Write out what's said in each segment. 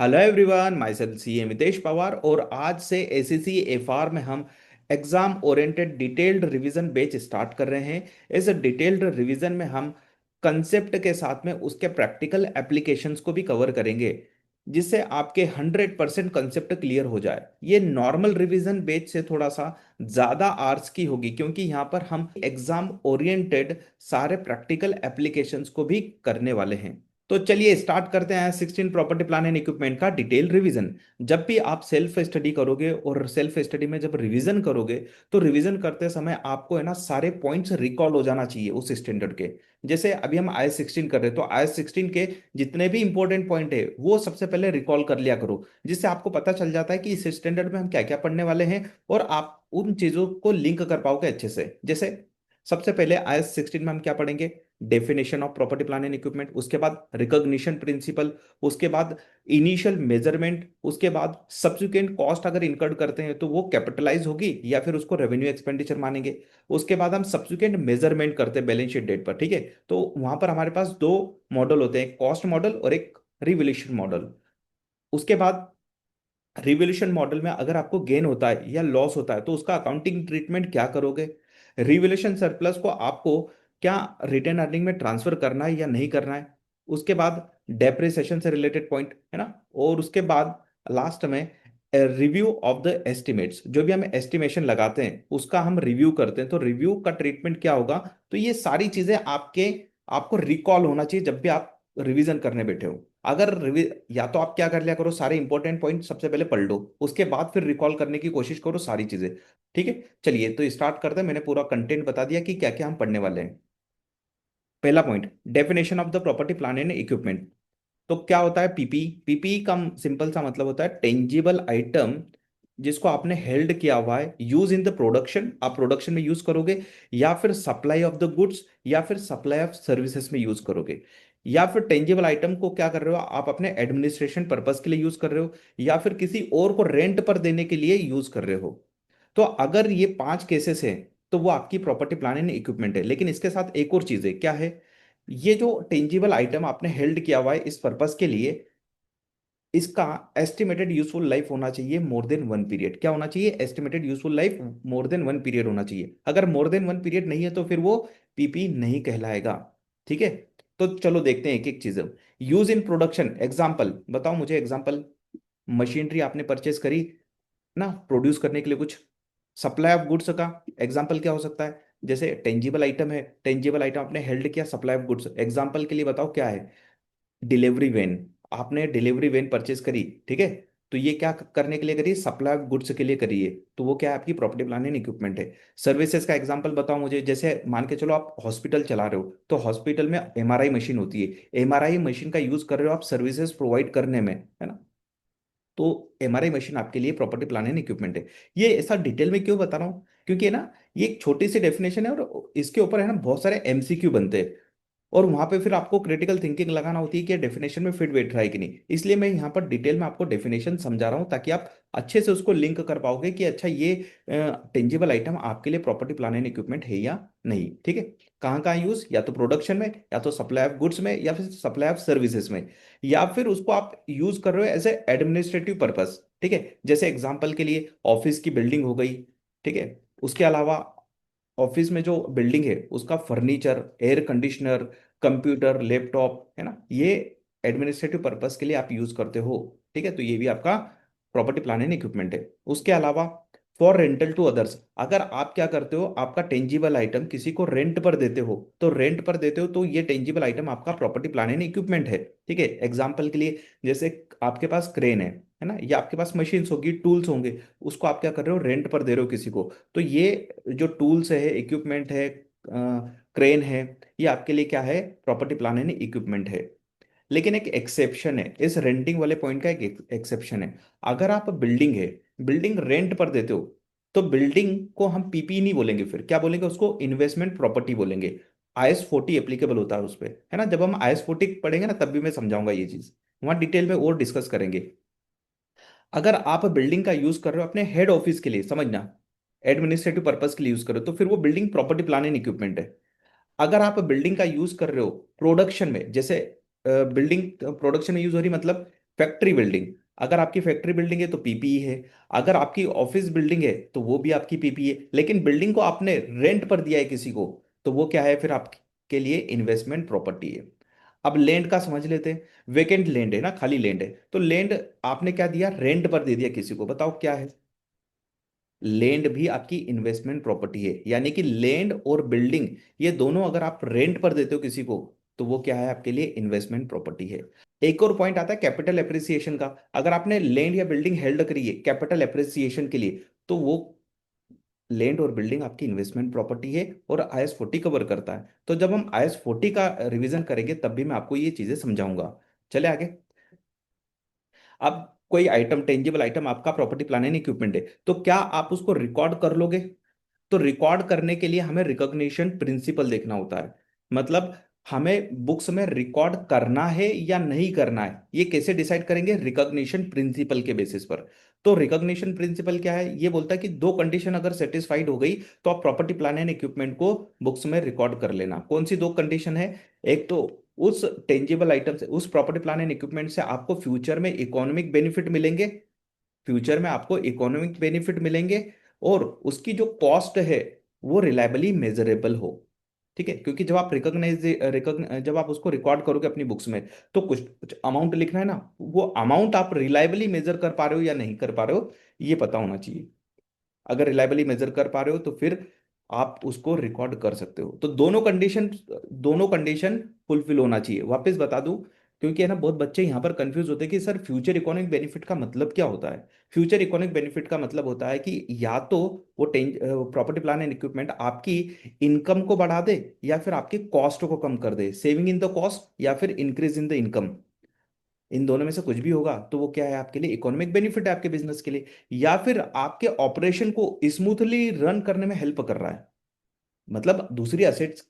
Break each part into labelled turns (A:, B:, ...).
A: Hello everyone, my self सी मितेश पवार। और आज से एसएससी एफआर में हम exam oriented detailed revision batch start कर रहे हैं। इस डिटेल्ड रिवीजन में हम कंसेप्ट के साथ में उसके प्रैक्टिकल एप्लीकेशंस को भी कवर करेंगे, जिससे आपके 100% कंसेप्ट क्लियर हो जाए। ये नॉर्मल रिवीजन बैच से थोड़ा सा ज़्यादा आवर्स की होगी, क्योंकि यहाँ पर हम एग्जाम ओरिएंटेड सारे प्रैक्टिकल एप्लीकेशंस को भी करने वाले हैं। तो चलिए स्टार्ट करते हैं 16 प्रॉपर्टी प्लान एंड इक्विपमेंट का डिटेल रिवीजन। जब भी आप सेल्फ स्टडी करोगे और सेल्फ स्टडी में जब रिवीजन करोगे, तो रिवीजन करते समय आपको है ना सारे पॉइंट्स रिकॉल हो जाना चाहिए उस स्टैंडर्ड के। जैसे अभी हम IS 16 कर रहे हैं, तो IS 16 के जितने भी इंपॉर्टेंट पॉइंट है वो सबसे पहले रिकॉल कर लिया करो, जिससे आपको पता चल जाता है कि इस स्टैंडर्ड में हम क्या क्या पढ़ने वाले हैं, और आप उन चीजों को लिंक कर पाओगे अच्छे से। जैसे सबसे पहले IS 16 में हम क्या पढ़ेंगे? Definition of property plan and equipment, उसके बाद रिकॉग्निशन प्रिंसिपल, उसके बाद इनिशियल मेजरमेंट, उसके बाद सब्सिक्वेंट कॉस्ट अगर इनकर्ड करते हैं तो वो कैपिटलाइज होगी या फिर उसको रेवेन्यू एक्सपेंडिचर मानेंगे। उसके बाद हम सब्सिक्वेंट मेजरमेंट करते हैं बैलेंस शीट डेट पर, ठीक है। तो वहां पर हमारे पास दो मॉडल होते हैं, एक कॉस्ट मॉडल और एक रिवोल्यूशन मॉडल। उसके बाद रिवोल्यूशन मॉडल में अगर आपको गेन होता है या लॉस होता है तो उसका अकाउंटिंग ट्रीटमेंट क्या करोगे? रिवोल्यूशन सरप्लस को आपको क्या रिटेन अर्निंग में ट्रांसफर करना है या नहीं करना है? उसके बाद डेप्रिसिएशन से रिलेटेड पॉइंट है ना। और उसके बाद लास्ट में रिव्यू ऑफ द एस्टिमेट्स, जो भी हम एस्टिमेशन लगाते हैं उसका हम रिव्यू करते हैं, तो रिव्यू का ट्रीटमेंट क्या होगा? तो ये सारी चीजें आपको रिकॉल होना चाहिए जब भी आप रिवीजन करने बैठे हो। अगर या तो आप क्या कर लिया करो, सारे इंपॉर्टेंट पॉइंट सबसे पहले पढ़ लो, उसके बाद फिर रिकॉल करने की कोशिश करो सारी चीजें। ठीक है, चलिए तो स्टार्ट करते हैं। मैंने पूरा कंटेंट बता दिया कि क्या क्या हम पढ़ने वाले हैं। पहला point, definition of the property plan and equipment. तो क्या होता है पीपी? पीपी का सिंपल सा मतलब होता है टेंजिबल आइटम, जिसको आपने हेल्ड किया हुआ है, यूज इन द प्रोडक्शन, आप प्रोडक्शन में यूज करोगे, या फिर सप्लाई ऑफ द गुड्स, या फिर सप्लाई ऑफ सर्विसेज में यूज करोगे। या फिर टेंजिबल आइटम को क्या कर रहे हो आप? अपने एडमिनिस्ट्रेशन पर्पस के लिए यूज कर रहे हो, या फिर किसी और को रेंट पर देने के लिए यूज कर रहे हो। तो अगर ये पांच केसेस हैं तो वो आपकी प्रॉपर्टी प्लान एंड इक्विपमेंट है। लेकिन इसके साथ एक और चीज है, क्या है? ये जो टेंजिबल आइटम आपने हेल्ड किया हुआ है इस पर्पस के लिए, इसका एस्टिमेटेड यूजफुल लाइफ होना चाहिए मोर देन वन पीरियड। क्या होना चाहिए? Estimated useful life more than one period होना चाहिए। अगर मोर देन वन पीरियड नहीं है तो फिर वो पीपी नहीं कहलाएगा। ठीक है, तो चलो देखते हैं एक एक चीज। यूज इन प्रोडक्शन, एग्जाम्पल बताओ मुझे। एग्जाम्पल, मशीनरी आपने परचेस करी ना प्रोड्यूस करने के लिए कुछ, सप्लाई ऑफ गुड्स का एग्जाम्पल क्या हो सकता है? जैसे टेंजिबल आइटम है, टेंजिबल आइटम आपने हेल्ड किया, सप्लाई ऑफ गुड्स एग्जाम्पल के लिए बताओ क्या है? डिलीवरी वैन, आपने डिलीवरी वैन परचेज करी, ठीक है। तो ये क्या करने के लिए करी? सप्लाई ऑफ गुड्स के लिए करी है, तो वो क्या है? आपकी प्रॉपर्टी प्लान एंड इक्विपमेंट है। सर्विसेज का एग्जांपल बताओ मुझे। जैसे मान के चलो आप हॉस्पिटल चला रहे हो, तो हॉस्पिटल में एमआरआई मशीन होती है, एमआरआई मशीन का यूज कर रहे हो आप सर्विसेज प्रोवाइड करने में, है ना। तो एमआरआई मशीन आपके लिए प्रॉपर्टी प्लान एंड इक्विपमेंट है। ये ऐसा डिटेल में क्यों बता रहा हूँ? क्योंकि है ना, ये एक छोटी सी डेफिनेशन है और इसके ऊपर है ना बहुत सारे एमसीक्यू बनते हैं, और वहां पे फिर आपको क्रिटिकल थिंकिंग लगाना होती है कि डेफिनेशन में फिट बैठ रहा है कि नहीं। इसलिए मैं यहाँ पर डिटेल में आपको डेफिनेशन समझा रहा हूँ, ताकि आप अच्छे से उसको लिंक कर पाओगे कि अच्छा ये टेंजिबल आइटम आपके लिए प्रॉपर्टी प्लान एंड इक्विपमेंट है या नहीं। ठीक है, कहाँ कहाँ यूज? या तो प्रोडक्शन में, या तो सप्लाई ऑफ गुड्स में, या फिर सप्लाई ऑफ सर्विसेज में, या फिर उसको आप यूज कर रहे हो एज ए एडमिनिस्ट्रेटिव पर्पस। ठीक है, जैसे एग्जाम्पल के लिए ऑफिस की बिल्डिंग हो गई, ठीक है। उसके अलावा ऑफिस में जो बिल्डिंग है उसका furniture, air conditioner, computer, laptop, है ना, ये एडमिनिस्ट्रेटिव पर्पस के लिए आप यूज करते हो। ठीक है, तो ये भी आपका प्रॉपर्टी प्लान एंड इक्विपमेंट है। उसके अलावा फॉर रेंटल टू अदर्स, अगर आप क्या करते हो, आपका टेंजिबल आइटम किसी को रेंट पर देते हो, तो रेंट पर देते हो तो ये टेंजिबल आइटम आपका प्रॉपर्टी प्लान एंड इक्विपमेंट है। ठीक है, एग्जाम्पल के लिए जैसे आपके पास क्रेन है ना, या आपके पास मशीन्स होगी, टूल्स होंगे, उसको आप क्या कर रहे हो? रेंट पर दे रहे हो किसी को। तो ये जो टूल्स है, इक्विपमेंट है, क्रेन है, ये आपके लिए क्या है? प्रॉपर्टी प्लान एंड इक्विपमेंट है। लेकिन एक एक्सेप्शन है, इस रेंटिंग वाले पॉइंट का एक एक्सेप्शन है। अगर आप बिल्डिंग है, बिल्डिंग रेंट पर देते हो, तो बिल्डिंग को हम पीपी नहीं बोलेंगे, फिर क्या बोलेंगे? उसको इन्वेस्टमेंट प्रॉपर्टी बोलेंगे। IS 40 एप्लीकेबल होता है उस पर, है ना। जब हम IS 40 पढ़ेंगे ना, तब भी मैं समझाऊंगा ये चीज, वहां डिटेल में और डिस्कस करेंगे। अगर आप बिल्डिंग का यूज कर रहे हो अपने हेड ऑफिस के लिए, समझना, एडमिनिस्ट्रेटिव पर्पस के लिए यूज कर रहे हो, तो फिर वो building property plan and equipment है। अगर आप बिल्डिंग का यूज कर रहे हो प्रोडक्शन में, जैसे बिल्डिंग प्रोडक्शन में यूज हो रही, मतलब फैक्ट्री बिल्डिंग, अगर आपकी फैक्ट्री बिल्डिंग है तो पीपीई है। अगर आपकी ऑफिस बिल्डिंग है तो वो भी आपकी पीपीई है। लेकिन बिल्डिंग को आपने रेंट पर दिया है किसी को, तो वो क्या है फिर आपके लिए इन्वेस्टमेंट प्रॉपर्टी है। अब लैंड का समझ लेते हैं। वेकेंट लैंड है ना, खाली लैंड है, तो लैंड आपने क्या दिया, रेंट पर दे दिया किसी को, बताओ क्या है। लैंड भी आपकी इन्वेस्टमेंट प्रॉपर्टी है, यानी कि लैंड और बिल्डिंग, ये दोनों अगर आप रेंट पर देते हो किसी को, तो वो क्या है आपके लिए इन्वेस्टमेंट प्रॉपर्टी है। एक और पॉइंट आता है कैपिटल एप्रिसिएशन का। अगर आपने लैंड या बिल्डिंग हेल्ड करी है कैपिटल एप्रिसिएशन के लिए, तो वो लैंड और बिल्डिंग आपकी इन्वेस्टमेंट प्रॉपर्टी है और IS 40 कवर करता है। तो जब हम IS 40 का रिवीजन करेंगे तब भी मैं आपको ये चीजें समझाऊंगा। चले आगे। अब कोई आइटम, टेंजिबल आइटम आपका प्रॉपर्टी प्लान एंड इक्विपमेंट है, तो क्या आप उसको रिकॉर्ड कर लोगे? तो रिकॉर्ड करने के लिए हमें रिकॉग्निशन प्रिंसिपल देखना होता है। मतलब हमें बुक्स में रिकॉर्ड करना है या नहीं करना है, ये कैसे डिसाइड करेंगे, रिकॉग्निशन प्रिंसिपल के बेसिस पर। तो रिकॉग्निशन प्रिंसिपल क्या है, ये बोलता है कि दो कंडीशन अगर सेटिस्फाइड हो गई तो आप प्रॉपर्टी प्लान एंड इक्विपमेंट को बुक्स में रिकॉर्ड कर लेना। कौन सी दो कंडीशन है? एक तो उस टेंजिबल आइटम से, उस प्रॉपर्टी प्लान एंड इक्विपमेंट से आपको फ्यूचर में इकोनॉमिक बेनिफिट मिलेंगे, फ्यूचर में आपको इकोनॉमिक बेनिफिट मिलेंगे, और उसकी जो कॉस्ट है वो रिलायबली मेजरेबल हो। ठीक है, क्योंकि जब आप जब आप उसको रिकॉर्ड करोगे अपनी बुक्स में, तो कुछ कुछ अमाउंट लिखना है ना, वो अमाउंट आप रिलायबली मेजर कर पा रहे हो या नहीं कर पा रहे हो, ये पता होना चाहिए। अगर रिलायबली मेजर कर पा रहे हो तो फिर आप उसको रिकॉर्ड कर सकते हो। तो दोनों कंडीशन फुलफिल होना चाहिए। वापस बता दूं, क्योंकि है ना बहुत बच्चे यहाँ पर कंफ्यूज होते हैं कि सर फ्यूचर इकोनॉमिक बेनिफिट का मतलब क्या होता है। फ्यूचर इकोनॉमिक बेनिफिट का मतलब होता है कि या तो वो प्रॉपर्टी प्लान एंड इक्विपमेंट आपकी इनकम को बढ़ा दे या फिर आपकी कॉस्ट को कम कर दे, सेविंग इन द कॉस्ट या फिर इंक्रीज इन द इनकम। इन दोनों में से कुछ भी होगा तो वो क्या है आपके लिए इकोनॉमिक बेनिफिट है आपके बिजनेस के लिए, या फिर आपके ऑपरेशन को स्मूथली रन करने में हेल्प कर रहा है। मतलब दूसरी असेट्स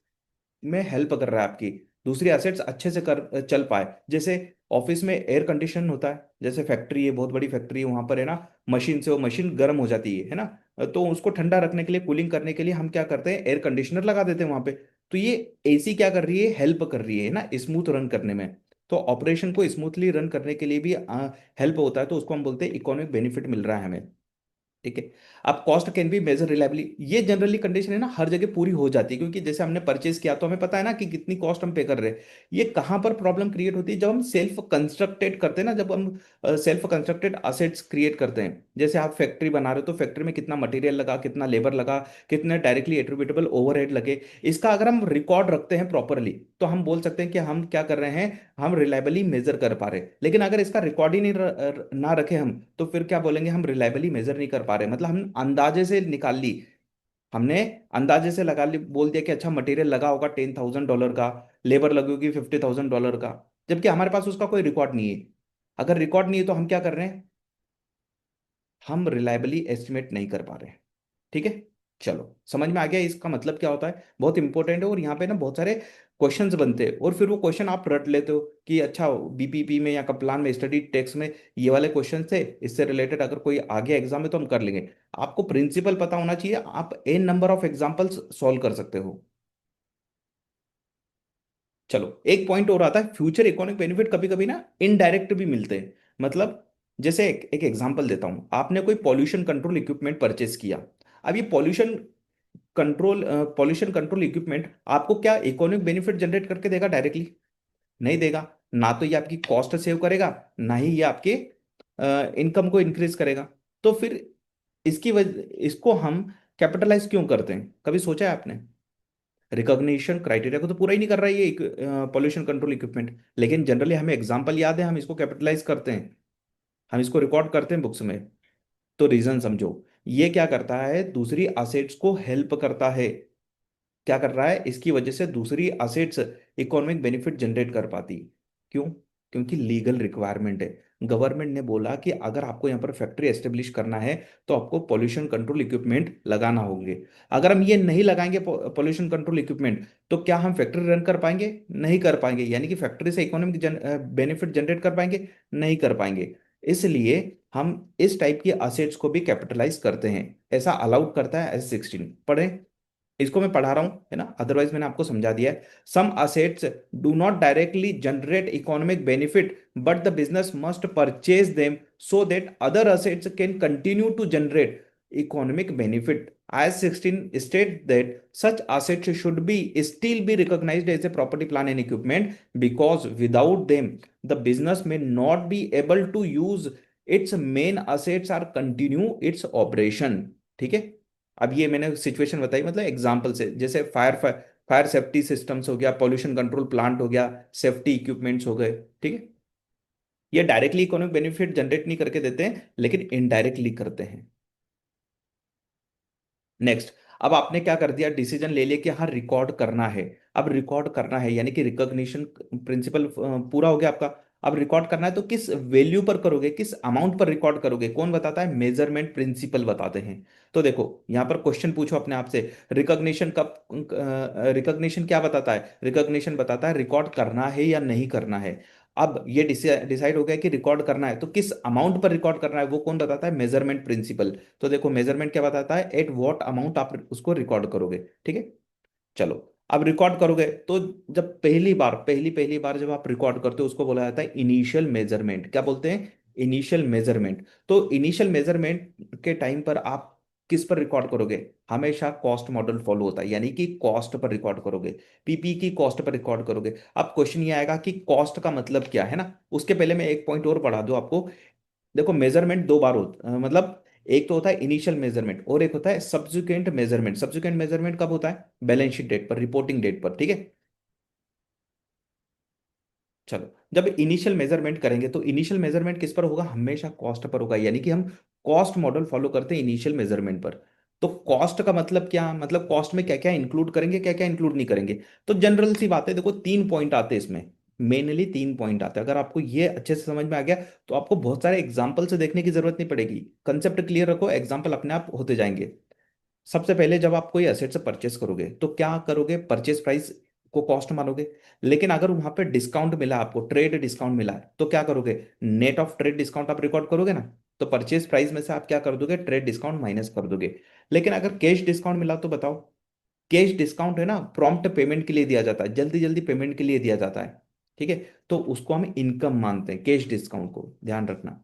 A: में हेल्प कर रहा है आपकी, दूसरी एसेट्स अच्छे से कर चल पाए। जैसे ऑफिस में एयर कंडीशन होता है, जैसे फैक्ट्री है, बहुत बड़ी फैक्ट्री है, वहां पर है ना मशीन से वो मशीन गर्म हो जाती है ना, तो उसको ठंडा रखने के लिए, कूलिंग करने के लिए हम क्या करते हैं, एयर कंडीशनर लगा देते हैं वहां पे। तो ये एसी क्या कर रही है, हेल्प कर रही है ना स्मूथ रन करने में। तो ऑपरेशन को स्मूथली रन करने के लिए भी हेल्प होता है, तो उसको हम बोलते हैं इकोनॉमिक बेनिफिट मिल रहा है हमें। ठीक है। अब cost can be measure reliably, ये जनरली कंडीशन है ना हर जगह पूरी हो जाती है, क्योंकि जैसे हमने परचेज किया तो हमें पता है ना कि कितनी कॉस्ट हम पे कर रहे हैं। ये कहां पर प्रॉब्लम क्रिएट होती है, जब हम सेल्फ कंस्ट्रक्टेड करते हैं ना, जब हम सेल्फ कंस्ट्रक्टेड असेट्स क्रिएट करते हैं। जैसे आप फैक्ट्री बना रहे हो तो फैक्ट्री में कितना मटेरियल लगा, कितना लेबर लगा, कितने डायरेक्टली एट्रीब्यूटेबल ओवरहेड लगे, इसका अगर हम रिकॉर्ड रखते हैं प्रॉपरली, तो हम बोल सकते हैं कि हम क्या कर रहे हैं, हम रिलायबली मेजर कर पा रहे हैं। लेकिन अगर इसका रिकॉर्ड ही नहीं ना रखे हम, तो फिर क्या बोलेंगे, हम रिलायबली मेजर नहीं कर पा रहे। मतलब हम अंदाजे से निकाल ली, हमने अंदाजे से लगा ली, बोल दिया कि अच्छा मटेरियल लगा होगा $10,000 का, लेबर लगी होगी $50,000 का, जबकि हमारे पास उसका कोई रिकॉर्ड नहीं है। अगर रिकॉर्ड नहीं है तो हम क्या कर रहे हैं, हम रिलायबली एस्टिमेट नहीं कर पा रहे हैं। ठीक है। चलो समझ में आ गया इसका मतलब क्या होता है, बहुत इंपॉर्टेंट है। और यहाँ पे ना बहुत सारे क्वेश्चंस बनते हैं, और फिर वो क्वेश्चन आप रट लेते हो कि अच्छा बीपीपी में या कप्लान में स्टडी टेक्स्ट में ये वाले क्वेश्चन थे, इससे रिलेटेड अगर कोई आगे एग्जाम है तो हम कर लेंगे। आपको प्रिंसिपल पता होना चाहिए, आप an number of examples solve कर सकते हो। चलो एक पॉइंट और आता है, फ्यूचर इकोनॉमिक बेनिफिट कभी कभी ना इनडायरेक्ट भी मिलते हैं। मतलब जैसे एक एग्जांपल देता हूं, आपने कोई पॉल्यूशन कंट्रोल इक्विपमेंट परचेस किया। अब ये पॉल्यूशन कंट्रोल इक्विपमेंट आपको क्या इकोनॉमिक बेनिफिट जनरेट करके देगा डायरेक्टली? नहीं देगा। ना तो ये आपकी कॉस्ट सेव करेगा, ना ही ये आपके इनकम को इंक्रीज करेगा। तो फिर इसकी वजह, इसको हम कैपिटलाइज क्यों करते हैं, कभी सोचा है आपने? रिकॉग्निशन क्राइटेरिया को तो पूरा ही नहीं कर रहा है ये पॉल्यूशन कंट्रोल इक्विपमेंट, लेकिन जनरली हमें एग्जांपल याद है, हम इसको कैपिटलाइज करते हैं, हम इसको रिकॉर्ड करते हैं बुक्स में। तो रीजन समझो, ये क्या करता है, दूसरी असेट्स को हेल्प करता है। क्या कर रहा है, इसकी वजह से दूसरी असेट्स इकोनॉमिक बेनिफिट जनरेट कर पाती। क्यों? क्योंकि लीगल रिक्वायरमेंट है। गवर्नमेंट ने बोला कि अगर आपको यहाँ पर फैक्ट्री एस्टेब्लिश करना है तो आपको पॉल्यूशन कंट्रोल इक्विपमेंट लगाना होंगे। अगर हम ये नहीं लगाएंगे पॉल्यूशन कंट्रोल इक्विपमेंट, तो क्या हम फैक्ट्री रन कर पाएंगे? नहीं कर पाएंगे। यानी कि फैक्ट्री से इकोनॉमिक बेनिफिट जनरेट कर पाएंगे? नहीं कर पाएंगे। इसलिए हम इस टाइप की असेट्स को भी कैपिटलाइज करते हैं, ऐसा अलाउड करता है S16। पढ़े। इसको मैं पढ़ा रहा हूं, है ना, अदरवाइज मैंने आपको समझा दिया है। Some assets do not directly generate economic benefit, but the business must purchase them so that other assets can continue to generate economic benefit. As 16 state that such assets should be still be recognized as a property, plant and equipment, because without them the business may not be able to use its main assets or continue its operation। ठीक है। अब ये मैंने situation बताई मतलब example से, जैसे fire fire safety systems हो गया, पॉल्यूशन कंट्रोल प्लांट हो गया, सेफ्टी इक्विपमेंट्स हो गए। ठीक है। ये डायरेक्टली इकोनॉमिक बेनिफिट जनरेट नहीं करके देते हैं, लेकिन इनडायरेक्टली करते हैं। नेक्स्ट, अब आपने क्या कर दिया, डिसीजन ले लिया कि हाँ रिकॉर्ड करना है। अब रिकॉर्ड करना है यानी कि रिकॉग्निशन प्रिंसिपल पूरा हो गया आपका। अब रिकॉर्ड करना है तो किस वैल्यू पर करोगे, किस अमाउंट पर रिकॉर्ड करोगे, कौन बताता है, मेजरमेंट प्रिंसिपल बताते हैं। तो देखो यहाँ पर क्वेश्चन पूछो अपने आप से, रिकॉग्निशन कब, रिकॉग्निशन क्या बताता है, रिकॉग्निशन बताता है रिकॉर्ड करना है या नहीं करना है। अब ये डिसाइड हो गया कि रिकॉर्ड करना है, तो किस अमाउंट पर रिकॉर्ड करना है वो कौन बताता है, मेजरमेंट प्रिंसिपल। तो देखो मेजरमेंट क्या बताता है, एट व्हाट अमाउंट आप उसको रिकॉर्ड करोगे। ठीक है। चलो, अब रिकॉर्ड करोगे तो जब पहली बार, पहली बार जब आप रिकॉर्ड करते हो उसको बोला जाता है इनिशियल मेजरमेंट। क्या बोलते हैं, इनिशियल मेजरमेंट। तो इनिशियल मेजरमेंट के टाइम पर आप किस पर रिकॉर्ड करोगे, हमेशा कॉस्ट मॉडल फॉलो होता है, यानी कि कॉस्ट पर रिकॉर्ड करोगे, पीपी की कॉस्ट पर रिकॉर्ड करोगे। अब क्वेश्चन ये आएगा कि कॉस्ट का मतलब क्या है ना। उसके पहले मैं एक पॉइंट और पढ़ा दूं आपको। देखो मेजरमेंट दो बार होता मतलब एक तो होता है इनिशियल मेजरमेंट और एक होता है सब्सिक्वेंट मेजरमेंट। सब्सिक्वेंट मेजरमेंट कब होता है, बैलेंस शीट डेट पर, रिपोर्टिंग डेट पर। ठीक है। चलो, जब इनिशियल मेजरमेंट करेंगे तो इनिशियल मेजरमेंट किस पर होगा, हमेशा कॉस्ट पर होगा, यानी कि हम कॉस्ट मॉडल फॉलो करते हैं इनिशियल मेजरमेंट पर। तो कॉस्ट का मतलब क्या, मतलब कॉस्ट में क्या क्या इंक्लूड करेंगे, क्या क्या इंक्लूड नहीं करेंगे। तो जनरल सी बात है, देखो तीन पॉइंट आते हैं इसमें, मेनली तीन पॉइंट आते हैं। अगर आपको ये अच्छे से समझ में आ गया तो आपको बहुत सारे एग्जाम्पल से देखने की जरूरत नहीं पड़ेगी। कंसेप्ट क्लियर रखो, एग्जाम्पल अपने आप होते जाएंगे। सबसे पहले जब आप कोई एसेट से परचेस करोगे तो क्या करोगे, परचेस प्राइस को कॉस्ट मानोगे। लेकिन अगर वहां पे डिस्काउंट मिला, आपको ट्रेड डिस्काउंट मिला है, तो क्या करोगे, नेट ऑफ ट्रेड डिस्काउंट आप रिकॉर्ड करोगे ना। तो परचेस प्राइस में से आप क्या कर दोगे, ट्रेड डिस्काउंट माइनस कर दोगे। लेकिन अगर कैश डिस्काउंट मिला तो बताओ, कैश डिस्काउंट है ना, प्रॉम्प्ट पेमेंट के लिए दिया जाता है, जल्दी जल्दी पेमेंट के लिए दिया जाता है। ठीक है। तो उसको हम इनकम मानते हैं, कैश डिस्काउंट को, ध्यान रखना।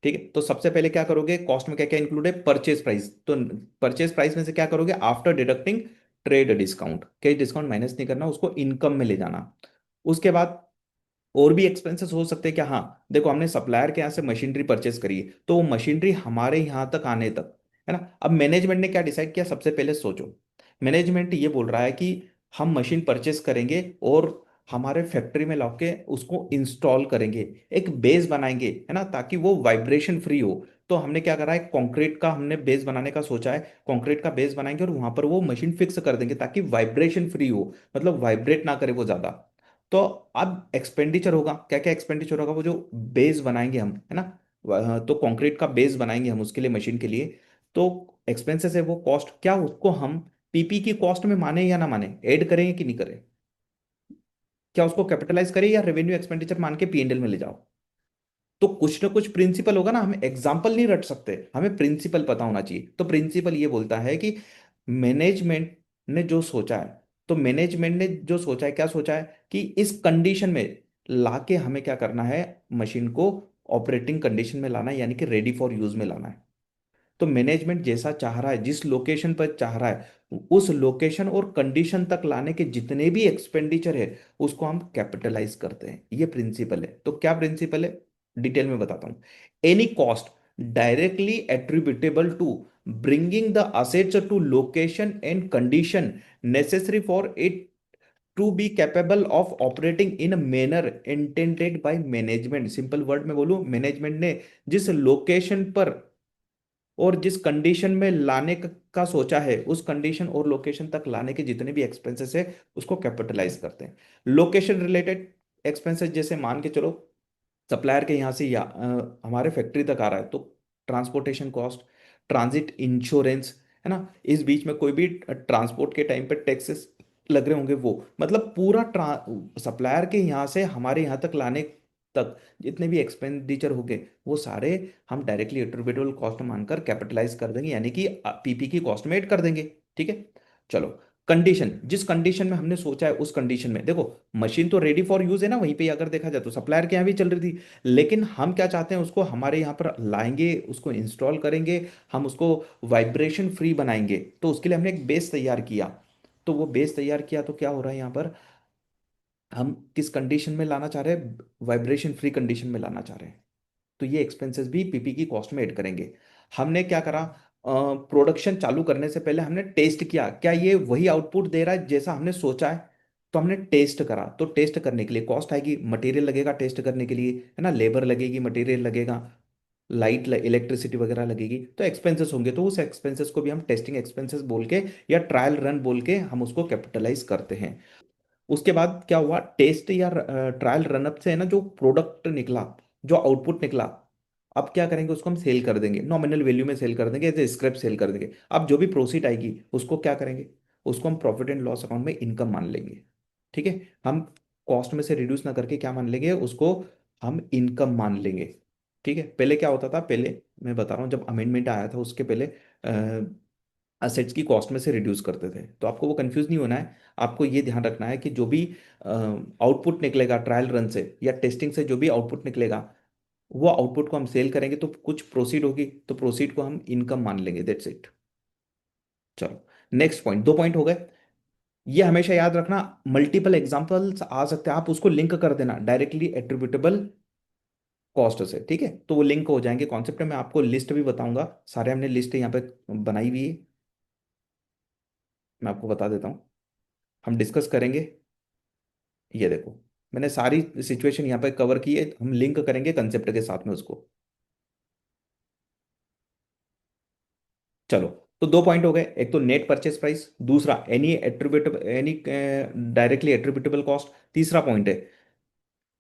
A: ठीक है। तो सबसे पहले क्या करोगे, कॉस्ट में क्या क्या इंक्लूड है, परचेज प्राइस। तो परचेज प्राइस में से क्या करोगे, after deducting trade discount, cash discount minus नहीं करना, उसको इनकम में ले जाना। उसके बाद और भी एक्सपेंसेस हो सकते हैं क्या, हाँ देखो हमने सप्लायर के यहाँ से मशीनरी परचेस करी है, तो वो मशीनरी हमारे यहाँ तक आने तक, है ना। अब मैनेजमेंट ने क्या डिसाइड किया, सबसे पहले सोचो, मैनेजमेंट ये बोल रहा है कि हम मशीन परचेस करेंगे और हमारे फैक्ट्री में लाके उसको इंस्टॉल करेंगे, एक बेस बनाएंगे, है ना, ताकि वो वाइब्रेशन फ्री हो। तो हमने क्या करा है, कंक्रीट का हमने बेस बनाने का सोचा है, कंक्रीट का बेस बनाएंगे और वहां पर वो मशीन फिक्स कर देंगे ताकि वाइब्रेशन फ्री हो, मतलब वाइब्रेट ना करे वो ज्यादा। तो अब एक्सपेंडिचर होगा, क्या क्या एक्सपेंडिचर होगा, वो जो बेस बनाएंगे हम, है ना, तो कंक्रीट का बेस बनाएंगे हम उसके लिए, मशीन के लिए। तो एक्सपेंसेस है वो कॉस्ट, क्या उसको हम पीपी की कॉस्ट में माने या ना माने, ऐड करें कि नहीं करें, क्या उसको कैपिटलाइज करें या रेवेन्यू एक्सपेंडिचर मान के पीएनएल में ले जाओ। तो कुछ ना कुछ प्रिंसिपल होगा ना, हम एग्जाम्पल नहीं रट सकते, हमें प्रिंसिपल पता होना चाहिए। तो प्रिंसिपल ये बोलता है कि मैनेजमेंट ने जो सोचा है, तो मैनेजमेंट ने जो सोचा है, क्या सोचा है कि इस कंडीशन में लाके हमें क्या करना है, मशीन को ऑपरेटिंग कंडीशन में लाना है, यानी कि रेडी फॉर यूज में लाना है। तो मैनेजमेंट जैसा चाह रहा है, जिस लोकेशन पर चाह रहा है, उस लोकेशन और कंडीशन तक लाने के जितने भी एक्सपेंडिचर है उसको हम कैपिटलाइज करते हैं। ये प्रिंसिपल है। तो क्या प्रिंसिपल है, डिटेल में बताता हूं। Any cost directly attributable to bringing the assets to location and condition necessary for it to be capable of operating in manner intended by management. Simple word में बोलूं, मैनेजमेंट ने जिस लोकेशन पर और जिस कंडीशन में लाने का सोचा है, उस कंडीशन और लोकेशन तक लाने के जितने भी एक्सपेंसेस है उसको कैपिटलाइज करते हैं। लोकेशन रिलेटेड एक्सपेंसेस, जैसे मान के चलो सप्लायर के यहाँ से या हमारे फैक्ट्री तक आ रहा है, तो ट्रांसपोर्टेशन कॉस्ट, ट्रांजिट इंश्योरेंस, है ना, इस बीच में कोई भी ट्रांसपोर्ट के टाइम पे टैक्सेस लग रहे होंगे, वो मतलब पूरा सप्लायर के यहाँ से हमारे यहाँ तक लाने तक जितने भी एक्सपेंडिचर होंगे वो सारे हम डायरेक्टली एट्रीब्यूटेबल कॉस्ट मानकर कैपिटलाइज कर देंगे, यानी कि पीपी की कॉस्ट में ऐड कर देंगे। ठीक है। चलो, कंडीशन, जिस कंडीशन में हमने सोचा है उस कंडीशन में देखो, मशीन तो रेडी फॉर यूज है ना, वहीं पे अगर देखा जाए तो सप्लायर के यहाँ भी चल रही थी, लेकिन हम क्या चाहते हैं, उसको हमारे यहाँ पर लाएंगे, उसको इंस्टॉल करेंगे, हम उसको वाइब्रेशन फ्री बनाएंगे, तो उसके लिए हमने एक बेस तैयार किया। तो वो बेस तैयार किया तो क्या हो रहा है यहाँ पर, हम किस कंडीशन में लाना चाह रहे हैं, वाइब्रेशन फ्री कंडीशन में लाना चाह रहे हैं। तो ये एक्सपेंसेस भी पीपी की कॉस्ट में ऐड करेंगे। हमने क्या करा, प्रोडक्शन चालू करने से पहले हमने टेस्ट किया, क्या ये वही आउटपुट दे रहा है जैसा हमने सोचा है। तो हमने टेस्ट करा, तो टेस्ट करने के लिए कॉस्ट आएगी, मटेरियल लगेगा टेस्ट करने के लिए, है ना, लेबर लगेगी, मटेरियल लगेगा, लाइट इलेक्ट्रिसिटी वगैरह लगेगी, तो एक्सपेंसेस होंगे, तो उस एक्सपेंसेस को भी हम टेस्टिंग एक्सपेंसेस बोल के या ट्रायल रन बोल के हम उसको कैपिटलाइज करते हैं। उसके बाद क्या हुआ, टेस्ट या ट्रायल रनअप से है ना, जो प्रोडक्ट निकला, जो आउटपुट निकला, अब क्या करेंगे, उसको हम सेल कर देंगे, नॉमिनल वैल्यू में सेल कर देंगे, एज ए स्क्रैप सेल कर देंगे। अब जो भी प्रोसीड आएगी उसको क्या करेंगे, उसको हम प्रॉफिट एंड लॉस अकाउंट में इनकम मान लेंगे। ठीक है, हम कॉस्ट में से रिड्यूस ना करके क्या मान लेंगे उसको, हम इनकम मान लेंगे। ठीक है, पहले क्या होता था, पहले मैं बता रहा हूँ, जब अमेंडमेंट आया था उसके पहले असेट्स की कॉस्ट में से रिड्यूस करते थे, तो आपको वो कंफ्यूज नहीं होना है। आपको ये ध्यान रखना है कि जो भी आउटपुट निकलेगा ट्रायल रन से या टेस्टिंग से, जो भी आउटपुट निकलेगा, वो आउटपुट को हम सेल करेंगे तो कुछ प्रोसीड होगी, तो प्रोसीड को हम इनकम मान लेंगे, दैट्स इट। चलो, नेक्स्ट पॉइंट, दो पॉइंट हो गए। ये हमेशा याद रखना, मल्टीपल एग्जांपल्स आ सकते हैं, आप उसको लिंक कर देना डायरेक्टली एट्रीब्यूटेबल कॉस्ट से। ठीक है, तो वो लिंक हो जाएंगे कॉन्सेप्ट में, मैं आपको लिस्ट भी बताऊंगा, सारे हमने लिस्ट यहाँ पे बनाई हुई है, मैं आपको बता देता हूँ, हम डिस्कस करेंगे। ये देखो, मैंने सारी सिचुएशन यहाँ पे कवर की है, हम लिंक करेंगे कंसेप्ट के साथ में उसको। चलो, तो दो पॉइंट हो गए, एक तो नेट परचेस प्राइस, दूसरा any attributable, any directly attributable cost. तीसरा पॉइंट है,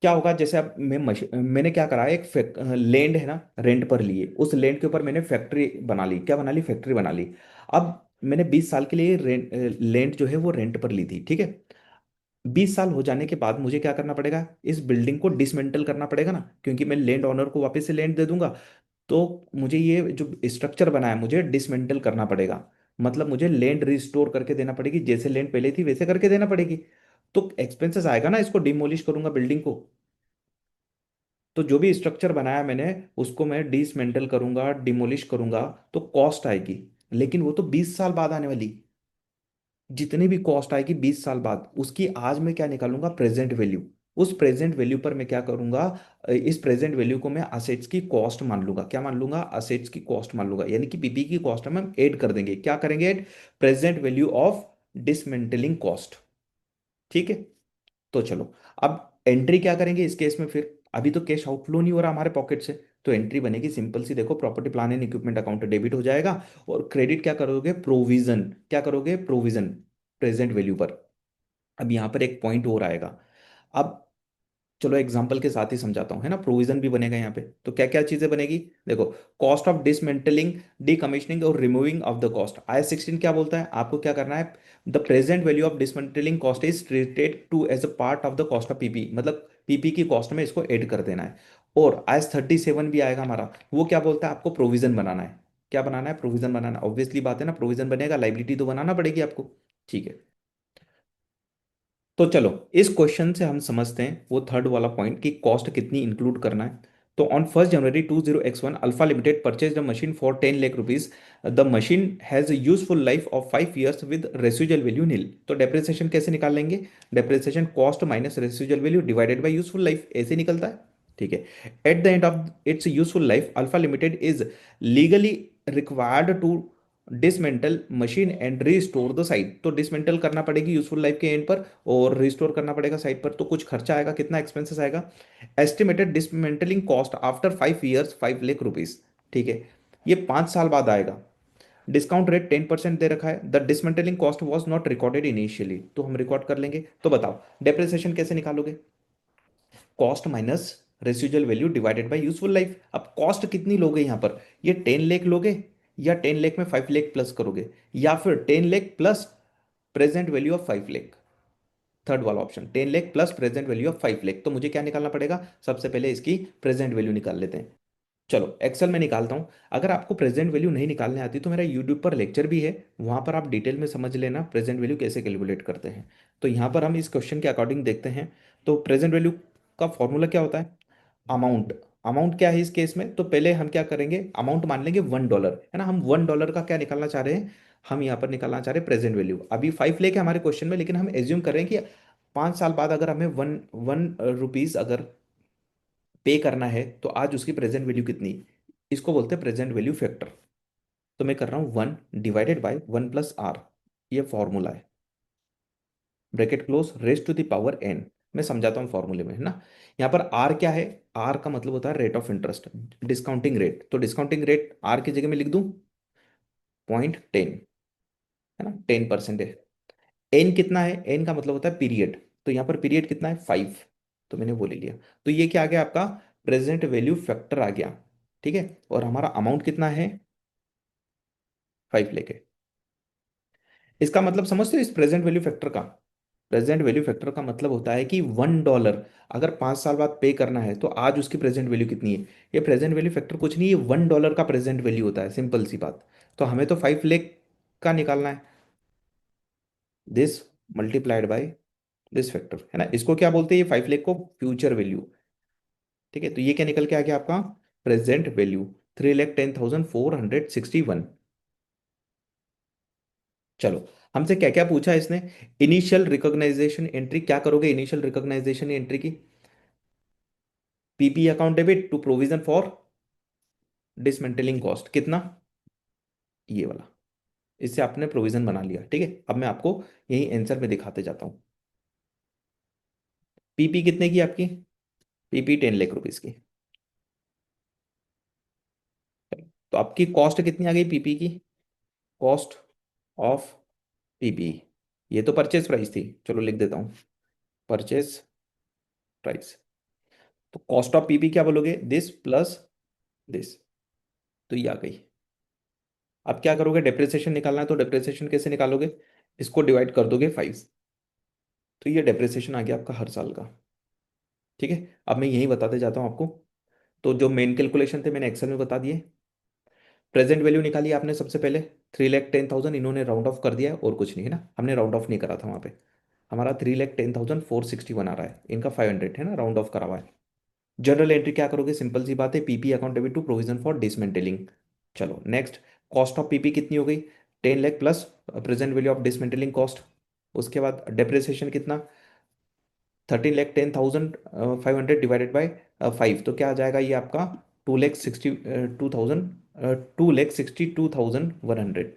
A: क्या होगा, जैसे अब मैंने क्या करा है, एक लैंड है ना, रेंट पर लिए, उस लैंड के ऊपर मैंने फैक्ट्री बना ली, क्या बना ली, फैक्ट्री बना ली। अब मैंने 20 साल के लिए रेंट, लैंड जो है वो रेंट पर ली थी। ठीक है, 20 साल हो जाने के बाद मुझे क्या करना पड़ेगा, इस बिल्डिंग को डिसमेंटल करना पड़ेगा ना, क्योंकि मैं लैंड ओनर को वापस से लैंड दे दूंगा। तो मुझे ये जो स्ट्रक्चर बना है मुझे डिसमेंटल करना पड़ेगा, मतलब मुझे लैंड रिस्टोर करके देना पड़ेगी, जैसे लैंड पहले थी वैसे करके देना पड़ेगी। तो एक्सपेंसेस आएगा ना, इसको डिमोलिश करूंगा बिल्डिंग को, तो जो भी स्ट्रक्चर बनाया मैंने उसको मैं डिसमेंटल करूंगा, डिमोलिश करूंगा, तो कॉस्ट आएगी, लेकिन वो तो 20 साल बाद आने वाली। जितनी भी कॉस्ट आएगी 20 साल बाद, उसकी आज मैं क्या निकालूंगा, प्रेजेंट वैल्यू। उस प्रेजेंट वैल्यू पर मैं क्या करूंगा, इस प्रेजेंट वैल्यू को मैं असेट्स की कॉस्ट मान लूंगा, क्या मान लूंगा, असेट्स की कॉस्ट मान लूंगा, यानी कि पीपी की कॉस्ट में हम ऐड कर देंगे, क्या करेंगे, present value of dismantling cost. ठीक है, तो चलो, अब एंट्री क्या करेंगे इस केस में, फिर अभी तो कैश आउटफ्लो नहीं हो रहा हमारे पॉकेट से, तो एंट्री बनेगी सिंपल सी, देखो, property plan and equipment account debit हो जाएगा, और क्रेडिट क्या करोगे, प्रोविजन, क्या करोगे, प्रोविजन, प्रेजेंट वैल्यू पर। अब यहाँ पर एक पॉइंट और आएगा, अब चलो एग्जांपल के साथ ही समझाता हूँ, है ना, प्रोविजन भी बनेगा यहाँ पे, तो क्या क्या चीजें बनेगी, देखो, कॉस्ट ऑफ डिसमेंटलिंग, डीकमिशनिंग और removing of the cost, IS 16 क्या बोलता है, आपको क्या करना है, the present value of dismantling cost is treated to as a part of the cost of PP, मतलब पीपी की कॉस्ट में इसको ऐड कर देना है। और IS 37 भी आएगा हमारा, वो क्या बोलता है, आपको प्रोविजन बनाना है, क्या बनाना है, प्रोविजन बनाना, ऑब्वियसली बात है ना, प्रोविजन बनेगा, लाइबिलिटी तो बनाना पड़ेगी आपको। ठीक है, तो चलो, इस क्वेश्चन से हम समझते हैं वो थर्ड वाला पॉइंट कि कॉस्ट कितनी इंक्लूड करना है। तो on 1 January 20X1 alpha limited purchase the machine for 10 lakh rupees, the machine has useful life of 5 years with residual value nil. तो डेप्रिसिएशन कैसे निकाल लेंगे, depreciation cost minus residual value divided by useful life, ऐसे निकलता है। ठीक है, at the end of its useful life alpha limited is legally required to dismantle machine and restore the site, तो डिसमेंटल करना पड़ेगी यूजफुल लाइफ के and पर, और रिस्टोर करना पड़ेगा साइट पर, तो कुछ खर्चा आएगा, कितना एक्सपेंसेस आएगा, estimated dismantling cost after 5 years 5 lakh rupees. ठीक है, ये 5 साल बाद आएगा, डिस्काउंट रेट 10% दे रखा है, the dismantling cost was not recorded initially, तो हम रिकॉर्ड कर लेंगे। तो बताओ डेप्रिसिएशन कैसे निकालोगे, cost minus residual value divided by useful life. अब कॉस्ट कितनी लोगे यहाँ पर, ये 10 लाख लोगे, या 10 लाख में 5 लाख प्लस करोगे, या फिर 10 lakh plus present value of 5 lakh, third वाला option, 10 lakh plus present value of 5 lakh. तो मुझे क्या निकालना पड़ेगा, सबसे पहले इसकी प्रेजेंट वैल्यू निकाल लेते हैं। चलो एक्सेल में निकालता हूँ। अगर आपको प्रेजेंट वैल्यू नहीं निकालने आती तो मेरा यूट्यूब पर लेक्चर भी है, वहां पर आप डिटेल में समझ लेना प्रेजेंट वैल्यू कैसे कैलकुलेट करते हैं। तो यहाँ पर हम इस क्वेश्चन के अकॉर्डिंग देखते हैं। तो प्रेजेंट वैल्यू का फॉर्मूला क्या होता है? अमाउंट। अमाउंट क्या है इस केस में? तो पहले हम क्या करेंगे, अमाउंट मान लेंगे $1, है ना। हम $1 का क्या निकालना चाह रहे हैं? हम यहाँ पर निकालना चाह रहे हैं प्रेजेंट वैल्यू। अभी 5 लेके हमारे क्वेश्चन में, लेकिन हम एज्यूम करें कि 5 साल बाद अगर हमें वन वन रुपीज अगर पे करना है तो आज उसकी प्रेजेंट वैल्यू कितनी? इसको बोलते हैं प्रेजेंट वैल्यू फैक्टर। तो मैं कर रहा हूँ 1/1 + r, ये फॉर्मूला है। Bracket close, raised to the power n। मैं समझाता हूँ फॉर्मूले में, है ना। यहाँ पर r क्या है? r का मतलब होता है rate of interest, discounting rate. तो डिस्काउंटिंग रेट r की जगह में लिख दूं 0.10, है ना, 10% है। n कितना है? n का मतलब होता है पीरियड। तो यहाँ पर पीरियड कितना है? 5। तो मैंने वो ले लिया। तो ये क्या आ गया आपका? प्रेजेंट वैल्यू फैक्टर आ गया। ठीक है। और हमारा अमाउंट कितना है? 5 लेके। इसका मतलब समझते हो इस प्रेजेंट वैल्यू फैक्टर का? प्रेजेंट वैल्यू फैक्टर का मतलब होता है कि $1 अगर 5 साल बाद पे करना है तो आज उसकी प्रेजेंट वैल्यू कितनी है। ये प्रेजेंट वैल्यू फैक्टर कुछ नहीं, ये $1 का प्रेजेंट वैल्यू होता है, सिंपल सी बात। तो हमें तो 5 लाख का निकालना है। This multiplied by this factor, है ना। इसको क्या बोलते हैं? ये 5 लाख को फ्यूचर वैल्यू। ठीक है। तो ये क्या निकल के आ गया आपका? Present value 3,10,461। चलो, हमसे क्या क्या पूछा है इसने? इनिशियल रिकॉग्नाइजेशन एंट्री क्या करोगे? इनिशियल रिकॉग्नाइजेशन एंट्री की PP account debit to provision for dismantling cost कितना? ये वाला। इससे आपने प्रोविजन बना लिया। ठीक है। अब मैं आपको यही आंसर में दिखाते जाता हूँ। पीपी कितने की आपकी? पीपी 10 लाख रुपीज की। तो आपकी कॉस्ट कितनी आ गई पीपी की? कॉस्ट ऑफ पीपी, ये तो परचेज प्राइस थी, चलो लिख देता हूँ परचेज प्राइस। तो कॉस्ट ऑफ पीपी क्या बोलोगे? This plus this. तो ये आ गई। अब क्या करोगे? डेप्रिसिएशन निकालना है, तो डेप्रिसिएशन कैसे निकालोगे? इसको डिवाइड कर दोगे 5। तो ये डेप्रिसिएशन आ गया आपका हर साल का। ठीक है। अब मैं यही बताते जाता हूँ आपको। तो जो मेन कैलकुलेशन थे मैंने एक्सेल में बता दिए। प्रेजेंट वैल्यू निकाली आपने सबसे पहले 3,10,000, इन्होंने राउंड ऑफ कर दिया है और कुछ नहीं, है ना। हमने राउंड ऑफ नहीं करा था वहाँ पे। हमारा 3,10,461 आ रहा है, इनका 500 है ना, राउंड ऑफ करा हुआ है। जर्नल एंट्री क्या करोगे? सिंपल सी बात है, PP account debit to provision for dismantling. चलो नेक्स्ट। कॉस्ट ऑफ पीपी कितनी हो गई? 10 lakh plus present value of dismantling cost. उसके बाद डेप्रिसिएशन कितना? 13,10,500 डिवाइडेड बाई 5। तो क्या आ जाएगा ये आपका? 2,62,100।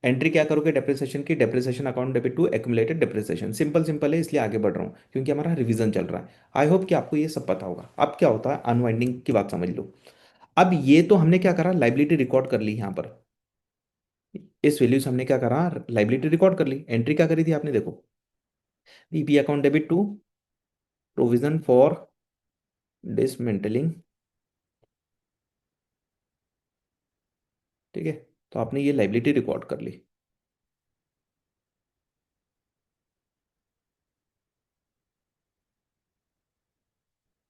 A: एंट्री क्या करोगे डेप्रिसिएशन की? Depreciation account debit to accumulated depreciation. Simple simple है, इसलिए आगे बढ़ रहा हूँ क्योंकि हमारा रिवीजन चल रहा है। आई होप कि आपको ये सब पता होगा। अब क्या होता है, अनवाइंडिंग की बात समझ लो। अब ये तो हमने क्या करा, लाइबिलिटी रिकॉर्ड कर ली यहाँ पर। इस वैल्यू से हमने क्या करा, लाइबिलिटी रिकॉर्ड कर ली। एंट्री क्या करी थी आपने? देखो, PP account debit to provision for dismantling. ठीक है। तो आपने ये लाइबिलिटी रिकॉर्ड कर ली।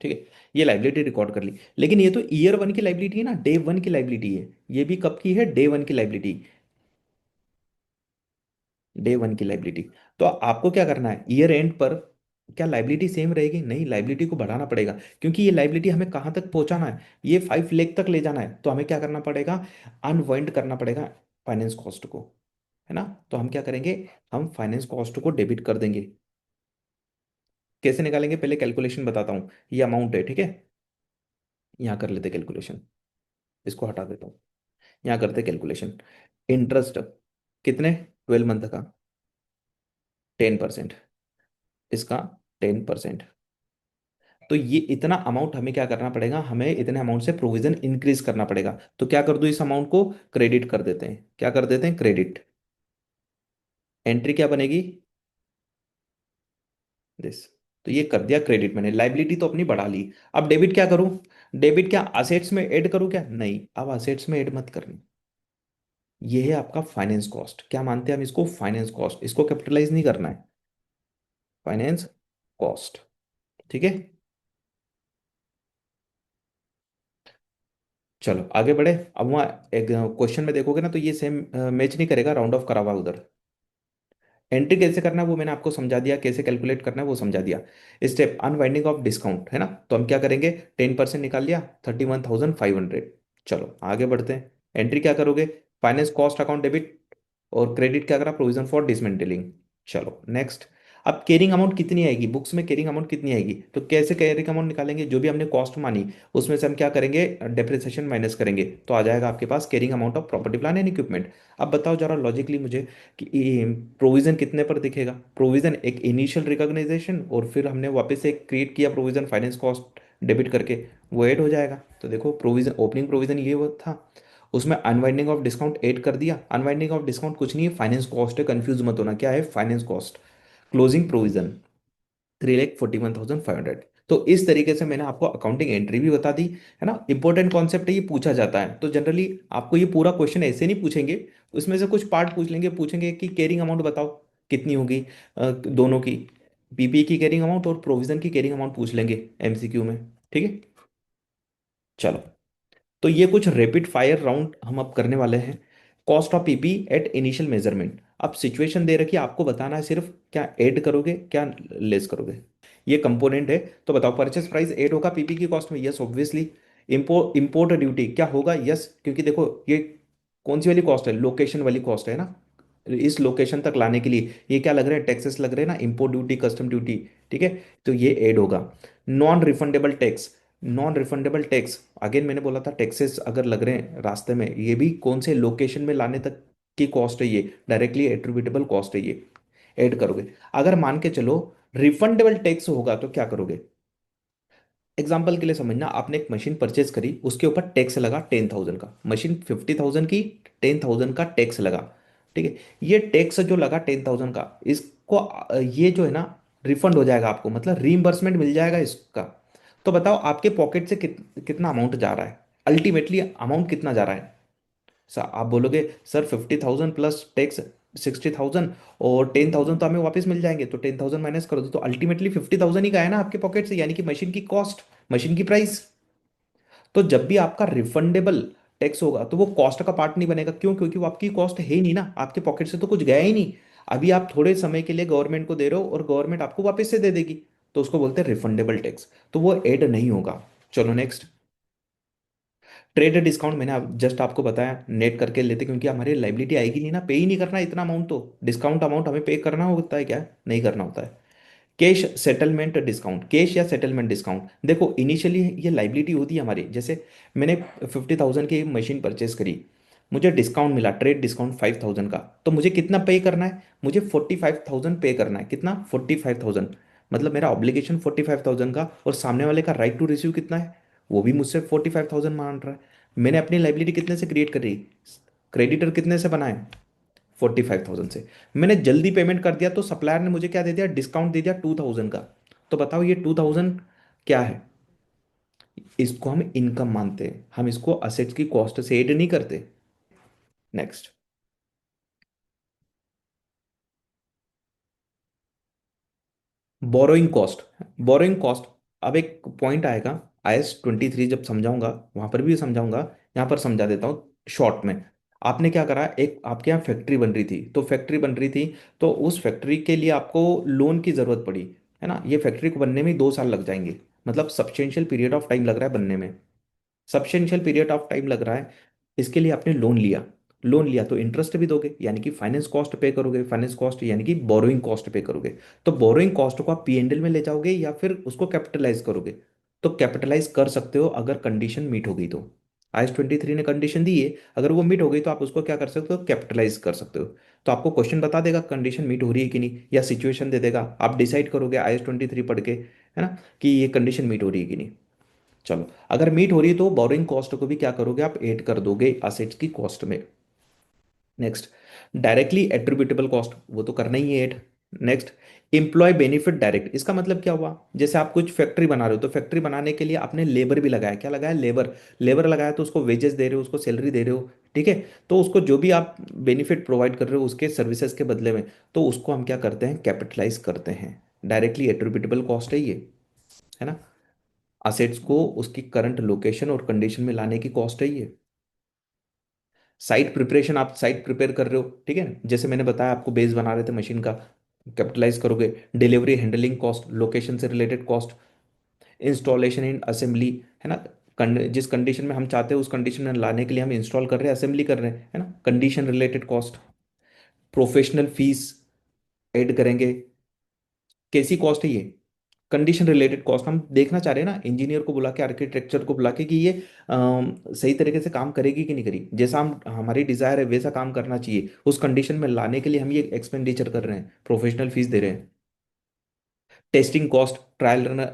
A: ठीक है। ये लाइबिलिटी रिकॉर्ड कर ली, लेकिन ये तो ईयर 1 की लाइबिलिटी है ना, डे 1 की लाइबिलिटी है। ये भी कब की है? डे 1 की लाइबिलिटी। डे 1 की लाइबिलिटी। तो आपको क्या करना है, ईयर एंड पर क्या लाइबिलिटी सेम रहेगी? नहीं, लाइबिलिटी को बढ़ाना पड़ेगा, क्योंकि ये लाइबिलिटी हमें कहाँ तक पहुंचाना है? ये 5 लाख तक ले जाना है। तो हमें क्या करना पड़ेगा? अनवाइंड करना पड़ेगा फाइनेंस कॉस्ट को, है ना। तो हम क्या करेंगे? हम फाइनेंस कॉस्ट को डेबिट कर देंगे। कैसे निकालेंगे? पहले कैलकुलेशन बताता हूँ। ये अमाउंट है, ठीक है। यहाँ कर लेते कैलकुलेशन। इसको हटा देता हूँ। यहाँ करते कैलकुलेशन। इंटरेस्ट कितने? 12 मंथ का 10%, इसका 10%। तो ये इतना अमाउंट हमें क्या करना पड़ेगा? हमें इतने अमाउंट से प्रोविजन इंक्रीज करना पड़ेगा। तो क्या कर दो, इस अमाउंट को क्रेडिट कर देते हैं। क्या कर देते हैं? क्रेडिट। एंट्री क्या बनेगी? दिस। तो ये कर दिया क्रेडिट, मैंने लाइबिलिटी तो अपनी बढ़ा ली। अब डेबिट क्या करूं? डेबिट क्या असेट्स में ऐड करूं क्या? नहीं, अब असेट्स में ऐड मत करनी। ये है आपका फाइनेंस कॉस्ट। क्या मानते हैं हम इसको? Finance cost. इसको कैपिटलाइज नहीं करना है, फाइनेंस कॉस्ट। ठीक है। चलो आगे बढ़े। अब वहाँ एक क्वेश्चन में देखोगे ना, तो ये सेम मैच नहीं करेगा, राउंड ऑफ करा हुआ उधर। एंट्री कैसे करना है वो मैंने आपको समझा दिया, कैसे कैलकुलेट करना है वो समझा दिया। स्टेप अनवाइंडिंग ऑफ डिस्काउंट है ना, तो हम क्या करेंगे, 10% निकाल लिया, 31,500। चलो आगे बढ़ते हैं। एंट्री क्या करोगे, फाइनेंस कॉस्ट अकाउंट डेबिट, और क्रेडिट क्या करा, प्रोविजन फॉर डिसमेंटलिंग। चलो नेक्स्ट। अब कैरिंग अमाउंट कितनी आएगी, बुक्स में कैरिंग अमाउंट कितनी आएगी, तो कैसे कैरिंग अमाउंट निकालेंगे, जो भी हमने कॉस्ट मानी उसमें से हम क्या करेंगे, डेप्रिसिएशन माइनस करेंगे, तो आ जाएगा आपके पास carrying amount of property plant and equipment. अब बताओ जरा लॉजिकली मुझे कि प्रोविजन कितने पर दिखेगा, प्रोविजन एक इनिशियल रिकॉग्नाइजेशन और फिर हमने वापस से क्रिएट किया प्रोविजन फाइनेंस कॉस्ट डेबिट करके, वो ऐड हो जाएगा। तो देखो प्रोविजन, ओपनिंग प्रोविजन ये वो था, उसमें अनवाइंडिंग ऑफ डिस्काउंट ऐड कर दिया। अनवाइंडिंग ऑफ डिस्काउंट कुछ नहीं है, फाइनेंस कॉस्ट है, कंफ्यूज मत होना, क्या है फाइनेंस कॉस्ट। Closing provision 3,41,500। तो इस तरीके से मैंने आपको अकाउंटिंग एंट्री भी बता दी, है ना। इंपॉर्टेंट कॉन्सेप्ट है, ये पूछा जाता है, तो जनरली आपको ये पूरा क्वेश्चन ऐसे नहीं पूछेंगे, उसमें से कुछ पार्ट पूछ लेंगे, पूछेंगे कि कैरिंग अमाउंट बताओ कितनी होगी, दोनों की, पीपी की कैरिंग अमाउंट और प्रोविजन की कैरिंग अमाउंट पूछ लेंगे एमसीक्यू में। ठीक है। चलो, तो ये कुछ रैपिड फायर राउंड हम अब करने वाले हैं। Cost of PP at initial measurement. अब सिचुएशन दे रखी है, आपको बताना है सिर्फ क्या ऐड करोगे क्या लेस करोगे। ये कंपोनेंट है, तो बताओ परचेस प्राइस ऐड होगा पीपी की कॉस्ट में, यस ऑब्वियसली। इंपोर्ट ड्यूटी क्या होगा, यस, क्योंकि देखो ये कौन सी वाली कॉस्ट है, लोकेशन वाली कॉस्ट है ना, इस लोकेशन तक लाने के लिए ये क्या लग रहे हैं, टैक्सेस लग रहे हैं ना, इंपोर्ट ड्यूटी, कस्टम ड्यूटी। ठीक है, तो ये ऐड होगा। Non refundable tax, non refundable tax, again मैंने बोला था टैक्सेस अगर लग रहे हैं रास्ते में, ये भी कौन से लोकेशन में लाने तक की कॉस्ट है, ये डायरेक्टली एट्रीब्यूटेबल कॉस्ट है, ये ऐड करोगे। अगर मान के चलो रिफंडेबल टैक्स होगा तो क्या करोगे, एग्जाम्पल के लिए समझना, आपने एक मशीन परचेज करी, उसके ऊपर टैक्स लगा 10,000 का, मशीन 50,000 की, 10,000 का टैक्स लगा। ठीक है, ये टैक्स जो लगा 10,000 का, इसको ये जो है ना रिफंड हो जाएगा आपको, मतलब रीइंबर्समेंट मिल जाएगा इसका। तो बताओ आपके पॉकेट से कितना अमाउंट जा रहा है, अल्टीमेटली अमाउंट कितना जा रहा है। सर आप बोलोगे सर 50,000 प्लस टैक्स 60,000, और 10,000 तो हमें वापस मिल जाएंगे, तो 10,000 माइनस करो तो अल्टीमेटली 50,000 ही का है ना आपके पॉकेट से, यानी कि मशीन की कॉस्ट, मशीन की प्राइस। तो जब भी आपका रिफंडेबल टैक्स होगा तो वो कॉस्ट का पार्ट नहीं बनेगा, क्यों, क्योंकि वो आपकी कॉस्ट है ही नहीं ना, आपके पॉकेट से तो कुछ गया ही नहीं। अभी आप थोड़े समय के लिए गवर्नमेंट को दे रहे हो और गवर्नमेंट आपको वापस से दे देगी, तो उसको बोलते हैं रिफंडेबल टैक्स, तो वो ऐड नहीं होगा। चलो नेक्स्ट। ट्रेड डिस्काउंट मैंने जस्ट आपको बताया, नेट करके लेते, क्योंकि हमारी लाइबिलिटी आएगी नहीं ना, पे ही नहीं करना इतना अमाउंट, तो डिस्काउंट अमाउंट हमें पे करना होता है क्या, नहीं करना होता है। कैश सेटलमेंट डिस्काउंट, कैश या सेटलमेंट डिस्काउंट, देखो इनिशियली ये लाइबिलिटी होती है हमारी, जैसे मैंने 50,000 की मशीन परचेस करी, मुझे डिस्काउंट मिला, ट्रेड डिस्काउंट 5,000 का, तो मुझे कितना पे करना है, मुझे 45,000 पे करना है, कितना 45,000, मतलब मेरा ऑब्लिगेशन 45,000 का, और सामने वाले का राइट टू रिसीव कितना है, वो भी मुझसे 45,000 मान रहा है। मैंने अपनी लाइबिलिटी कितने से क्रिएट करी, क्रेडिटर कितने से बनाए, 45,000 से। मैंने जल्दी पेमेंट कर दिया तो सप्लायर ने मुझे क्या दे दिया, डिस्काउंट दे दिया 2,000 का। तो बताओ ये 2,000 क्या है, इसको हम इनकम मानते हैं, हम इसको असेट्स की कॉस्ट से ऐड नहीं करते। Next. Borrowing cost, borrowing cost, अब एक पॉइंट आएगा, IS 23 जब समझाऊंगा वहां पर भी समझाऊंगा, यहाँ पर समझा देता हूँ शॉर्ट में। आपने क्या करा, एक आपके यहाँ फैक्ट्री बन रही थी, तो फैक्ट्री बन रही थी, तो उस फैक्ट्री के लिए आपको लोन की ज़रूरत पड़ी, है ना, ये फैक्ट्री को बनने में 2 साल लग जाएंगे, मतलब सब्सटेंशियल पीरियड ऑफ टाइम लग रहा है बनने में, सब्सटेंशियल पीरियड ऑफ टाइम लग रहा है। इसके लिए आपने लोन लिया, लोन लिया तो इंटरेस्ट भी दोगे, यानी कि फाइनेंस कॉस्ट पे करोगे, फाइनेंस कॉस्ट यानी कि बोरोइंग कॉस्ट पे करोगे। तो बोरोइंग कॉस्ट को आप P&L में ले जाओगे या फिर उसको कैपिटलाइज करोगे, तो कैपिटलाइज कर सकते हो अगर कंडीशन मीट हो गई तो। IS 23 ने कंडीशन दी है, अगर वो मीट हो गई तो आप उसको क्या कर सकते हो, कैपिटलाइज कर सकते हो। तो आपको क्वेश्चन बता देगा कंडीशन मीट हो रही है कि नहीं, या सिचुएशन दे देगा, आप डिसाइड करोगे IS 23 पढ़ के, है ना, कि ये कंडीशन मीट हो रही है कि नहीं। चलो अगर मीट हो रही है तो बोरिंग कॉस्ट को भी क्या करोगे, आप ऐड कर दोगे असेट्स की कॉस्ट में। नेक्स्ट। डायरेक्टली एट्रीब्यूटेबल कॉस्ट, वो तो करना ही है add. Next. Employee benefit direct, इसका मतलब क्या हुआ, जैसे आप कुछ फैक्ट्री बना रहे हो, तो फैक्ट्री बनाने के लिए आपने लेबर भी लगाया, क्या लगाया, लेबर, लेबर लगाया, तो उसको वेजेस दे रहे हो, उसको सैलरी दे रहे हो। ठीक है, तो उसको जो भी आप बेनिफिट प्रोवाइड कर रहे हो उसके सर्विसेज के बदले में, तो उसको हम क्या करते हैं, कैपिटलाइज करते हैं। डायरेक्टली एट्रीब्यूटेबल कॉस्ट है ये, है ना। असेट्स को उसकी करंट लोकेशन और कंडीशन में लाने की कॉस्ट है ये। साइट प्रिपरेशन, आप साइट प्रिपेयर कर रहे हो, ठीक है, जैसे मैंने बताया आपको बेस बना रहे थे मशीन का, कैपिटलाइज करोगे। डिलीवरी हैंडलिंग कॉस्ट, लोकेशन से रिलेटेड कॉस्ट, इंस्टॉलेशन इन असेंबली, है ना, जिस कंडीशन में हम चाहते हैं उस कंडीशन में लाने के लिए हम इंस्टॉल कर रहे हैं, असेंबली कर रहे हैं, है ना, condition related cost. Professional fees add करेंगे। कैसी कॉस्ट है ये? Condition related cost. हम देखना चाह रहे हैं ना इंजीनियर को बुला के, आर्किटेक्चर को बुला के, कि ये सही तरीके से काम करेगी कि नहीं करेगी, जैसा हम हमारी डिजायर है वैसा काम करना चाहिए, उस कंडीशन में लाने के लिए हम ये एक्सपेंडिचर कर रहे हैं, प्रोफेशनल फीस दे रहे हैं। Testing cost, trial run,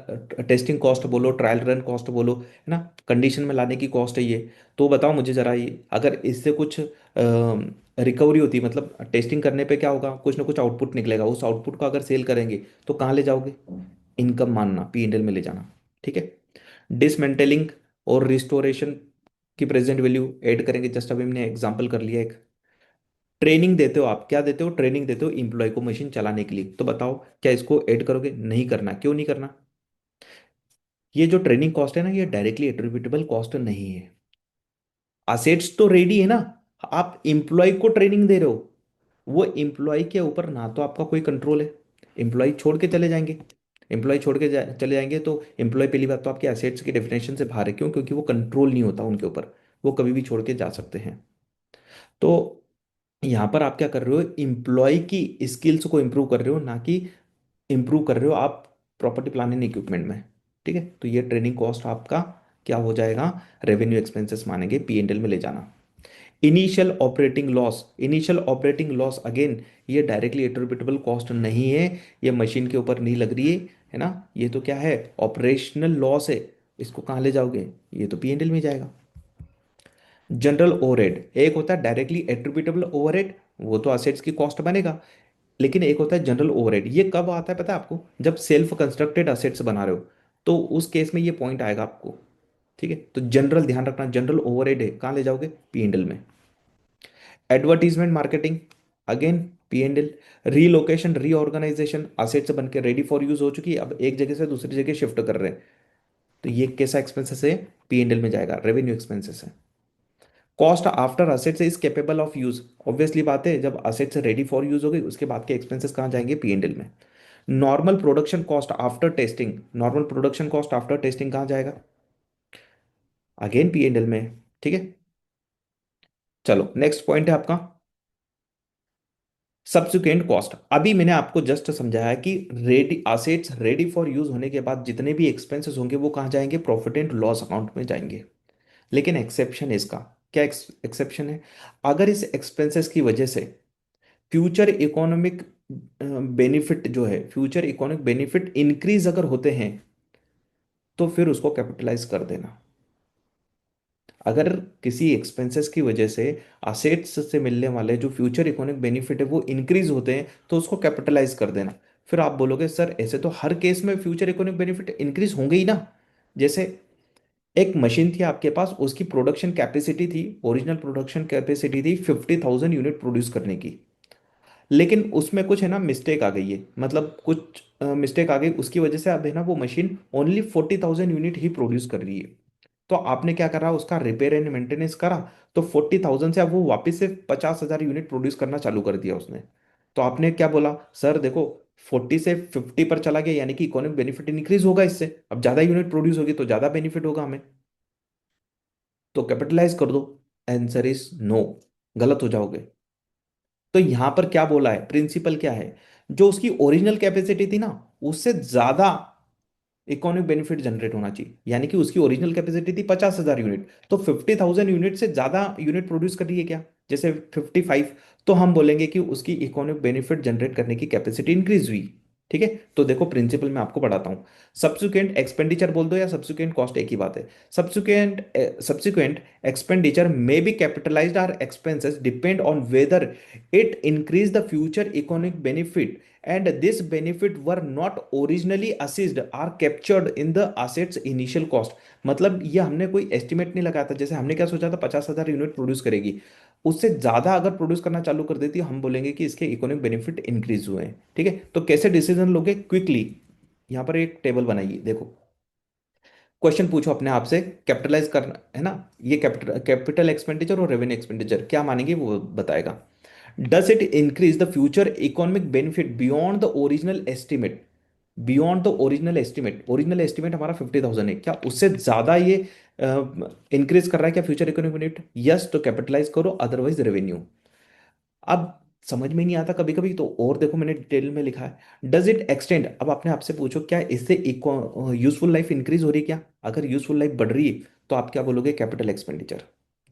A: testing cost बोलो, ट्रायल रन कॉस्ट बोलो, है ना, कंडीशन में लाने की कॉस्ट है ये। तो बताओ मुझे जरा, ये अगर इससे कुछ रिकवरी होती, मतलब टेस्टिंग करने पे क्या होगा, कुछ ना कुछ आउटपुट निकलेगा, उस आउटपुट को अगर सेल करेंगे तो कहाँ ले जाओगे? इनकम मानना, P&L में ले जाना, ठीक है। डिसमेंटलिंग और रिस्टोरेशन की प्रेजेंट वैल्यू ऐड करेंगे, जस्ट अभी हमने एग्जांपल कर लिया एक। ट्रेनिंग देते हो आप, क्या देते हो, ट्रेनिंग देते हो इंप्लॉय को मशीन चलाने के लिए, तो बताओ क्या इसको ऐड करोगे? नहीं करना, क्यों नहीं करना? ये जो ट्रेनिंग कॉस्ट है ना, ये डायरेक्टली एट्रीब्यूटेबल कॉस्ट नहीं है। असेट्स तो रेडी है ना, आप इंप्लॉय को ट्रेनिंग दे रहे हो, वो इंप्लॉय के ऊपर ना तो आपका कोई कंट्रोल है, इंप्लॉय छोड़ के चले जाएंगे, इंप्लॉय छोड़ के चले जाएंगे तो इंप्लॉय पहली बात तो आपके एसेट्स की डेफिनेशन से बाहर है, क्यों? क्योंकि वो कंट्रोल नहीं होता उनके ऊपर, वो कभी भी छोड़ के जा सकते हैं। तो यहाँ पर आप क्या कर रहे हो, इंप्लॉय की स्किल्स को इंप्रूव कर रहे हो, ना कि इंप्रूव कर रहे हो आप प्रॉपर्टी प्लानिंग इक्विपमेंट में, ठीक है। तो ये ट्रेनिंग कॉस्ट आपका क्या हो जाएगा, रेवेन्यू एक्सपेंसेस मानेंगे, P&L में ले जाना। Initial operating loss, initial operating loss again ये डायरेक्टली एट्रिब्यूटेबल कॉस्ट नहीं है, ये मशीन के ऊपर नहीं लग रही है ना, ये तो क्या है, ऑपरेशनल लॉस है। इसको कहाँ ले जाओगे? ये तो P&L में जाएगा। जनरल ओवरहेड, एक होता है डायरेक्टली एट्रिब्यूटेबल ओवरहेड, वो तो असेट्स की कॉस्ट बनेगा, लेकिन एक होता है जनरल ओवरहेड, ये कब आता है पता है आपको? जब सेल्फ कंस्ट्रक्टेड असेट्स बना रहे हो, तो उस केस में ये पॉइंट आएगा आपको, ठीक है। तो जनरल ध्यान रखना, जनरल ओवरहेड है, कहाँ ले जाओगे? P&L में। Advertisement marketing, again P&L। Relocation reorganisation, assets बन के रेडी फॉर यूज हो चुकी है, अब एक जगह से दूसरी जगह शिफ्ट कर रहे हैं, तो ये कैसा एक्सपेंसेस है? P&L में जाएगा, रेवेन्यू एक्सपेंसेस है। Cost after assets is capable of use, obviously बात है, जब असेट्स रेडी फॉर यूज हो गई उसके बाद के एक्सपेंसेस कहाँ जाएंगे? P&L में। Normal production cost after testing, normal production cost after testing कहाँ जाएगा? अगेन P&L में, ठीक है। चलो नेक्स्ट पॉइंट है आपका सब्सिक्वेंट कॉस्ट। अभी मैंने आपको जस्ट समझाया कि ready assets ready for use होने के बाद जितने भी एक्सपेंसेस होंगे वो कहाँ जाएंगे? प्रॉफिट एंड लॉस अकाउंट में जाएंगे। लेकिन एक्सेप्शन है इसका, क्या एक्सेप्शन है? अगर इस एक्सपेंसेस की वजह से फ्यूचर इकोनॉमिक बेनिफिट जो है, फ्यूचर इकोनॉमिक बेनिफिट इंक्रीज अगर होते हैं, तो फिर उसको कैपिटलाइज कर देना। अगर किसी एक्सपेंसेस की वजह से असेट्स से मिलने वाले जो फ्यूचर इकोनॉमिक बेनिफिट है वो इंक्रीज होते हैं, तो उसको कैपिटलाइज कर देना। फिर आप बोलोगे सर ऐसे तो हर केस में फ्यूचर इकोनॉमिक बेनिफिट इंक्रीज होंगे ही ना। जैसे एक मशीन थी आपके पास, उसकी प्रोडक्शन कैपेसिटी थी, ओरिजिनल प्रोडक्शन कैपेसिटी थी 50,000 यूनिट प्रोड्यूस करने की, लेकिन उसमें कुछ है ना मिस्टेक आ गई है, मतलब कुछ मिस्टेक आ गई, उसकी वजह से अब है ना वो मशीन ओनली 40,000 यूनिट ही प्रोड्यूस कर रही है। तो आपने क्या करा, उसका रिपेयर एंड मेंटेनेंस करा, तो 40,000 से अब वो वापस से 50,000 यूनिट प्रोड्यूस करना चालू कर दिया उसने। तो आपने क्या बोला, सर देखो 40 से 50 पर चला गया, यानी कि इकोनॉमिक बेनिफिट इंक्रीज होगा इससे, अब ज्यादा यूनिट प्रोड्यूस होगी तो ज्यादा बेनिफिट होगा हमें, तो कैपिटलाइज कर दो। आंसर इज नो, गलत हो जाओगे। तो यहां पर क्या बोला है, प्रिंसिपल क्या है, जो उसकी ओरिजिनल कैपेसिटी थी ना उससे ज्यादा इकोनॉमिक बेनिफिट जनरेट होना चाहिए, यानी कि उसकी ओरिजिनल कैपेसिटी थी 50,000 यूनिट, तो 50,000 यूनिट से ज्यादा यूनिट प्रोड्यूस कर रही है क्या, जैसे 55, तो हम बोलेंगे कि उसकी इकोनॉमिक बेनिफिट जनरेट करने की कैपेसिटी इंक्रीज हुई, ठीक है। तो देखो प्रिंसिपल मैं आपको पढ़ाता हूं। सब्सिक्वेंट एक्सपेंडिचर बोल दो या सब्सिक्वेंट कॉस्ट, एक ही बात है। Subsequent expenditure may be capitalised or expenses depend on whether it increase the future economic benefit and this benefit were not originally assessed are captured in the assets initial cost। मतलब ये हमने कोई estimate नहीं लगाया था, जैसे हमने क्या सोचा था 50,000 यूनिट प्रोड्यूस करेगी, उससे ज्यादा अगर प्रोड्यूस करना चालू कर देती हम बोलेंगे कि इसके इकोनॉमिक बेनिफिट इंक्रीज हुए हैं, ठीक है। तो कैसे डिसीजन लोगे क्विकली, यहां पर एक टेबल बनाइए देखो। क्वेश्चन पूछो अपने आप से, कैपिटलाइज करना है ना, ये कैपिटल कैपिटल एक्सपेंडिचर और रेवेन्यू एक्सपेंडिचर क्या मानेंगे वो बताएगा। Does it increase the future economic benefit beyond the original estimate, beyond the original estimate, original estimate हमारा 50,000 है, क्या उससे ज्यादा ये इंक्रीज कर रहा है क्या फ्यूचर इकोनॉमिक बेनिफिट, यस तो कैपिटलाइज करो, अदरवाइज रेवेन्यू। अब समझ में नहीं आता कभी कभी तो और देखो मैंने डिटेल में लिखा है, डज इट एक्सटेंड, अब अपने आप से पूछो क्या इससे यूजफुल लाइफ इंक्रीज हो रही है क्या, अगर यूजफुल लाइफ बढ़ रही है तो आप क्या बोलोगे, कैपिटल एक्सपेंडिचर,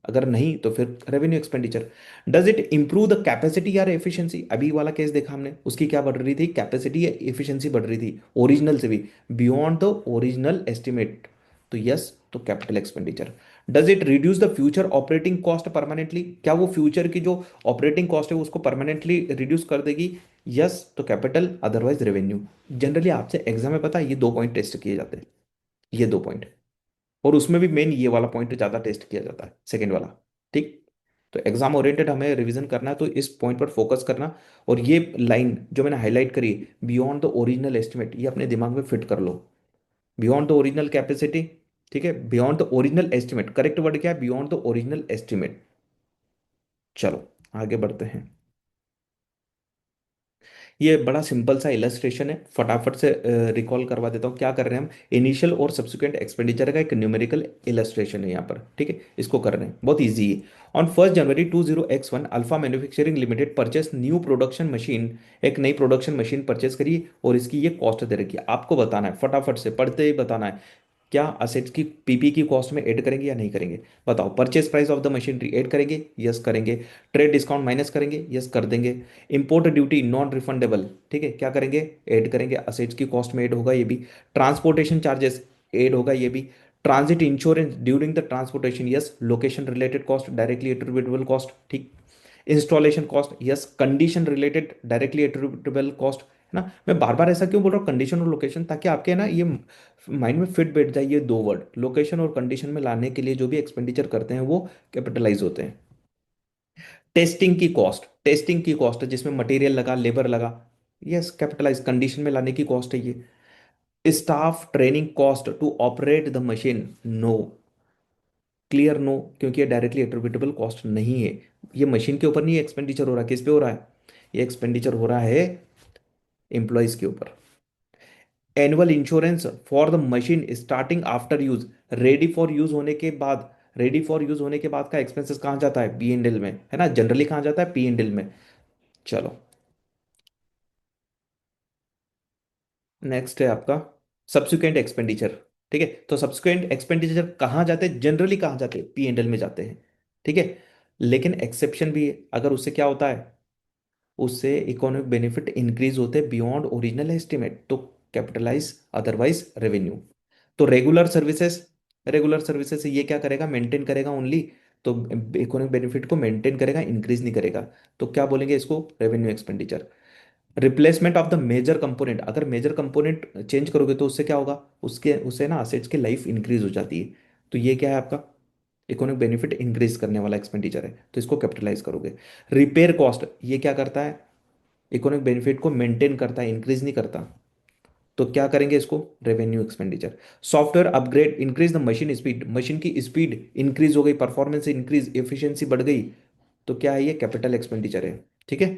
A: अगर नहीं तो फिर revenue expenditure. Does it improve the capacity या एफिशिएंसी, अभी वाला केस देखा हमने, उसकी क्या बढ़ रही थी, कैपेसिटी या एफिशिएंसी बढ़ रही थी ओरिजिनल से भी, बियॉन्ड द ओरिजिनल एस्टिमेट, तो यस तो capital expenditure. Does it reduce the future operating cost permanently, क्या वो फ्यूचर की जो ऑपरेटिंग कॉस्ट है उसको परमानेंटली रिड्यूस कर देगी, यस तो कैपिटल, अदरवाइज रेवेन्यू। जनरली आपसे एग्जाम में पता है ये दो पॉइंट टेस्ट किए जाते हैं, ये दो पॉइंट, और उसमें भी मेन ये वाला पॉइंट ज्यादा टेस्ट किया जाता है, सेकंड वाला। ठीक, तो एग्जाम ओरिएंटेड हमें रिवीजन करना है तो इस पॉइंट पर फोकस करना, और ये लाइन जो मैंने हाईलाइट करी, बियॉन्ड द ओरिजिनल एस्टिमेट, ये अपने दिमाग में फिट कर लो, बियॉन्ड द ओरिजिनल कैपेसिटी, ठीक है, beyond the original estimate, correct word क्या है, बियॉन्ड द ओरिजिनल एस्टिमेट। चलो आगे बढ़ते हैं। ये बड़ा सिंपल सा इलस्ट्रेशन है, फटाफट से रिकॉल करवा देता हूँ क्या कर रहे हैं हम, इनिशियल और सब्सिक्वेंट एक्सपेंडिचर का एक न्यूमेरिकल इलस्ट्रेशन है यहाँ पर, ठीक है, इसको कर रहे हैं, बहुत इजी है। On 1 January 20x1 alpha manufacturing limited purchase new production machine, एक नई प्रोडक्शन मशीन परचेस करिए और इसकी ये कॉस्ट दे रखी है, आपको बताना है, फटाफट से पढ़ते ही बताना है, क्या असेट्स की पीपी की कॉस्ट में ऐड करेंगे या नहीं करेंगे, बताओ। Purchase price of the machinery add करेंगे, यस करेंगे। ट्रेड डिस्काउंट माइनस करेंगे, यस कर देंगे। इंपोर्ट ड्यूटी नॉन रिफंडेबल, ठीक है, क्या करेंगे, ऐड करेंगे, असेट्स की कॉस्ट में ऐड होगा ये भी। ट्रांसपोर्टेशन चार्जेस ऐड होगा ये भी। Transit insurance during the transportation, yes. Location related cost directly attributable cost, ठीक। Installation cost, yes. Condition related directly attributable cost, है ना। मैं बार बार ऐसा क्यों बोल रहा हूँ कंडीशन और लोकेशन, ताकि आपके ना ये माइंड में फिट बैठ जाए, ये दो वर्ड लोकेशन और कंडीशन में लाने के लिए जो भी एक्सपेंडिचर करते हैं वो कैपिटलाइज होते हैं। टेस्टिंग की कॉस्ट, टेस्टिंग की कॉस्ट जिसमें मटेरियल लगा, लेबर लगा, यस कैपिटलाइज, कंडीशन में लाने की कॉस्ट है ये। Staff training cost to operate the machine, no, clear no, क्योंकि ये डायरेक्टली एट्रीब्यूटेबल कॉस्ट नहीं है, ये मशीन के ऊपर नहीं एक्सपेंडिचर हो रहा, किस पे हो रहा है, ये एक्सपेंडिचर हो रहा है एम्प्लॉयज के ऊपर। Annual insurance for the machine starting after use, ready for use होने के बाद, रेडी फॉर यूज होने के बाद का एक्सपेंसेस कहाँ जाता है, पी एंड एल में, है ना, जनरली कहाँ जाता है, पी एंड एल में। चलो नेक्स्ट है आपका सब्सिक्वेंट एक्सपेंडिचर, ठीक है, तो सब्सिक्वेंट एक्सपेंडिचर कहाँ जाते हैं, जनरली कहाँ जाते हैं, पी एंड एल में जाते हैं, ठीक है। लेकिन एक्सेप्शन भी है, अगर उससे क्या होता है, उससे इकोनॉमिक बेनिफिट इंक्रीज होते हैं बियॉन्ड ओरिजिनल एस्टिमेट, तो कैपिटलाइज, अदरवाइज रेवेन्यू। तो रेगुलर सर्विसेज, रेगुलर सर्विसेज ये क्या करेगा, मेंटेन करेगा ओनली, तो इकोनॉमिक बेनिफिट को मेंटेन करेगा, इंक्रीज नहीं करेगा, तो क्या बोलेंगे इसको, revenue expenditure. Replacement of the major component, अगर मेजर कंपोनेंट चेंज करोगे तो उससे क्या होगा, उसके उससे ना असेट्स की लाइफ इंक्रीज हो जाती है, तो ये क्या है आपका, इकोनॉमिक बेनिफिट इंक्रीज करने वाला एक्सपेंडिचर है, तो इसको कैपिटलाइज करोगे। रिपेयर कॉस्ट ये क्या करता है, इकोनॉमिक बेनिफिट को मेंटेन करता है, इंक्रीज नहीं करता, तो क्या करेंगे इसको, revenue expenditure. Software upgrade increase the machine speed, machine की स्पीड इंक्रीज हो गई, परफॉर्मेंस इंक्रीज, एफिशिएंसी बढ़ गई, तो क्या है, ये कैपिटल एक्सपेंडिचर है, ठीक है।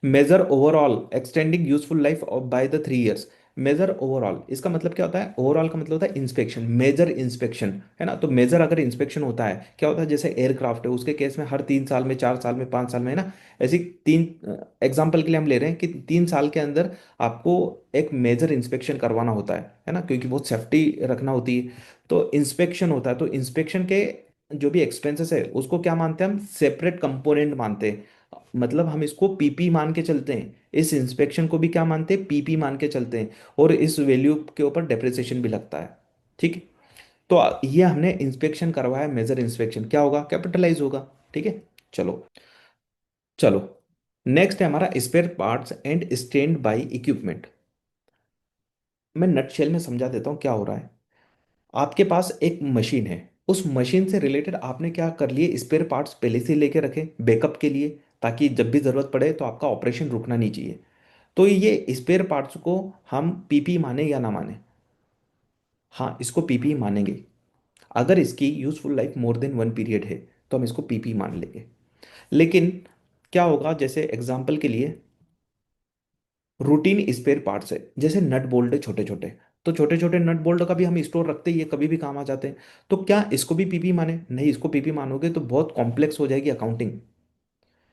A: Major overall extending useful life by the 3 years, major overall इसका मतलब क्या होता है, ओवरऑल का मतलब होता है इंस्पेक्शन, मेजर इंस्पेक्शन, है ना, तो मेजर अगर इंस्पेक्शन होता है क्या होता है, जैसे एयरक्राफ्ट है उसके केस में हर 3 साल में, 4 साल में, 5 साल में, है ना, ऐसी तीन एग्जाम्पल के लिए हम ले रहे हैं कि 3 साल के अंदर आपको एक मेजर इंस्पेक्शन करवाना होता है ना, क्योंकि बहुत सेफ्टी रखना होती है, तो इंस्पेक्शन होता है, तो इंस्पेक्शन के जो भी एक्सपेंसेस है उसको क्या मानते हैं हम, सेपरेट कंपोनेंट मानते हैं, मतलब हम इसको पीपी मान के चलते हैं, इस इंस्पेक्शन को भी क्या मानते हैं, पीपी मान के चलते हैं, और इस वैल्यू के ऊपर डेप्रिसिएशन भी लगता है, ठीक है। तो ये हमने इंस्पेक्शन करवाया, मेजर इंस्पेक्शन क्या होगा, कैपिटलाइज होगा, ठीक है। चलो, चलो नेक्स्ट है हमारा spare parts and standby equipment. मैं नटशेल में समझा देता हूँ क्या हो रहा है। आपके पास एक मशीन है, उस मशीन से रिलेटेड आपने क्या कर लिए, स्पेयर पार्ट्स पहले से लेके रखे बैकअप के लिए, ताकि जब भी जरूरत पड़े तो आपका ऑपरेशन रुकना नहीं चाहिए। तो ये स्पेयर पार्ट्स को हम पीपी माने या ना माने, हाँ, इसको पीपीई मानेंगे। अगर इसकी useful life more than 1 period है तो हम इसको पीपीई मान लेंगे। लेकिन क्या होगा, जैसे एग्जाम्पल के लिए रूटीन स्पेयर पार्ट्स है, जैसे नट बोल्ट है छोटे छोटे, तो छोटे छोटे नट बोल्ट का भी हम स्टोर रखते ही है, कभी भी काम आ जाते हैं। तो क्या इसको भी पीपी माने? नहीं, इसको पीपी मानोगे तो बहुत कॉम्प्लेक्स हो जाएगी अकाउंटिंग,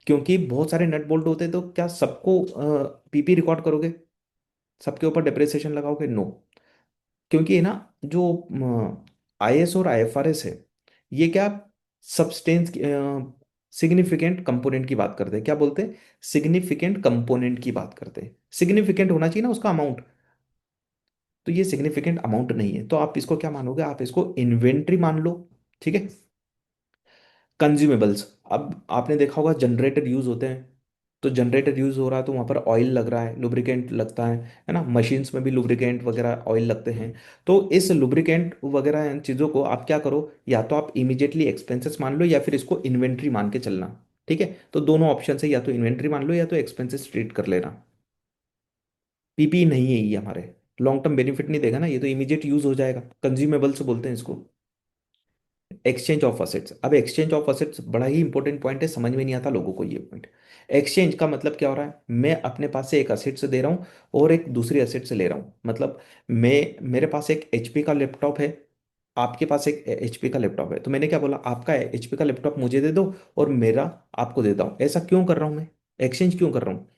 A: क्योंकि बहुत सारे नट बोल्ट होते हैं। तो क्या सबको पीपी रिकॉर्ड करोगे? सबके ऊपर डिप्रेसिएशन लगाओगे? नो। क्योंकि है ना, जो आईएस और आईएफआरएस है, ये क्या सब्सटेंस सिग्निफिकेंट कंपोनेंट की बात करते हैं। क्या बोलते हैं? सिग्निफिकेंट कंपोनेंट की बात करते हैं। सिग्निफिकेंट होना चाहिए ना उसका अमाउंट, तो ये सिग्निफिकेंट अमाउंट नहीं है, तो आप इसको क्या मानोगे? आप इसको इन्वेंट्री मान लो। ठीक है। कंज्यूमेबल्स, अब आपने देखा होगा जनरेटर यूज होते हैं, तो जनरेटर यूज हो रहा है तो वहां पर ऑयल लग रहा है, लुब्रिकेंट लगता है ना, मशीन्स में भी लुब्रिकेंट वगैरह ऑयल लगते हैं। तो इस लुब्रिकेंट वगैरह इन चीज़ों को आप क्या करो, या तो आप इमीडिएटली एक्सपेंसेस मान लो या फिर इसको इन्वेंट्री मान के चलना। ठीक है, तो दोनों ऑप्शन है, या तो इन्वेंट्री मान लो या तो एक्सपेंसेस ट्रीट कर लेना। पीपी नहीं है ये हमारे, लॉन्ग टर्म बेनिफिट नहीं देगा ना, ये तो इमीडिएट यूज हो जाएगा, कंज्यूमेबल्स बोलते हैं इसको। एक्सचेंज ऑफ असेट्स, अब एक्सचेंज ऑफ असेट्स बड़ा ही इंपॉर्टेंट पॉइंट है, समझ में नहीं आता लोगों को ये पॉइंट। एक्सचेंज का मतलब क्या हो रहा है? मैं अपने पास से एक असेट से दे रहा हूँ और एक दूसरी असेट से ले रहा हूँ। मतलब मैं, मेरे पास एक एचपी का लैपटॉप है, आपके पास एक एचपी का लैपटॉप है, तो मैंने क्या बोला, आपका एचपी का लैपटॉप मुझे दे दो और मेरा आपको देता हूँ। ऐसा क्यों कर रहा हूँ मैं? एक्सचेंज क्यों कर रहा हूँ?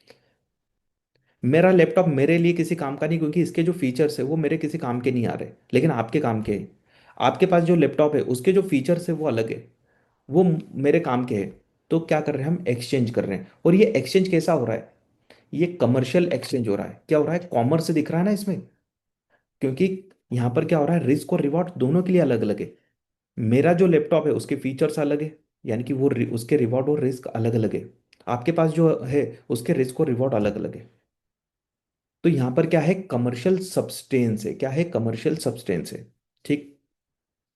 A: मेरा लैपटॉप मेरे लिए किसी काम का नहीं, क्योंकि इसके जो फीचर्स है वो मेरे किसी काम के नहीं आ रहे, लेकिन आपके काम के हैं। आपके पास जो लैपटॉप है उसके जो फीचर्स है वो अलग है, वो मेरे काम के हैं। तो क्या कर रहे हैं, हम एक्सचेंज कर रहे हैं। और ये एक्सचेंज कैसा हो रहा है? ये कमर्शियल एक्सचेंज हो रहा है। क्या हो रहा है? कॉमर्स दिख रहा है ना इसमें, क्योंकि यहां पर क्या हो रहा है, रिस्क और रिवॉर्ड दोनों के लिए अलग अलग है। मेरा जो लैपटॉप है उसके फीचर्स अलग है, यानी कि वो उसके रिवॉर्ड और रिस्क अलग अलग है। आपके पास जो है उसके रिस्क और रिवॉर्ड अलग अलग है। तो यहां पर क्या है, कमर्शियल सब्सटेंस है। क्या है? कमर्शियल सब्सटेंस है। ठीक,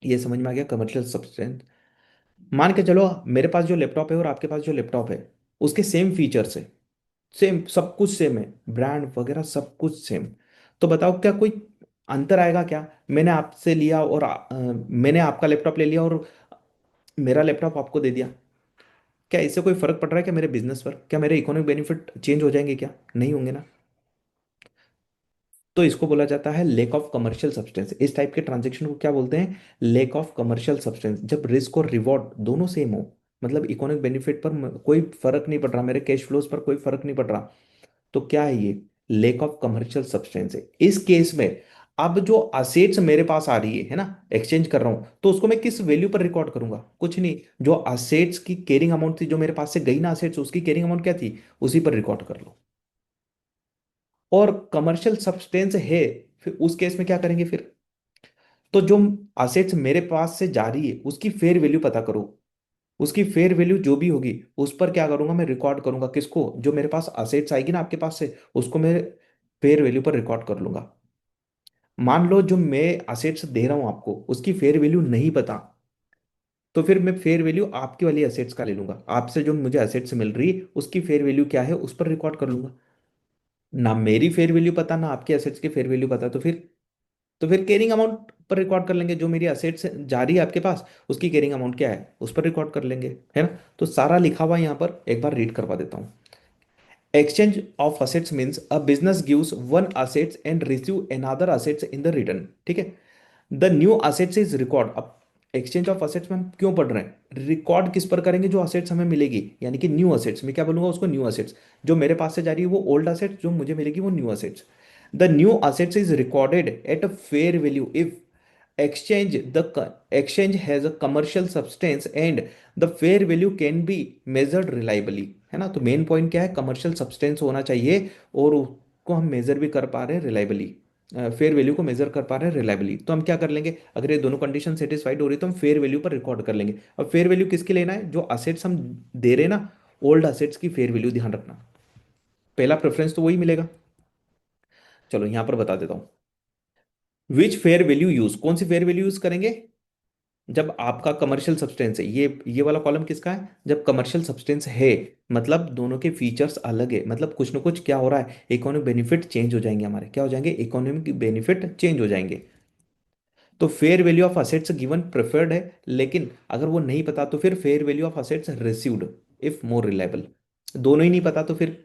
A: ये समझ में आ गया, कमर्शियल सब्सटेंस। मान के चलो मेरे पास जो लैपटॉप है और आपके पास जो लैपटॉप है उसके सेम फीचर्स है, सेम सब कुछ सेम है, ब्रांड वगैरह सब कुछ सेम। तो बताओ क्या कोई अंतर आएगा क्या? मैंने आपसे लिया और मैंने आपका लैपटॉप ले लिया और मेरा लैपटॉप आपको दे दिया, क्या इससे कोई फर्क पड़ रहा है क्या मेरे बिजनेस पर? क्या मेरे इकोनॉमिक बेनिफिट चेंज हो जाएंगे? क्या नहीं होंगे ना। तो इसको बोला जाता है लेक ऑफ कमर्शियल सब्सटेंस। इस टाइप के ट्रांजेक्शन को क्या बोलते हैं? Lake of commercial substance. जब रिस्क और रिवॉर्ड दोनों सेम हो, मतलब इकोनॉमिक बेनिफिट पर कोई फर्क नहीं पड़ रहा, मेरे कैश फ्लोज पर कोई फर्क नहीं पड़ रहा, तो क्या है ये? लेक ऑफ कमर्शियल सब्सटेंस है। इस केस में अब जो असेट्स मेरे पास आ रही है ना, एक्सचेंज कर रहा हूं, तो उसको मैं किस वैल्यू पर रिकॉर्ड करूंगा? कुछ नहीं, जो असेट्स की कैरिंग अमाउंट थी, जो मेरे पास से गई ना असेट्स, उसकी कैरिंग अमाउंट क्या थी, उसी पर रिकॉर्ड कर लो। और कमर्शियल सब्सटेंस है, फिर उस केस में क्या करेंगे फिर? तो जो असेट्स मेरे पास से जा रही है उसकी फेयर वैल्यू पता करो, उसकी फेयर वैल्यू जो भी होगी उस पर क्या करूंगा, मैं रिकॉर्ड करूंगा। किसको? जो मेरे पास असेट्स आएगी ना आपके पास से, उसको मैं फेयर वैल्यू पर रिकॉर्ड कर लूंगा। मान लो जो मैं असेट्स दे रहा हूं आपको उसकी फेयर वैल्यू नहीं पता, तो फिर मैं फेयर वैल्यू आपकी वाली असेट्स का ले लूंगा, आपसे जो मुझे असेट्स मिल रही है उसकी फेयर वैल्यू क्या है उस पर रिकॉर्ड कर लूंगा। ना मेरी फेयर वैल्यू पता ना आपके असेट्स की फेयर वैल्यू पता, तो फिर कैरिंग अमाउंट पर रिकॉर्ड कर लेंगे, जो मेरी असेट्स जा रही है आपके पास उसकी कैरिंग अमाउंट क्या है उस पर रिकॉर्ड कर लेंगे, है ना। तो सारा लिखा हुआ यहाँ पर एक बार रीड करवा देता हूँ। Exchange of assets means a business gives one assets and receive another assets in the return। ठीक है। The new assets is record. अब एक्सचेंज ऑफ असेट्स में हम क्यों पढ़ रहे हैं? रिकॉर्ड किस पर करेंगे? जो असेट्स हमें मिलेगी, यानी कि न्यू असेट्स। मैं क्या बोलूंगा उसको? New assets. जो मेरे पास से जा रही है वो ओल्ड असेट्स, जो मुझे मिलेगी वो new assets. The new assets is recorded at a fair value if exchange has a commercial substance and the fair value can be measured reliably। है ना, तो मेन पॉइंट क्या है? कमर्शियल सब्सटेंस होना चाहिए और उसको हम मेजर भी कर पा रहे हैं रिलायबली, फेयर वैल्यू को मेजर कर पा रहे हैं रिलायबली। तो हम क्या कर लेंगे, अगर ये दोनों कंडीशन सेटिस्फाइड हो रही है तो हम फेयर वैल्यू पर रिकॉर्ड कर लेंगे। अब फेयर वैल्यू किसकी लेना है? जो असेट्स हम दे रहे हैं ना, ओल्ड असेट्स की फेयर वैल्यू ध्यान रखना, पहला प्रेफरेंस तो वही मिलेगा। चलो यहां पर बता देता हूँ। विच फेयर वैल्यू यूज, कौन सी फेयर वैल्यू यूज करेंगे? जब आपका कमर्शियल सब्सटेंस है, ये वाला कॉलम किसका है? जब कमर्शियल सब्सटेंस है, मतलब दोनों के फीचर्स अलग है, मतलब कुछ ना कुछ क्या हो रहा है, इकोनॉमिक बेनिफिट चेंज हो जाएंगे हमारे, क्या हो जाएंगे, इकोनॉमिक बेनिफिट चेंज हो जाएंगे। तो fair value of assets given preferred है, लेकिन अगर वो नहीं पता तो फिर fair value of assets received if more reliable. दोनों ही नहीं पता तो फिर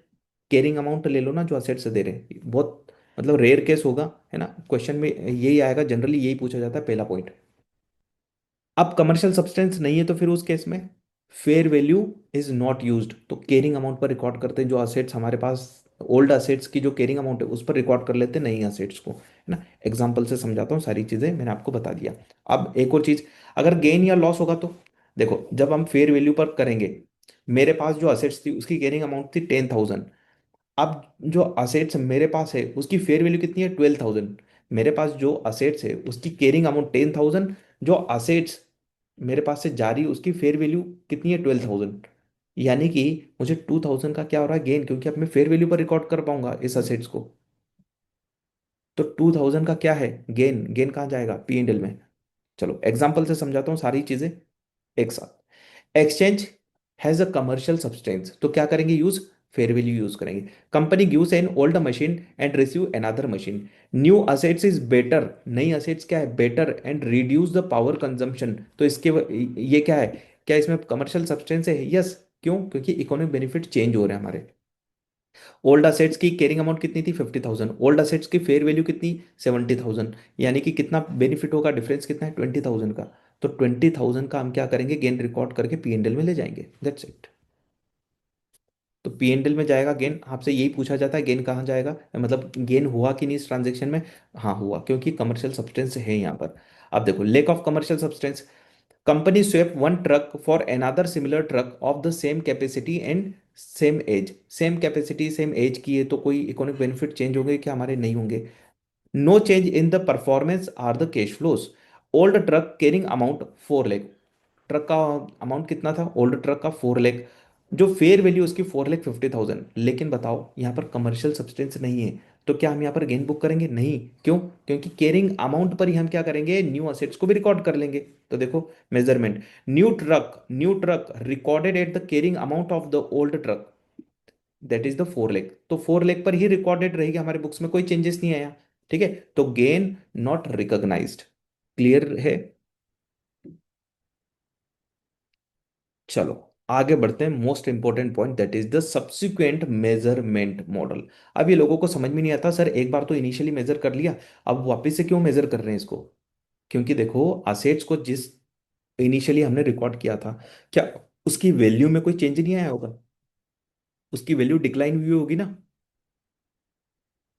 A: कैरिंग अमाउंट ले लो ना जो असेट्स दे रहे हैं। बहुत मतलब रेयर केस होगा, है ना, क्वेश्चन में यही आएगा, जनरली यही पूछा जाता है पहला पॉइंट। अब कमर्शियल सब्सटेंस नहीं है तो फिर उस केस में fair value is not used, तो कैरिंग अमाउंट पर रिकॉर्ड करते हैं जो असेट्स हमारे पास, ओल्ड असेट्स की जो कैरिंग अमाउंट है उस पर रिकॉर्ड कर लेते हैं नई असेट्स को, है ना। एग्जांपल से समझाता हूँ, सारी चीजें मैंने आपको बता दिया। अब एक और चीज, अगर गेन या लॉस होगा तो देखो, जब हम फेयर वैल्यू पर करेंगे, मेरे पास जो असेट्स थी उसकी कैरिंग अमाउंट थी 10,000। अब जो असेट्स मेरे पास है उसकी फेयर वैल्यू कितनी है, 12,000। मेरे पास जो असेट्स है उसकी कैरिंग अमाउंट 10,000, जो असेट्स मेरे पास से जारी उसकी फेयर वैल्यू कितनी है, 12,000। यानी कि मुझे 2,000 का क्या हो रहा है, गेन, क्योंकि अब मैं फेयर वैल्यू पर रिकॉर्ड कर पाऊंगा इस असेट्स को। तो 2,000 का क्या है, गेन। गेन कहाँ जाएगा, पी एंड एल में। चलो एग्जाम्पल से समझाता हूँ सारी चीजें एक साथ। Exchange has a commercial substance, तो क्या करेंगे, यूज फेयर वैल्यू यूज करेंगे। Company gives an old machine and receive another machine. New assets is better, नई असेट्स क्या है, better and reduce the power consumption. तो इसके ये क्या है, क्या इसमें कमर्शियल सब्सटेंस है, यस। क्यों, क्योंकि इकोनॉमिक बेनिफिट चेंज हो रहे हैं हमारे। ओल्ड असेट्स की कैरिंग अमाउंट कितनी थी, 50,000। ओल्ड असेट्स की फेयर वैल्यू कितनी, 70,000। यानी कि कितना बेनिफिट होगा, डिफरेंस कितना है, 20,000 का। तो 20,000 का हम क्या करेंगे, गेन रिकॉर्ड करके पी एंड एल में ले जाएंगे, दैट्स इट। तो पी एंड एल में जाएगा गेन, आपसे यही पूछा जाता है गेन कहाँ जाएगा, मतलब गेन हुआ कि नहीं इस ट्रांजेक्शन में। हाँ हुआ, क्योंकि कमर्शियल सब्सटेंस है यहाँ पर। अब देखो, lack of commercial substance. Company swap one truck for another similar truck of the same capacity and same age. Same capacity same age की है तो कोई इकोनॉमिक बेनिफिट चेंज होंगे क्या, हमारे नहीं होंगे। No change in the performance or the cash flows. Old truck carrying amount 4 lakh. Truck का अमाउंट कितना था, ओल्ड ट्रक का 4 लाख। जो फेयर वैल्यू उसकी 4,50,000। लेकिन बताओ यहाँ पर कमर्शियल सब्सटेंस नहीं है, तो क्या हम यहाँ पर गेन बुक करेंगे, नहीं। क्यों, क्योंकि केयरिंग अमाउंट पर ही हम क्या करेंगे, न्यू असेट्स को भी रिकॉर्ड कर लेंगे। तो देखो measurement, new truck recorded at the caring amount of the old truck, that is the 4 lakh. तो 4 लाख पर ही रिकॉर्डेड रहेगी हमारे बुक्स में, कोई चेंजेस नहीं आया। ठीक है, तो गेन नॉट रिकॉग्नाइज्ड। क्लियर है। चलो आगे बढ़ते हैं, most important point that is the subsequent measurement model. अब ये लोगों को समझ में नहीं आता, सर एक बार तो इनिशियली मेजर कर लिया, अब वापस से क्यों मेजर कर रहे हैं इसको। क्योंकि देखो, असेट्स को जिस इनिशियली हमने रिकॉर्ड किया था, क्या उसकी वैल्यू में कोई चेंज नहीं आया होगा, उसकी वैल्यू डिक्लाइन हुई होगी ना।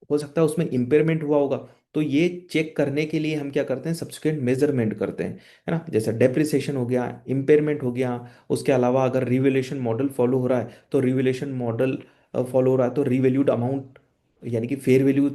A: हो सकता है उसमें इम्पेयरमेंट हुआ होगा। तो ये चेक करने के लिए हम क्या करते हैं, सब्सिक्वेंट मेजरमेंट करते हैं, है ना। जैसे डेप्रिसिएशन हो गया, इम्पेयरमेंट हो गया। उसके अलावा अगर रिवेल्यूशन मॉडल फॉलो हो रहा है तो रिवेल्यूशन मॉडल फॉलो हो रहा है तो रिवैल्यूड अमाउंट, यानी कि फेयर वैल्यू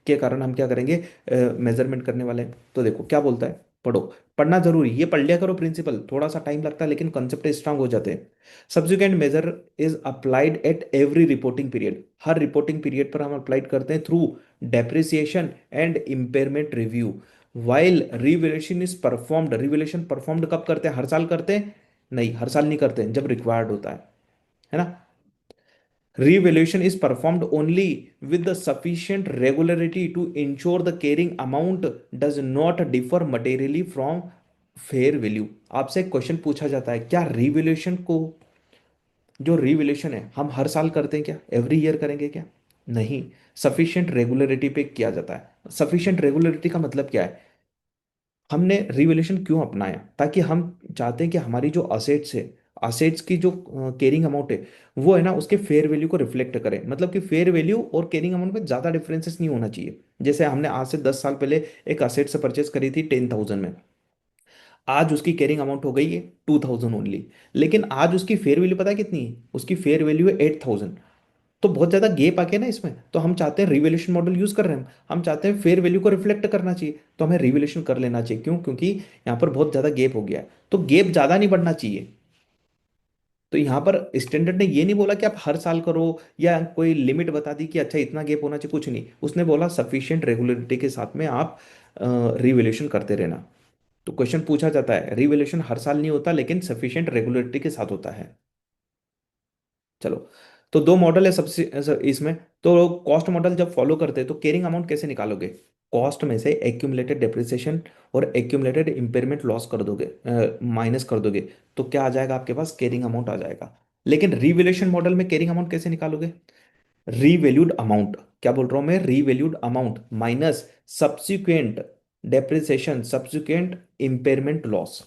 A: के कारण हम क्या करेंगे, मेजरमेंट करने वाले हैं। तो देखो क्या बोलता है, पढ़ो। पढ़ना जरूरी, ये पढ़ लिया करो, प्रिंसिपल थोड़ा सा टाइम लगता है लेकिन कंसेप्ट स्ट्रांग हो जाते हैं। Subsequent measure is applied at every reporting period. हर रिपोर्टिंग पीरियड पर हम अप्लाइड करते हैं through depreciation and impairment review. While revaluation is performed, revaluation performed कब करते हैं, हर साल करते हैं, नहीं हर साल नहीं करते हैं, जब रिक्वायर्ड होता है ना। Revaluation is performed only with the sufficient regularity to ensure the carrying amount does not differ materially from fair value। आपसे एक क्वेश्चन पूछा जाता है, क्या रिवैल्यूएशन को, जो रिवैल्यूएशन है हम हर साल करते हैं क्या, एवरी ईयर करेंगे क्या, नहीं। सफिशिएंट रेगुलरिटी पे किया जाता है। सफिशिएंट रेगुलरिटी का मतलब क्या है, हमने रिवैल्यूएशन क्यों अपनाया, ताकि हम चाहते हैं कि हमारी जो असेट्स है, असेट्स की जो कैरिंग अमाउंट है वो है ना उसके फेयर वैल्यू को रिफ्लेक्ट करे, मतलब कि फेयर वैल्यू और कैरिंग अमाउंट में ज़्यादा डिफरेंसेस नहीं होना चाहिए। जैसे हमने आज से 10 साल पहले एक असेट से परचेस करी थी 10,000 में, आज उसकी कैरिंग अमाउंट हो गई है 2,000 ओनली, लेकिन आज उसकी फेयर वैल्यू पता है कितनी है, उसकी फेयर वैल्यू है 8,000। तो बहुत ज्यादा गेप आ गया ना इसमें, तो हम चाहते हैं रिवैल्यूएशन मॉडल यूज कर रहे हैं, हम चाहते हैं फेयर वैल्यू को रिफ्लेक्ट करना चाहिए, तो हमें रिवैल्यूएशन कर लेना चाहिए। क्यों, क्योंकि यहाँ पर बहुत ज्यादा गेप हो गया है, तो गेप ज्यादा नहीं बढ़ना चाहिए। तो यहाँ पर स्टैंडर्ड ने ये नहीं बोला कि आप हर साल करो, या कोई लिमिट बता दी कि अच्छा इतना गेप होना चाहिए, कुछ नहीं। उसने बोला सफिशिएंट रेगुलरिटी के साथ में आप रिवैल्यूएशन करते रहना। तो क्वेश्चन पूछा जाता है, रिवैल्यूएशन हर साल नहीं होता लेकिन सफिशिएंट रेगुलरिटी के साथ होता है। चलो, तो दो मॉडल है सबसे इसमें। तो कॉस्ट मॉडल जब फॉलो करते हैं तो कैरिंग अमाउंट कैसे निकालोगे, कॉस्ट में से एक्यूमुलेटेड डेप्रिसिएशन और एक्यूमुलेटेड इम्पेयरमेंट लॉस कर दोगे, माइनस कर दोगे, तो क्या आ जाएगा आपके पास? कैरिंग अमाउंट आ जाएगा। लेकिन रिवैल्यूएशन मॉडल में कैरिंग अमाउंट कैसे निकालोगे? रीवैल्यूड अमाउंट, क्या बोल रहा हूं मैं? Revalued amount minus subsequent depreciation, subsequent impairment loss.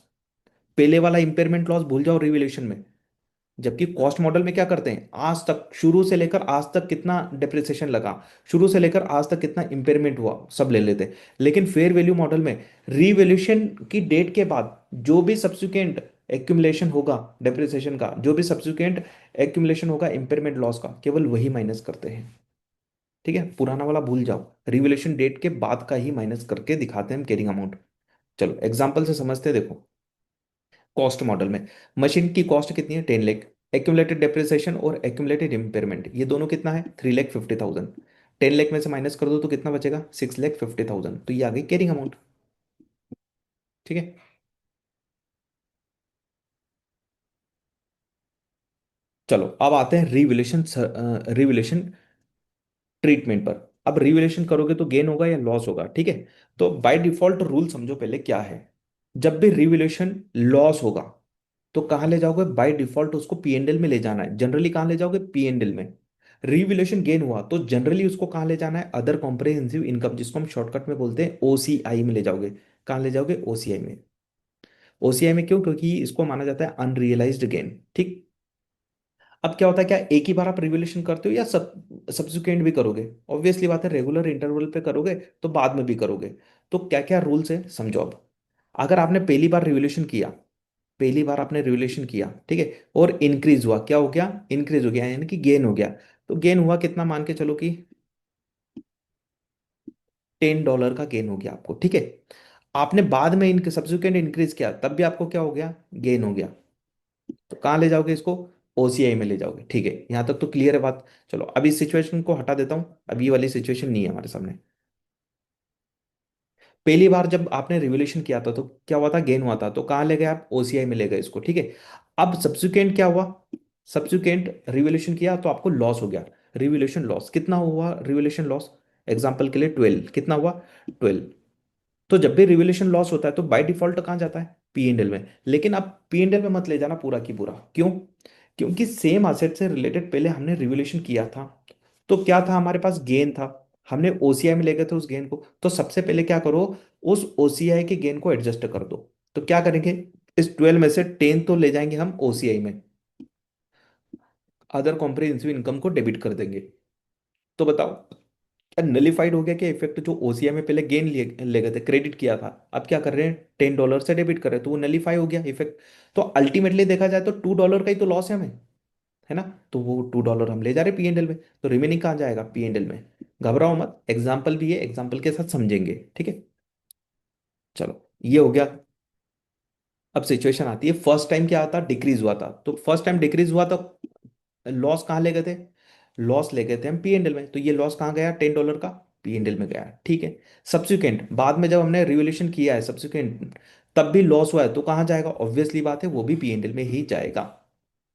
A: पहले वाला इम्पेयरमेंट लॉस भूल जाओ रिवैल्यूएशन में। जबकि कॉस्ट मॉडल में क्या करते हैं, आज तक, शुरू से लेकर आज तक कितना डिप्रिसिएशन लगा, शुरू से लेकर आज तक कितना इंपेयरमेंट हुआ, सब ले लेते हैं। लेकिन फेयर वैल्यू मॉडल में रीवैल्यूएशन की डेट के बाद जो भी सब्सिक्वेंट एक्यूमुलेशन होगा डिप्रिसिएशन का, जो भी सब्सिक्वेंट एक्यूमुलेशन होगा इंपेयरमेंट लॉस का, केवल वही माइनस करते हैं। ठीक है, पुराना वाला भूल जाओ, रिवैल्यूएशन डेट के बाद का ही माइनस करके दिखाते हैं हम कैरिंग अमाउंट। चलो एग्जांपल से समझते हैं, देखो। कॉस्ट मॉडल में मशीन की कॉस्ट कितनी है? 10 लाख। एक्यूमुलेटेड डेप्रिसिएशन और एक्यूमुलेटेड इम्पेयरमेंट ये दोनों कितना है? 3,50,000। 10 लाख में से माइनस कर दो तो कितना बचेगा? 6,50,000। तो ये आ गई कैरिंग अमाउंट। ठीक है। चलो अब आते हैं रिवैल्यूएशन, रिवैल्यूएशन ट्रीटमेंट पर। अब रिवैल्यूएशन करोगे तो गेन होगा या लॉस होगा? ठीक है। तो बाय डिफॉल्ट रूल समझो पहले क्या है। जब भी रिवैल्यूएशन लॉस होगा तो कहाँ ले जाओगे? बाय डिफॉल्ट उसको पीएनएल में ले जाना है। जनरली कहाँ ले जाओगे? पीएनएल में। रिवैल्यूएशन गेन हुआ तो जनरली उसको कहाँ ले जाना है? अदर कॉम्प्रिहेंसिव इनकम, जिसको हम शॉर्टकट में बोलते हैं ओसीआई में ले जाओगे। कहाँ ले जाओगे? ओसीआई में। ओसीआई में क्यों? क्योंकि इसको माना जाता है अनरियलाइज्ड गेन। ठीक। अब क्या होता है, क्या एक ही बार आप रिवैल्यूएशन करते हो या सब सब्सिक्वेंट भी करोगे? ऑब्वियसली बात है, रेगुलर इंटरवल पे करोगे तो बाद में भी करोगे। तो क्या क्या रूल्स है समझो अब। अगर आपने पहली बार रिवॉल्यूशन किया, पहली बार आपने रिवॉल्यूशन किया, ठीक है, और इंक्रीज हुआ, क्या हो गया? इंक्रीज हो गया, यानी कि गेन हो गया। तो गेन हुआ कितना, मान के चलो कि $10 का गेन हो गया आपको। ठीक है। आपने बाद में इनके सब्सिक्वेंट इंक्रीज किया, तब भी आपको क्या हो गया? गेन हो गया। तो कहाँ ले जाओगे इसको? ओसीआई में ले जाओगे। ठीक है, यहां तक तो क्लियर है बात। चलो अब इस सिचुएशन को हटा देता हूं, अब ये वाली सिचुएशन नहीं है हमारे सामने। पहली बार जब आपने रिवोल्यूशन किया था तो क्या हुआ था? गेन हुआ था। तो कहाँ ले गए आप? ओसीआई में ले गए इसको। ठीक है। अब सब्सिक्वेंट क्या हुआ? सब्सिक्वेंट रिवोल्यूशन किया तो आपको लॉस हो गया। रिवोल्यूशन लॉस कितना हुआ? रिवोल्यूशन लॉस एग्जांपल के लिए 12 कितना हुआ? 12। तो जब भी रिवोल्यूशन लॉस होता है तो बाय डिफॉल्ट कहाँ जाता है? पीएनएल में। लेकिन अब पीएनएल में मत ले जाना पूरा की पूरा। क्यों? क्योंकि सेम असेट से रिलेटेड पहले हमने रिवोल्यूशन किया था। तो क्या था हमारे पास? गेन था। हमने ओसीआई में ले गए थे उस गेन को। तो सबसे पहले क्या करो, उस ओसीआई के गेन को एडजस्ट कर दो। तो क्या करेंगे? इस 12 में से 10 तो ले जाएंगे हम ओसीआई में, अदर कॉम्प्रिहेंसिव इनकम को डेबिट कर देंगे। तो बताओ, क्या नलिफाइड हो गया? क्या इफेक्ट जो ओसीआई में पहले गेन ले गए थे, क्रेडिट किया था, अब क्या कर रहे हैं? $10 से डेबिट कर रहे हैं, तो वो नलिफाई हो गया इफेक्ट। तो अल्टीमेटली देखा जाए तो $2 का ही तो लॉस है हमें, है ना? तो वो $2 हम ले जा रहे हैं पीएनएल में, तो रिमेनिंग कहाँ जाएगा? पीएनएल में। घबराओ मत, एग्जाम्पल भी है, एग्जाम्पल के साथ समझेंगे। ठीक है। चलो ये हो गया। अब सिचुएशन आती है, फर्स्ट टाइम क्या आता? डिक्रीज हुआ था। तो फर्स्ट टाइम डिक्रीज हुआ तो लॉस कहाँ ले गए थे? लॉस ले गए थे हम पीएनएल में। तो ये लॉस कहाँ गया? $10 का पीएनएल में गया। ठीक है। सब्सिक्वेंट बाद में जब हमने रिवोल्यूशन किया है सब्सिक्वेंट, तब भी लॉस हुआ है तो कहाँ जाएगा? ऑब्वियसली बात है, वो भी पीएनएल में ही जाएगा।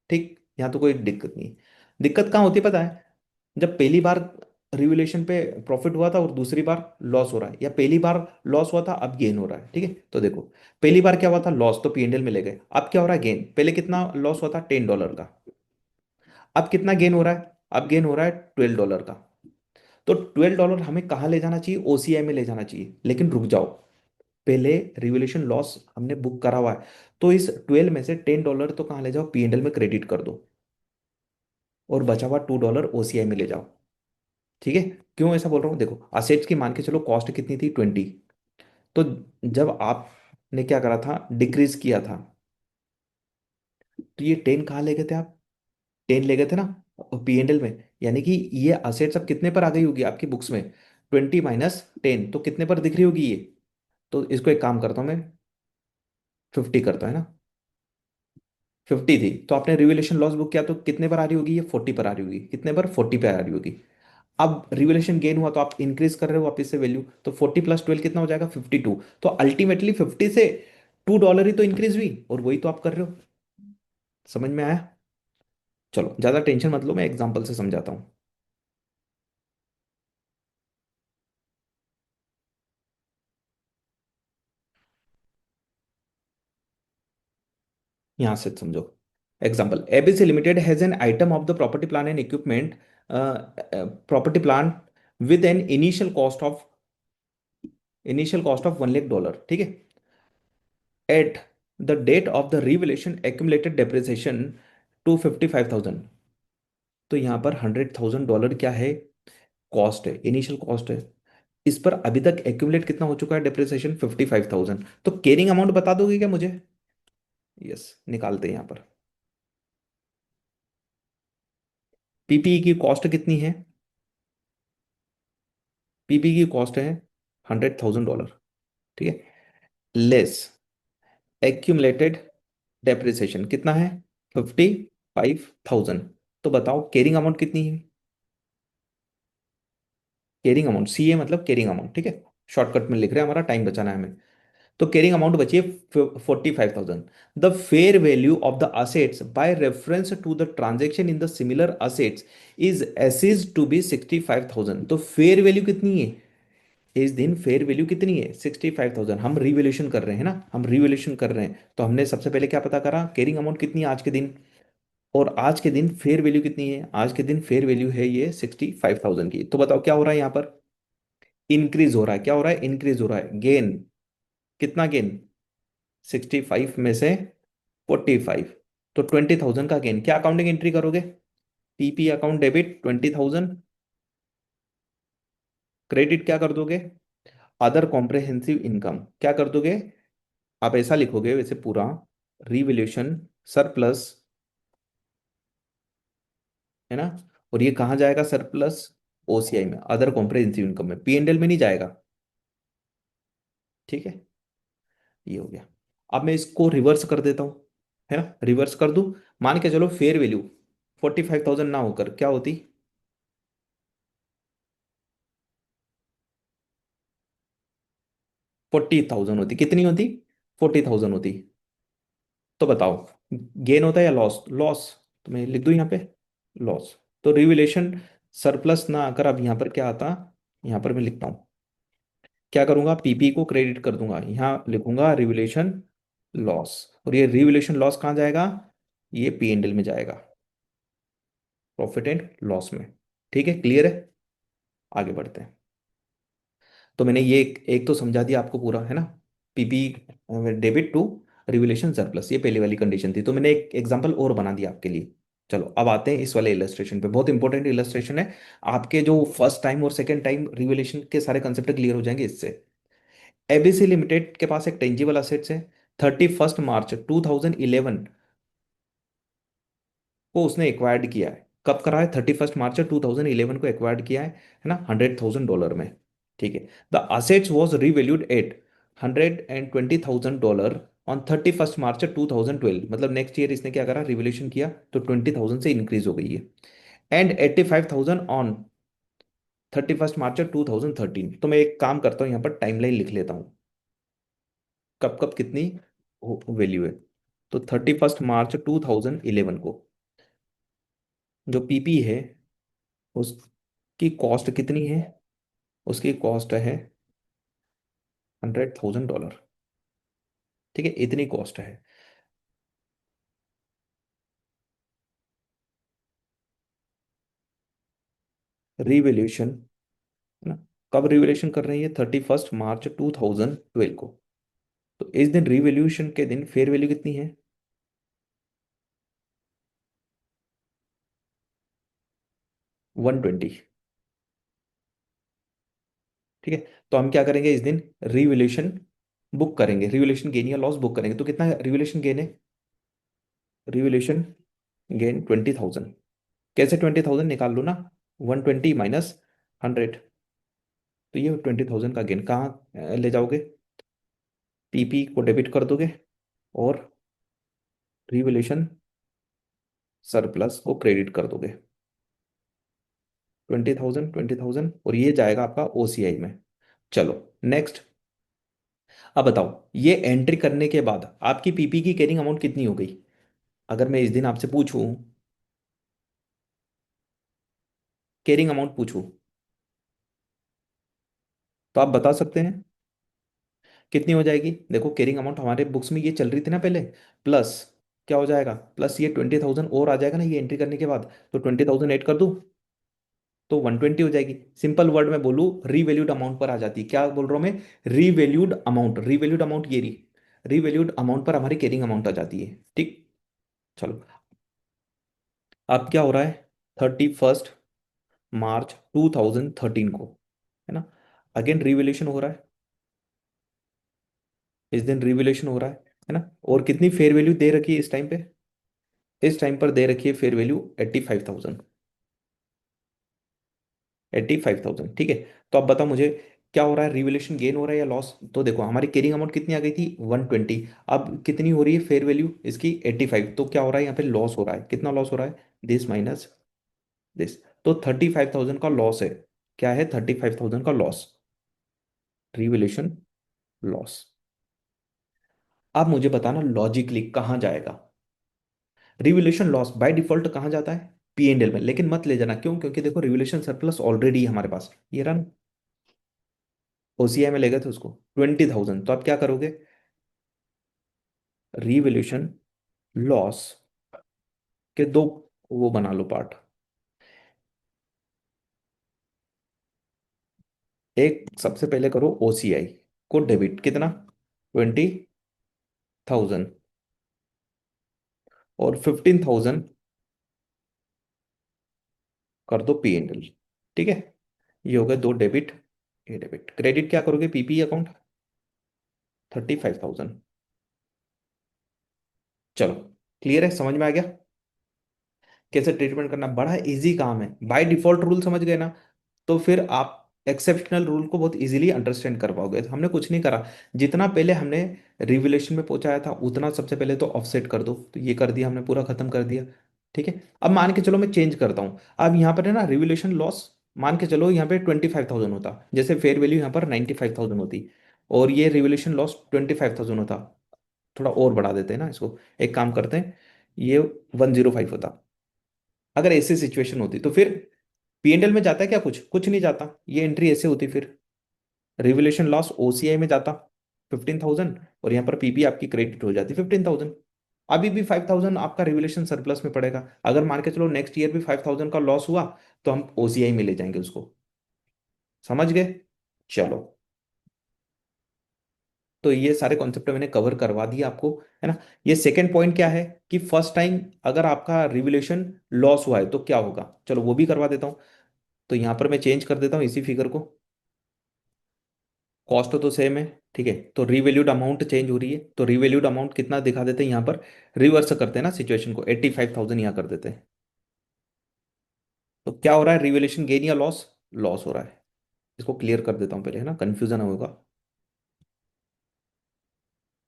A: ठीक। यहाँ तो कोई दिक्कत नहीं। दिक्कत कहाँ होती है पता है? जब पहली बार रिवोल्यूशन पे प्रॉफिट हुआ था और दूसरी बार लॉस हो रहा है, या पहली बार लॉस हुआ था अब गेन हो रहा है। ठीक है। तो देखो, पहली बार क्या हुआ था? लॉस, तो पीएनएल में ले गए। अब क्या हो रहा है? गेन। पहले कितना लॉस हुआ था? $10 का। अब कितना गेन हो रहा है? अब गेन हो रहा है $12 का। तो $12 हमें कहाँ ले जाना चाहिए? ओसीआई में ले जाना चाहिए। लेकिन रुक जाओ, पहले रिवोल्यूशन लॉस हमने बुक करा हुआ है, तो इस 12 में से $10 तो कहाँ ले जाओ? पीएनएल में क्रेडिट कर दो, और बचा हुआ $2 ओसीआई में ले जाओ। ठीक है। क्यों ऐसा बोल रहा हूँ? देखो, असेट्स की मान के चलो कॉस्ट कितनी थी? 20। तो जब आपने क्या करा था? डिक्रीज किया था, तो ये 10 कहाँ ले गए थे आप? 10 ले गए थे ना पीएनएल में। यानी कि ये असेट्स अब कितने पर आ गई होगी आपकी बुक्स में? 20 - 10 तो कितने पर दिख रही होगी ये? तो इसको एक काम करता हूँ मैं, 50 करता है ना। 50 थी तो आपने रिवैल्यूएशन लॉस बुक किया तो कितने पर आ रही होगी? ये 40 पर आ रही होगी। कितने पर? 40 पे आ रही होगी। अब रिवैल्यूएशन गेन हुआ तो आप इंक्रीज कर रहे हो वापस से वैल्यू, तो 40 + 12 कितना हो जाएगा? 52। तो अल्टीमेटली 50 से $2 ही तो इंक्रीज हुई, और वही तो आप कर रहे हो। समझ में आया? चलो ज्यादा टेंशन मत लो, मैं एग्जांपल से समझाता हूँ। यहां से समझो। Example, ABC limited has an item of the property plan and equipment, property plan with an initial cost of $1 lakh, ठीक है। At the date of the revaluation accumulated depreciation $255,000। तो यहाँ पर $100,000 क्या है, कॉस्ट है, इनिशियल कॉस्ट है। इस पर अभी तक एक्यूमुलेट कितना हो चुका है डेप्रिसिएशन, 55,000। तो केयरिंग अमाउंट बता दोगे क्या मुझे? यस, निकालते हैं यहाँ पर। पीपीई की कॉस्ट कितनी है? पीपी की कॉस्ट है $100,000, ठीक है। लेस एक्यूमुलेटेड डेप्रिसिएशन कितना है, 55,000। तो बताओ केयरिंग अमाउंट कितनी है? केयरिंग अमाउंट, सीए मतलब केयरिंग अमाउंट, ठीक है। शॉर्टकट में लिख रहे हैं, हमारा टाइम बचाना है हमें। तो केयरिंग अमाउंट बची है 45,000। The fair value of the assets by reference to the transaction in the similar assets is assessed to be 65,000। तो फेयर वैल्यू कितनी है इस दिन, फेयर वैल्यू कितनी है 65,000। हम रिवैल्यूएशन कर रहे हैं ना, हम रिवैल्यूएशन कर रहे हैं, तो हमने सबसे पहले क्या पता करा, केयरिंग अमाउंट कितनी है आज के दिन, और आज के दिन फेयर वैल्यू कितनी है, आज के दिन फेयर वैल्यू है ये 65,000 की। तो बताओ क्या हो रहा है यहाँ पर, इंक्रीज हो रहा है, क्या हो रहा है, इंक्रीज हो रहा है, गेन। कितना गेन, 65 में से 45, तो 20,000 का गेन। क्या अकाउंटिंग एंट्री करोगे, पीपी अकाउंट डेबिट 20,000, क्रेडिट क्या कर दोगे, अदर कॉम्प्रहेंसिव इनकम क्या कर दोगे, आप ऐसा लिखोगे वैसे पूरा, रिवैल्यूएशन सरप्लस, है ना। और ये कहाँ जाएगा सरप्लस, ओसीआई में, अदर कॉम्प्रहेंसिव इनकम में, पीएनएल में नहीं जाएगा, ठीक है। ये हो गया। अब मैं इसको रिवर्स कर देता हूँ, है ना, रिवर्स कर दूं। मान के चलो फेयर वैल्यू 45,000 ना होकर क्या होती, 40,000 होती, कितनी होती, 40,000 होती। तो बताओ गेन होता है या लॉस, लॉस। तो मैं लिख दूं यहाँ पे लॉस। तो रिवैल्यूएशन सरप्लस ना आकर अब यहाँ पर क्या आता, यहाँ पर मैं लिखता हूँ, क्या करूंगा, पीपी को क्रेडिट कर दूंगा, यहाँ लिखूंगा रिवैल्यूएशन लॉस। और ये रिवैल्यूएशन लॉस कहाँ जाएगा, ये पीएनएल में जाएगा, प्रॉफिट एंड लॉस में। ठीक है, क्लियर है। आगे बढ़ते हैं। तो मैंने ये एक तो समझा दिया आपको पूरा, है ना। PP debit to revaluation surplus, ये पहली वाली कंडीशन थी। तो मैंने एक एग्जांपल और बना दिया आपके लिए। चलो अब आते हैं इस वाले इलस्ट्रेशन पे, बहुत इंपॉर्टेंट इलस्ट्रेशन है। आपके जो फर्स्ट टाइम और सेकंड टाइम रिवैल्यूएशन के सारे कंसेप्ट क्लियर हो जाएंगे इससे। एबीसी लिमिटेड के पास एक टेंजिबल असेट्स है, 31 मार्च 2011 को उसने एक्वायर्ड किया है। कब करा है, 31 मार्च 2011 को एक्वायर्ड किया है ना, $100,000 में। ठीक है। The assets was revalued at $120,000 on 31 March 2012, मतलब नेक्स्ट ईयर इसने क्या करा, रिवोल्यूशन किया, तो 20,000 से इंक्रीज हो गई है। एंड 85,000 ऑन 31 मार्च 2013। तो मैं एक काम करता हूँ, यहाँ पर टाइमलाइन लिख लेता हूँ, कब कब कितनी वैल्यू है। तो 31 मार्च 2011 को जो पीपी है उसकी कॉस्ट कितनी है, उसकी कॉस्ट है $100,000, ठीक है, इतनी कॉस्ट है। रिवैल्यूएशन, है ना, कब रिवैल्यूएशन कर रही है, 31 मार्च 2012 को। तो इस दिन रिवैल्यूएशन के दिन फेयर वैल्यू कितनी है, 120, ठीक है। तो हम क्या करेंगे इस दिन, रिवैल्यूएशन बुक करेंगे, रिवैल्यूएशन गेन या लॉस बुक करेंगे। तो कितना रिवैल्यूएशन गेन है, रिवैल्यूएशन गेन 20,000। कैसे 20,000 निकाल लो ना, 120 माइनस 100। तो ये 20,000 का गेन कहाँ ले जाओगे, पीपी को डेबिट कर दोगे, और रिवैल्यूएशन सरप्लस को क्रेडिट कर दोगे, 20,000 20,000, और ये जाएगा आपका ओसीआई में। चलो नेक्स्ट। अब बताओ ये एंट्री करने के बाद आपकी पीपी की कैरिंग अमाउंट कितनी हो गई। अगर मैं इस दिन आपसे पूछूं, कैरिंग अमाउंट पूछूं, तो आप बता सकते हैं कितनी हो जाएगी। देखो कैरिंग अमाउंट हमारे बुक्स में ये चल रही थी ना पहले, प्लस क्या हो जाएगा, प्लस ये 20,000 और आ जाएगा ना ये एंट्री करने के बाद, तो 20,000 ऐड कर दूं तो 120 हो जाएगी। सिंपल वर्ड में बोलूँ, रीवैल्यूड अमाउंट पर आ जाती है। क्या बोल रहा हूँ मैं, रीवैल्यूड अमाउंट, रीवैल्यूड अमाउंट ये रही, रीवैल्यूड अमाउंट पर हमारी कैरिंग अमाउंट आ जाती है। ठीक। चलो, अब क्या हो रहा है, 31 मार्च 2013 को, है ना, अगेन रिवैल्यूएशन हो रहा है, इस दिन रिवैल्यूएशन हो रहा है ना, और कितनी फेयर वैल्यू दे रखी है इस टाइम पे, इस टाइम पर दे रखी है फेयर वैल्यू 85,000, 85,000, ठीक है। तो अब बताओ मुझे, क्या हो रहा है, रिवैल्यूएशन गेन हो रहा है या लॉस। तो देखो हमारी कैरिंग अमाउंट कितनी आ गई थी 120, अब कितनी हो रही है फेयर वैल्यू इसकी 85, तो क्या हो रहा है यहाँ पे, लॉस हो रहा है। कितना लॉस हो रहा है, दिस माइनस दिस, तो 35,000 का लॉस है। क्या है, 35,000 का लॉस, रिवैल्यूएशन लॉस। अब मुझे बताना लॉजिकली कहाँ जाएगा, रिवैल्यूएशन लॉस बाय डिफॉल्ट कहाँ जाता है, पी एंड एल में, लेकिन मत ले जाना, क्यों, क्योंकि देखो रिवैल्यूएशन सरप्लस ऑलरेडी है हमारे पास, ये रहा, ओसीआई में ले गए थे उसको 20,000, तो आप क्या करोगे, रिवैल्यूएशन लॉस के दो वो बना लो पार्ट, एक सबसे पहले करो ओसीआई को डेबिट, कितना, 20,000, और 15,000 कर दो पी एंड एल, ठीक है। ये हो गए दो डेबिट, ये डेबिट, क्रेडिट क्या करोगे, पीपी अकाउंट 35,000। चलो, क्लियर है, समझ में आ गया कैसे ट्रीटमेंट करना, बड़ा इजी काम है, बाय डिफॉल्ट रूल समझ गए ना, तो फिर आप एक्सेप्शनल रूल को बहुत इजीली अंडरस्टैंड कर पाओगे। तो हमने कुछ नहीं करा, जितना पहले हमने रिवोल्यूशन में पहुंचाया था उतना सबसे पहले तो ऑफसेट कर दो, तो ये कर दिया हमने, पूरा खत्म कर दिया, ठीक है। अब मान के चलो मैं चेंज करता हूँ, अब यहाँ पर है ना रिवोल्यूशन लॉस, मान के चलो यहाँ पे 25,000 होता, जैसे फेयर वैल्यू यहाँ पर 95,000 होती, और ये रिवोल्यूशन लॉस 25,000 होता, थोड़ा और बढ़ा देते हैं ना इसको, एक काम करते हैं, ये 105 होता। अगर ऐसी सिचुएशन होती तो फिर पीएनएल में जाता है क्या, कुछ कुछ नहीं जाता, ये एंट्री ऐसे होती, फिर रिवोल्यूशन लॉस ओसीआई में जाता 15,000, और यहाँ पर पीपी आपकी क्रेडिट हो जाती 15,000। अभी भी 5,000 आपका रिवोल्यूशन सरप्लस में पड़ेगा, अगर मान के चलो नेक्स्ट ईयर भी 5,000 का लॉस हुआ तो हम ओसीआई में ले जाएंगे उसको, समझ गए। चलो, तो ये सारे कॉन्सेप्ट मैंने कवर करवा दिया आपको, है ना। ये सेकंड पॉइंट क्या है, कि फर्स्ट टाइम अगर आपका रिवोल्यूशन लॉस हुआ है तो क्या होगा, चलो वो भी करवा देता हूँ। तो यहाँ पर मैं चेंज कर देता हूँ इसी फिगर को, कॉस्ट तो सेम है, ठीक है, तो रीवैल्यूड अमाउंट चेंज हो रही है, तो रीवैल्यूड अमाउंट कितना दिखा देते हैं यहाँ पर, रिवर्स करते हैं ना सिचुएशन को, 85,000 यहाँ कर देते हैं। तो क्या हो रहा है, रिवैल्यूएशन गेन या लॉस, लॉस हो रहा है। इसको क्लियर कर देता हूँ पहले, है ना, कंफ्यूजन होगा।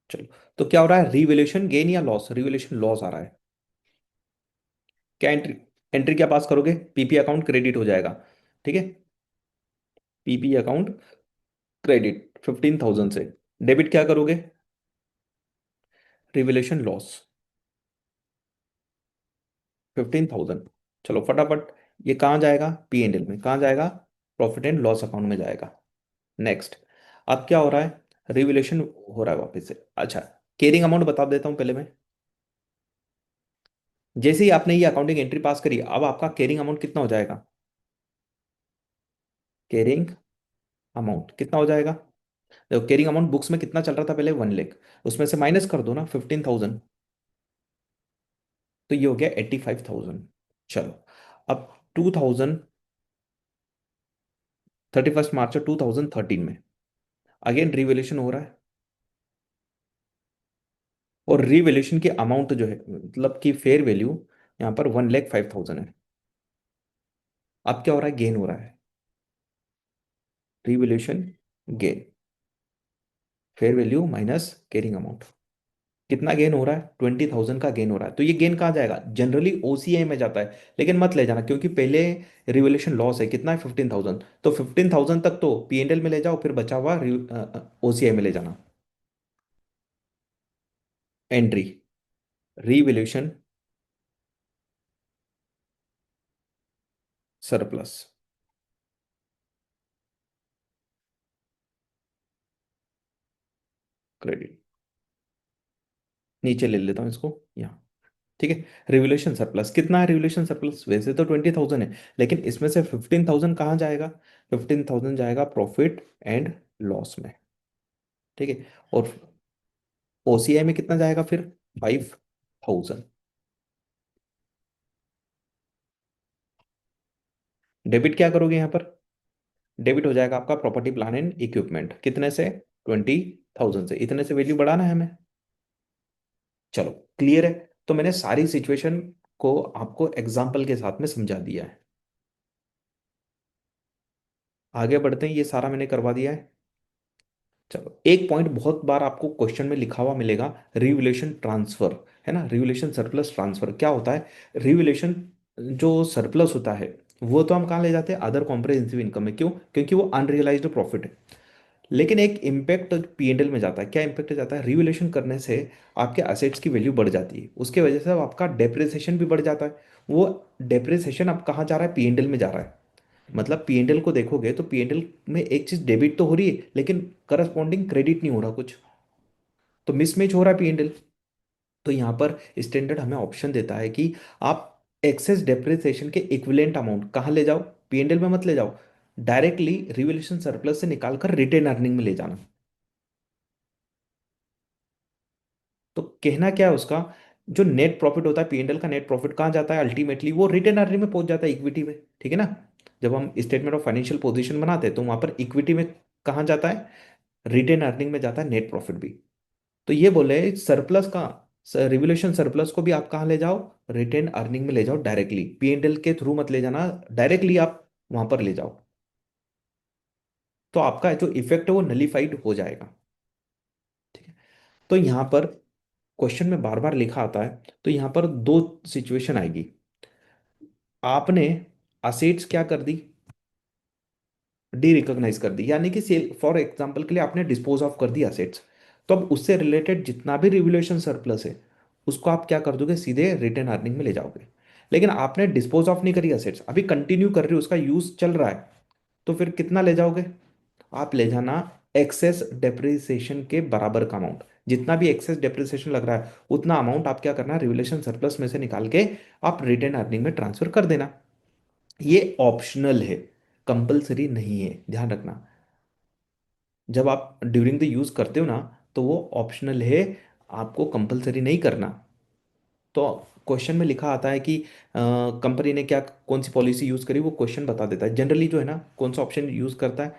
A: चलो, तो क्या हो रहा है, रिवैल्यूएशन गेन या लॉस, रिवैल्यूएशन लॉस आ रहा है। क्या एंट्री, एंट्री क्या पास करोगे, पीपी अकाउंट क्रेडिट हो जाएगा, ठीक है, पीपी अकाउंट क्रेडिट 15,000 से, डेबिट क्या करोगे, रिवैल्यूएशन लॉस 15,000। चलो फटाफट, ये कहाँ जाएगा, पी एंड एल में, कहाँ जाएगा, प्रॉफिट एंड लॉस अकाउंट में जाएगा। नेक्स्ट, अब क्या हो रहा है, रिवैल्यूएशन हो रहा है वापस से। अच्छा, केयरिंग अमाउंट बता देता हूँ पहले मैं, जैसे ही आपने ये अकाउंटिंग एंट्री पास करी, अब आपका केयरिंग अमाउंट कितना हो जाएगा, केयरिंग अमाउंट कितना हो जाएगा, देखो केयरिंग अमाउंट बुक्स में कितना चल रहा था पहले, 1 लाख, उसमें से माइनस कर दो ना 15,000, तो ये हो गया 85,000। चलो, अब 31 मार्च 2013 में अगेन रिवैल्यूएशन हो रहा है, और रिवैल्यूएशन की अमाउंट जो है, मतलब कि फेयर वैल्यू यहाँ पर 1,05,000 है। अब क्या हो रहा है, गेन हो रहा है, revaluation gain, fair value minus carrying amount, कितना गेन हो रहा है, 20,000 का गेन हो रहा है। तो ये गेन कहाँ जाएगा, जनरली ओसीआई में जाता है, लेकिन मत ले जाना क्योंकि पहले रिवैल्यूएशन लॉस है, कितना है 15,000, तो 15,000 तक तो पीएनएल में ले जाओ, फिर बचा हुआ ओसीआई में ले जाना। एंट्री, रिवैल्यूएशन सरप्लस, क्रेडिट, नीचे ले लेता हूँ इसको यहाँ, ठीक है। रिवोल्यूशन सरप्लस कितना है? रिवोल्यूशन सरप्लस वैसे तो 20,000 है, लेकिन इसमें से 15,000 कहाँ जाएगा? 15,000 जाएगा प्रॉफिट एंड लॉस में। ठीक है। और ओसीआई में कितना जाएगा फिर? 5,000। डेबिट क्या करोगे यहाँ पर? डेबिट हो जाएगा आपका प्रॉपर्टी प्लान एंड इक्विपमेंट, कितने से? 20,000 से। इतने से वैल्यू बढ़ाना है हमें। चलो, क्लियर है। तो मैंने सारी सिचुएशन को आपको एग्जाम्पल के साथ में समझा दिया है। आगे बढ़ते हैं, ये सारा मैंने करवा दिया है। चलो, एक पॉइंट बहुत बार आपको क्वेश्चन में लिखा हुआ मिलेगा, रिवैल्यूएशन ट्रांसफर, है ना? रिवैल्यूएशन सरप्लस ट्रांसफर क्या होता है? रिवैल्यूएशन जो सरप्लस होता है वो तो हम कहाँ ले जाते हैं? अदर कॉम्प्रिहेंसिव इनकम में। क्यों? क्योंकि वो अनरियलाइज्ड प्रॉफिट है। लेकिन एक इम्पैक्ट पीएनएल में जाता है। क्या इम्पैक्ट जाता है? रिवैल्यूएशन करने से आपके असेट्स की वैल्यू बढ़ जाती है, उसके वजह से अब आपका डेप्रिसिएशन भी बढ़ जाता है। वो डेप्रिसिएशन अब कहाँ जा रहा है? पीएनएल में जा रहा है। मतलब पीएनएल को देखोगे तो पीएनएल में एक चीज डेबिट तो हो रही है, लेकिन करस्पॉन्डिंग क्रेडिट नहीं हो रहा कुछ, तो मिसमैच हो रहा है पीएनएल। तो यहाँ पर स्टैंडर्ड हमें ऑप्शन देता है कि आप एक्सेस डेप्रिसिएशन के इक्विवेलेंट अमाउंट कहाँ ले जाओ? पीएनएल में मत ले जाओ, डायरेक्टली रिवैल्यूएशन सरप्लस से निकालकर रिटेन अर्निंग में ले जाना। तो कहना क्या है उसका? जो नेट प्रॉफिट होता है पीएनएल का, नेट प्रॉफिट कहाँ जाता है? अल्टीमेटली वो रिटेन अर्निंग में पहुंच जाता है, इक्विटी में। ठीक है ना? जब हम स्टेटमेंट ऑफ फाइनेंशियल पोजीशन बनाते हैं तो वहां पर इक्विटी में कहाँ जाता है? रिटेन अर्निंग में जाता है नेट प्रॉफिट भी। तो ये बोले सरप्लस का, रिवोल्यूशन सरप्लस को भी आप कहाँ ले जाओ? रिटेन अर्निंग में ले जाओ, डायरेक्टली पीएनएल के थ्रू मत ले जाना, डायरेक्टली आप वहां पर ले जाओ। तो आपका जो इफेक्ट है वो नलीफाइड हो जाएगा। ठीक है। तो यहाँ पर क्वेश्चन में बार बार लिखा आता है, तो यहाँ पर दो सिचुएशन आएगी। आपने असेट्स क्या कर दी? डी रिकॉग्नाइज कर दी, यानी कि सेल, फॉर एग्जांपल के लिए आपने डिस्पोज ऑफ कर दी असेट्स। तो अब उससे रिलेटेड जितना भी रिवोल्यूशन सरप्लस है उसको आप क्या कर दोगे? सीधे रिटेन अर्निंग में ले जाओगे। लेकिन आपने डिस्पोज ऑफ नहीं करी असेट्स, अभी कंटिन्यू कर रही हो, उसका यूज चल रहा है, तो फिर कितना ले जाओगे? आप ले जाना एक्सेस डेप्रिसिएशन के बराबर का अमाउंट। जितना भी एक्सेस डेप्रिसिएशन लग रहा है उतना अमाउंट आप क्या करना? रिवोल्यूशन सरप्लस में से निकाल के आप रिटेन अर्निंग में ट्रांसफर कर देना। ये ऑप्शनल है, कंपलसरी नहीं है, ध्यान रखना। जब आप ड्यूरिंग द यूज करते हो ना, तो वो ऑप्शनल है, आपको कंपलसरी नहीं करना। तो क्वेश्चन में लिखा आता है कि कंपनी ने क्या, कौन सी पॉलिसी यूज करी, वो क्वेश्चन बता देता है। जनरली जो है ना, कौन सा ऑप्शन यूज करता है?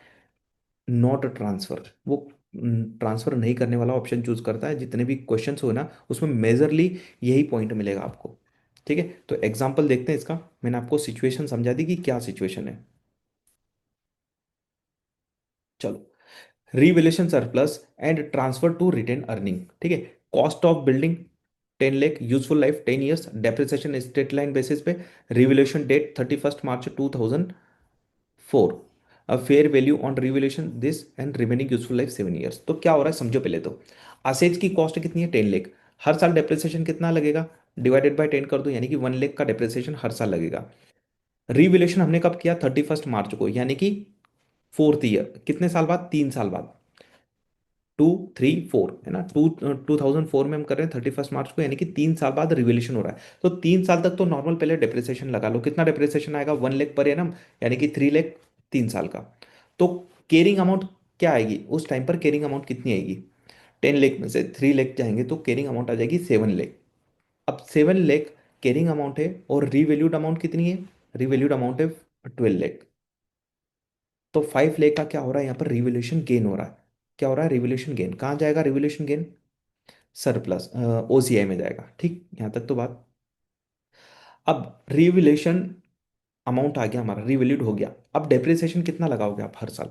A: Not transfer. वो ट्रांसफर नहीं करने वाला ऑप्शन चूज करता है। जितने भी क्वेश्चन हो ना उसमें मेजरली यही पॉइंट मिलेगा आपको। ठीक है। तो एग्जाम्पल देखते हैं इसका। मैंने आपको सिचुएशन समझा दी कि क्या सिचुएशन है। चलो, revaluation surplus and transfer to retain earning. ठीक है। Cost of building 10 lakh, useful life 10 years, depreciation straight line basis पे, revaluation date 31 March 2004, a fair value on revaluation this and remaining useful life 7 years. तो क्या हो रहा है समझो पहले तो। असेज की कॉस्ट कितनी है? 10 लाख। हर साल डेप्रिसिएशन कितना लगेगा? डिवाइडेड बाय 10 कर दो, यानी कि 1 लाख का डेप्रिसिएशन हर साल लगेगा। रिवैल्यूएशन हमने कब किया? 31 मार्च को, यानी कि फोर्थ ईयर, कितने साल बाद? 3 साल बाद। 2, 3, 4, है ना? 2004 में हम कर रहे हैं 31 मार्च को, यानी कि 3 साल बाद रिवोल्यूशन हो रहा है। तो 3 साल तक तो नॉर्मल पहले डिप्रिसिएशन लगा लो। कितना डिप्रिसिएशन आएगा? 1 लाख पर एनम, यानी कि 3 लाख 3 साल का। तो केयरिंग अमाउंट क्या आएगी उस टाइम पर? केयरिंग अमाउंट कितनी आएगी? 10 लाख में से 3 लाख जाएंगे तो केयरिंग अमाउंट आ जाएगी 7 लाख। अब 7 लाख केयरिंग अमाउंट है, और रिवैल्यूड अमाउंट कितनी है? रिवैल्यूड अमाउंट है 12 लाख। तो 5 लाख का क्या हो रहा है यहाँ पर? रिवोल्यूशन गेन हो रहा है। क्या हो रहा है? Revolution gain. कहाँ जाएगा रिवोल्यूशन गेन? सरप्लस, ओसीआई में जाएगा। ठीक, यहाँ तक तो बात। अब रिवैल्यूएशन अमाउंट आ गया हमारा, रिवैल्यूड हो गया। अब डेप्रिसिएशन कितना लगाओगे आप हर साल?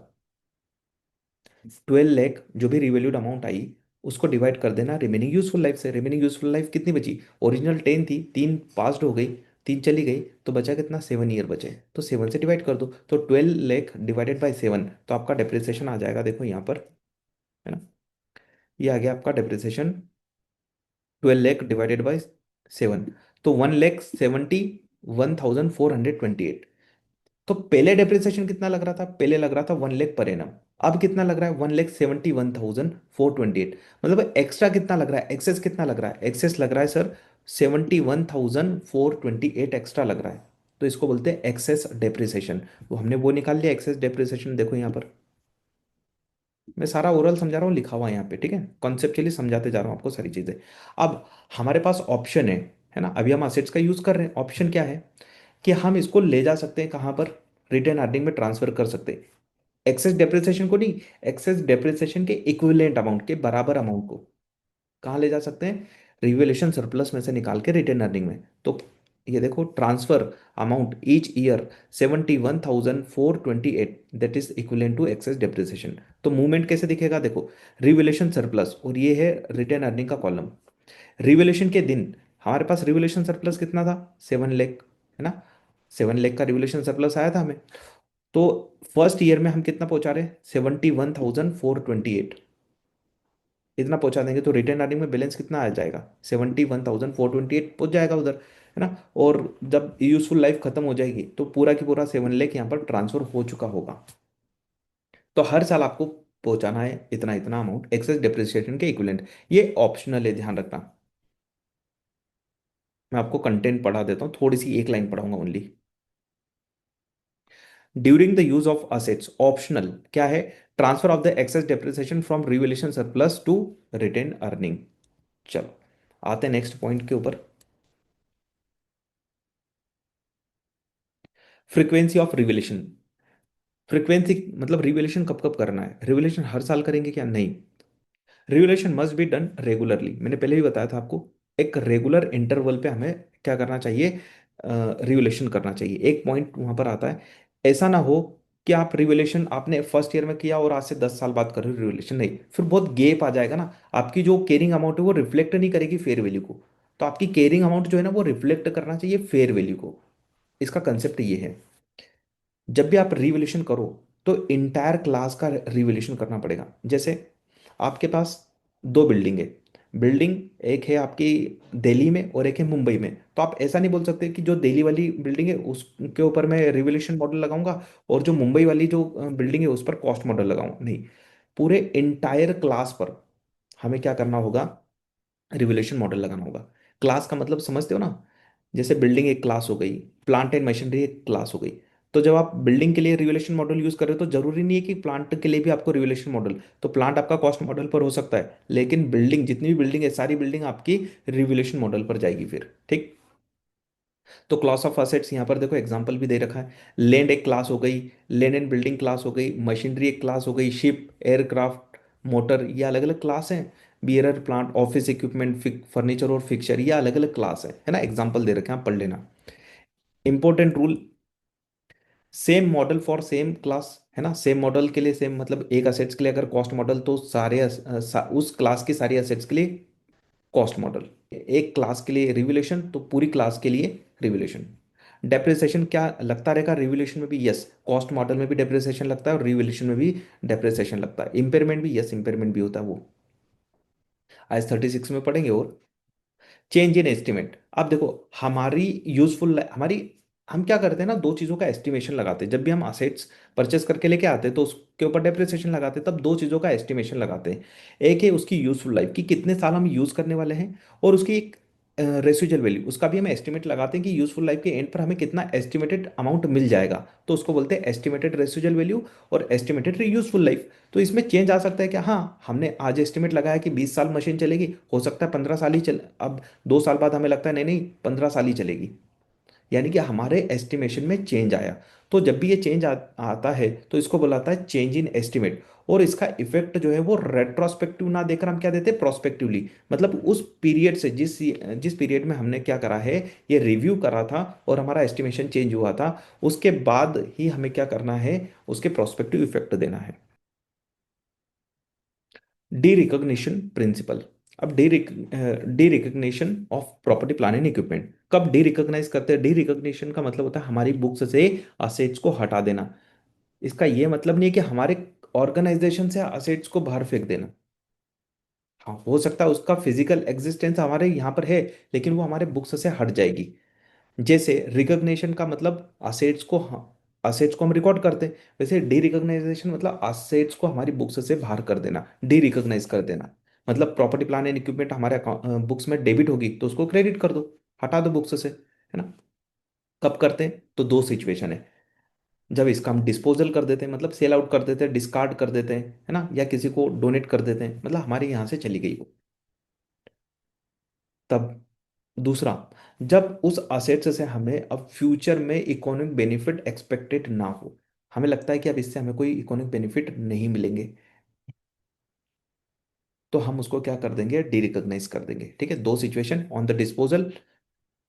A: 12 लाख जो भी रिवैल्यूड अमाउंट आई उसको डिवाइड कर देना रिमेनिंग यूजफुल लाइफ से। रिमेनिंग यूजफुल लाइफ कितनी बची? ओरिजिनल 10 थी, 3 पास्ड हो गई, 3 चली गई, तो बचा कितना? 7 ईयर बचे, तो 7 से डिवाइड कर दो। तो 12 लाख डिवाइडेड बाई 7, तो आपका डेप्रिसिएशन आ जाएगा, देखो यहाँ पर, है ना? ये आ गया आपका डेप्रिसिएशन, 12 लाख डिवाइडेड बाई 7, तो 1,71,428। तो पहले डेप्रिसिएशन कितना लग रहा था? पहले लग रहा था 1 लाख पर एनम। अब कितना लग रहा है? 1,71,428। मतलब एक्स्ट्रा कितना लग रहा है? एक्सेस कितना लग रहा है? एक्सेस लग रहा है सर 71,428 एक्स्ट्रा लग रहा है। तो इसको बोलते हैं एक्सेस डेप्रिसिएशन। वो हमने वो निकाल लिया एक्सेस डेप्रिसिएशन, देखो यहाँ पर मैं सारा ओरल समझा रहा हूँ, लिखा हुआ है यहाँ पे, ठीक है, कॉन्सेप्चुअली समझाते जा रहा हूँ आपको सारी चीजें। अब हमारे पास ऑप्शन है ना, अभी हम असेट्स का यूज कर रहे हैं, ऑप्शन क्या है कि हम इसको ले जा सकते हैं कहाँ पर, रिटेन अर्निंग में ट्रांसफर कर सकते हैं। एक्सेस डेप्रिसिएशन को नहीं, एक्सेस डेप्रिसिएशन के इक्विवेलेंट अमाउंट के बराबर अमाउंट को कहाँ ले जा सकते हैं, रिवैल्यूएशन सरप्लस में से निकाल के रिटेन अर्निंग में। तो ये देखो, transfer amount each year 71,428, that is equivalent to excess depreciation. तो मूवमेंट कैसे दिखेगा, देखो, रिवैल्यूएशन सरप्लस और ये है रिटेन अर्निंग का कॉलम। रिवैल्यूएशन के दिन हमारे पास रिवैल्यूएशन सरप्लस कितना था, 7 लाख, है ना, 7 लाख का रिवैल्यूएशन सरप्लस आया था हमें। तो फर्स्ट ईयर में हम कितना पहुंचा रहे हैं, 71,428, इतना पहुंचा देंगे तो रिटर्न अर्निंग में बैलेंस कितना आ जाएगा, 71,428 पहुंच जाएगा उधर, है ना। और जब यूजफुल लाइफ खत्म हो जाएगी तो पूरा की पूरा 7 लाख यहाँ पर ट्रांसफर हो चुका होगा। तो हर साल आपको पहुंचाना है इतना इतना अमाउंट एक्सेस डिप्रिसिएशन के इक्विवेलेंट। ये ऑप्शनल है, ध्यान रखना। मैं आपको कंटेंट पढ़ा देता हूँ, थोड़ी सी एक लाइन पढ़ाऊंगा only. During the use of assets, optional क्या है, transfer of the excess depreciation from revaluation surplus to retain earning. चलो आते हैं नेक्स्ट पॉइंट के ऊपर। Frequency of revaluation. फ्रीक्वेंसी मतलब रिवैल्यूएशन कब कब करना है, रिवैल्यूएशन हर साल करेंगे क्या, नहीं। Revaluation must be done regularly, मैंने पहले भी बताया था आपको। एक रेगुलर इंटरवल पे हमें क्या करना चाहिए, रिवैल्यूएशन करना चाहिए। एक पॉइंट वहां पर आता है, ऐसा ना हो कि आप रिवैल्यूएशन आपने फर्स्ट ईयर में किया और आज से 10 साल बाद कर रहे हो रिवैल्यूएशन, नहीं, फिर बहुत गेप आ जाएगा ना, आपकी जो केयरिंग अमाउंट है वो रिफ्लेक्ट नहीं करेगी फेयर वैल्यू को। तो आपकी केयरिंग अमाउंट जो है ना वो रिफ्लेक्ट करना चाहिए फेयर वैल्यू को। इसका कंसेप्ट ये है, जब भी आप रिवैल्यूएशन करो तो इंटायर क्लास का रिवैल्यूएशन करना पड़ेगा। जैसे आपके पास दो बिल्डिंग है, बिल्डिंग एक है आपकी दिल्ली में और एक है मुंबई में, तो आप ऐसा नहीं बोल सकते कि जो दिल्ली वाली बिल्डिंग है उसके ऊपर मैं रिवैल्यूएशन मॉडल लगाऊंगा और जो मुंबई वाली जो बिल्डिंग है उस पर कॉस्ट मॉडल लगाऊं, नहीं। पूरे इंटायर क्लास पर हमें क्या करना होगा, रिवोल्यूशन मॉडल लगाना होगा। क्लास का मतलब समझते हो ना, जैसे बिल्डिंग एक क्लास हो गई, प्लांट एंड मशीनरी एक क्लास हो गई। तो जब आप बिल्डिंग के लिए रिवोल्यूशन मॉडल यूज कर रहे हो तो जरूरी नहीं है कि प्लांट के लिए भी आपको रिवोल्यूशन मॉडल, तो प्लांट आपका कॉस्ट मॉडल पर हो सकता है, लेकिन बिल्डिंग जितनी भी बिल्डिंग है सारी बिल्डिंग आपकी रिवोल्यूशन मॉडल पर जाएगी फिर, ठीक। तो क्लास ऑफ असेट्स यहाँ पर देखो एग्जांपल भी दे रखा है। लैंड एक क्लास हो गई, लैंड एंड बिल्डिंग क्लास हो गई, मशीनरी एक क्लास हो गई, शिप, एयरक्राफ्ट, मोटर, ये अलग अलग क्लास हैं। Bearer plant, office equipment, furniture और फिक्चर, ये अलग अलग क्लास है ना, एग्जांपल दे रखे हैं, आप पढ़ लेना। Important rule, same model for same class, है ना, सेम मॉडल के लिए सेम, मतलब एक असेट्स के लिए अगर कॉस्ट मॉडल तो सारे उस क्लास की सारी असेट्स के लिए कॉस्ट मॉडल। एक क्लास के लिए रिवोल्यूशन तो पूरी क्लास के लिए रिवोल्यूशन। डेप्रिसिएशन क्या लगता रहेगा रिवोल्यूशन में भी, यस, कॉस्ट मॉडल में भी डेप्रिसिएशन लगता है और रिवोल्यूशन में भी डेप्रिसिएशन लगता है। इंपेयरमेंट भी, यस, इंपेयरमेंट भी होता है वो, आज 36 में पढ़ेंगे। और चेंज इन एस्टिमेट, अब देखो हमारी यूजफुल हमारी, हम क्या करते हैं ना, दो चीज़ों का एस्टिमेशन लगाते हैं। जब भी हम असेट्स परचेस करके लेके आते हैं तो उसके ऊपर डेप्रिसिएशन लगाते हैं, तब दो चीज़ों का एस्टिमेशन लगाते हैं। एक है उसकी यूजफुल लाइफ की कितने साल हम यूज़ करने वाले हैं, और उसकी एक रेसिजुअल वैल्यू, उसका भी हम एस्टिमेट लगाते हैं कि यूजफुल लाइफ के एंड पर हमें कितना एस्टिमेटेड अमाउंट मिल जाएगा, तो उसको बोलते हैं एस्टिमेटेड रेसिजुअल वैल्यू और एस्टिमेटेड यूजफुल लाइफ। तो इसमें चेंज आ सकता है कि हाँ, हमने आज एस्टिमेट लगाया कि 20 साल मशीन चलेगी, हो सकता है 15 साल ही चल, अब 2 साल बाद हमें लगता है नहीं नहीं 15 साल ही चलेगी, यानी कि हमारे एस्टिमेशन में चेंज आया। तो जब भी ये चेंज आता है तो इसको बुलाता है चेंज इन एस्टिमेट। और इसका इफेक्ट जो है वो रेट्रोस्पेक्टिव ना देकर हम क्या देते हैं, प्रोस्पेक्टिवली, मतलब उस पीरियड से जिस जिस पीरियड में हमने क्या करा है, ये रिव्यू करा था और हमारा एस्टिमेशन चेंज हुआ था, उसके बाद ही हमें क्या करना है, उसके प्रोस्पेक्टिव इफेक्ट देना है। Derecognition principle. अब derecognition of property plan and equipment, कब डी रिकॉग्नाइज करते हैं, डी रिकॉग्निशन का मतलब होता है हमारी बुक्स से असेट्स को हटा देना। इसका ये मतलब नहीं है कि हमारे ऑर्गेनाइजेशन से असेट्स को बाहर फेंक देना। हाँ, हो सकता है उसका फिजिकल एग्जिस्टेंस हमारे यहाँ पर है, लेकिन वो हमारे बुक्स से हट जाएगी। जैसे रिकॉग्निशन का मतलब असेट्स को हम रिकॉर्ड करते हैं, वैसे डी रिकॉग्नाइजेशन मतलब असेट्स को हमारी बुक्स से बाहर कर देना, डी रिकॉग्नाइज कर देना। मतलब प्रॉपर्टी प्लान एंड इक्विपमेंट हमारे बुक्स में डेबिट होगी तो उसको क्रेडिट कर दो, हटा दो बुक्स से, है ना। कब करते हैं? तो दो सिचुएशन है, जब इसका हम डिस्पोजल कर देते हैं, मतलब सेल आउट कर देते हैं, डिस्कार्ड कर देते हैं, है ना, या किसी को डोनेट कर देते हैं, मतलब हमारे यहाँ से चली गई वो, तब। दूसरा, जब उस असेट्स से हमें अब फ्यूचर में इकोनॉमिक बेनिफिट एक्सपेक्टेड ना हो, हमें लगता है कि अब इससे हमें कोई इकोनॉमिक बेनिफिट नहीं मिलेंगे, तो हम उसको क्या कर देंगे, डी रिकॉग्नाइज कर देंगे। ठीक है, दो सिचुएशन, ऑन द डिस्पोजल,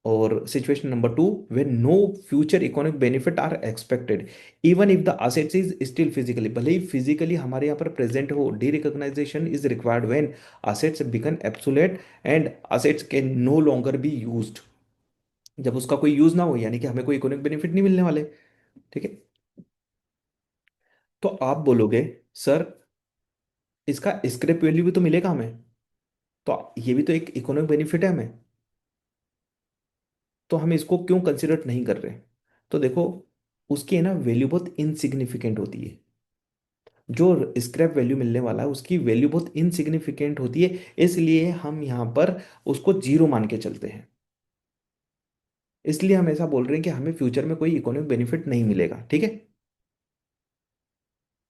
A: और situation number two, when no future economic benefit are expected, even if the assets is still physically, भले ही फिजिकली हमारे यहाँ पर प्रेजेंट हो, derecognization is required when assets become obsolete and assets can no longer be used. जब उसका कोई use ना हो, यानी कि हमें कोई इकोनॉमिक बेनिफिट नहीं मिलने वाले। ठीक है, तो आप बोलोगे सर इसका स्क्रैप वैल्यू भी तो मिलेगा हमें, तो ये भी तो एक इकोनॉमिक बेनिफिट है हमें, तो हम इसको क्यों कंसिडर नहीं कर रहे? तो देखो, उसकी है ना वैल्यू बहुत इनसिग्निफिकेंट होती है, जो स्क्रैप वैल्यू मिलने वाला है उसकी वैल्यू बहुत इनसिग्निफिकेंट होती है, इसलिए हम यहाँ पर उसको जीरो मान के चलते हैं। इसलिए हम ऐसा बोल रहे हैं कि हमें फ्यूचर में कोई इकोनॉमिक बेनिफिट नहीं मिलेगा। ठीक है,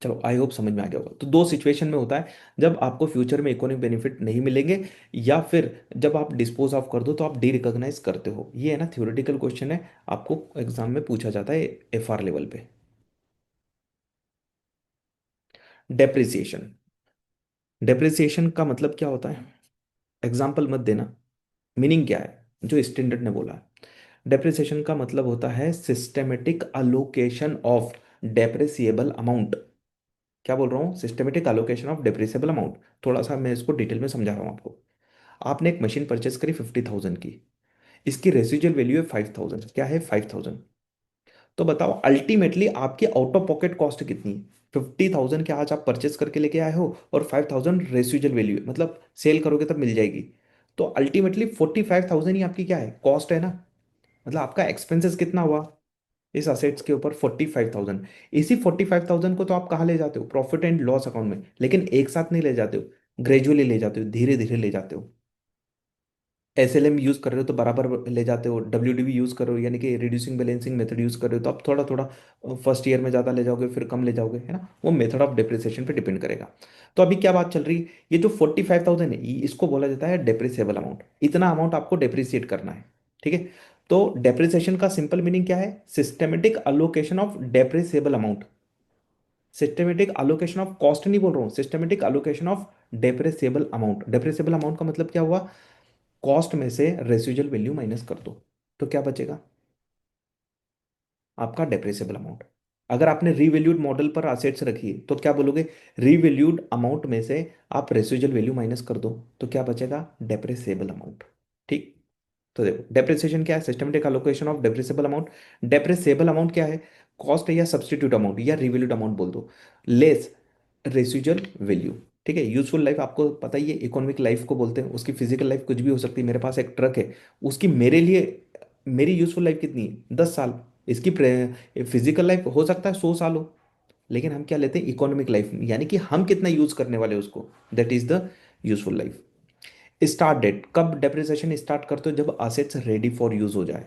A: चलो आई होप समझ में आ गया होगा। तो दो सिचुएशन में होता है, जब आपको फ्यूचर में इकोनॉमिक बेनिफिट नहीं मिलेंगे, या फिर जब आप डिस्पोज ऑफ कर दो तो आप डी रिकॉग्नाइज करते हो। ये है ना थ्योरेटिकल क्वेश्चन है, आपको एग्जाम में पूछा जाता है एफआर लेवल पे। डेप्रिसिएशन, डेप्रिसिएशन का मतलब क्या होता है? एग्जाम्पल मत देना, मीनिंग क्या है जो स्टैंडर्ड ने बोला। डेप्रिसिएशन का मतलब होता है systematic allocation of depreciable amount. क्या बोल रहा हूँ? Systematic allocation of depreciable amount. थोड़ा सा मैं इसको डिटेल में समझा रहा हूँ आपको। आपने एक मशीन परचेस करी 50,000 की, इसकी रेसिजुअल वैल्यू है 5,000। क्या है? 5,000। तो बताओ अल्टीमेटली आपकी आउट ऑफ पॉकेट कॉस्ट कितनी है? 50,000 के आज आप परचेस करके लेके आए हो, और 5,000 रेसिजुअल वैल्यू है, मतलब सेल करोगे तब मिल जाएगी। तो अल्टीमेटली 45,000 ही आपकी क्या है, कॉस्ट है ना। मतलब आपका एक्सपेंसेस कितना हुआ इस असेट्स के ऊपर? 45,000। इसी 45,000 को तो आप कहाँ ले जाते हो? प्रॉफिट एंड लॉस अकाउंट में, लेकिन एक साथ नहीं ले जाते हो, ग्रेजुअली ले जाते हो, धीरे धीरे ले जाते हो। एसएलएम यूज कर रहे हो तो बराबर ले जाते हो, डब्ल्यूडीबी यूज करो यानी कि रिड्यूसिंग बैलेंसिंग मेथड यूज कर रहे हो तो आप थोड़ा थोड़ा फर्स्ट ईयर में ज़्यादा ले जाओगे, फिर कम ले जाओगे, है ना। वो मेथड ऑफ डिप्रिसिएशन पे डिपेंड करेगा। तो अभी क्या बात चल रही है, ये जो 45,000 है इसको बोला जाता है डेप्रिसिएबल अमाउंट। इतना अमाउंट आपको डेप्रिसिएट करना है। ठीक है, तो डेप्रिसिएशन का सिंपल मीनिंग क्या है? Systematic allocation of depreciable amount. Systematic allocation of cost नहीं बोल रहा हूँ, systematic allocation of depreciable amount. Depreciable amount का मतलब क्या हुआ? कॉस्ट में से रेसिजुअल वैल्यू माइनस कर दो, तो क्या बचेगा? आपका डेप्रिसिएबल अमाउंट। अगर आपने रीवैल्यूड मॉडल पर असेट्स रखी है तो क्या बोलोगे? रीवैल्यूड अमाउंट में से आप रेसिजुअल वैल्यू माइनस कर दो, तो क्या बचेगा? Depreciable amount. ठीक, तो देखो डेप्रिसिएशन क्या है? Systematic allocation of depreciable amount. Depreciable amount क्या है? कॉस्ट या सब्सटीट्यूट अमाउंट या रिवैल्यूड अमाउंट बोल दो, लेस रेसिजुअल वैल्यू। ठीक है, यूजफुल लाइफ आपको पता ही है, इकोनॉमिक लाइफ को बोलते हैं, उसकी फिजिकल लाइफ कुछ भी हो सकती है। मेरे पास एक ट्रक है, उसकी मेरे लिए मेरी यूजफुल लाइफ कितनी है? 10 साल। इसकी फिजिकल लाइफ हो सकता है 100 साल हो, लेकिन हम क्या लेते हैं? इकोनॉमिक लाइफ, यानी कि हम कितना यूज करने वाले हैं उसको, that is the useful life. Start date, कब डेप्रिसिएशन स्टार्ट करते हो? जब असेट्स रेडी फॉर यूज हो जाए।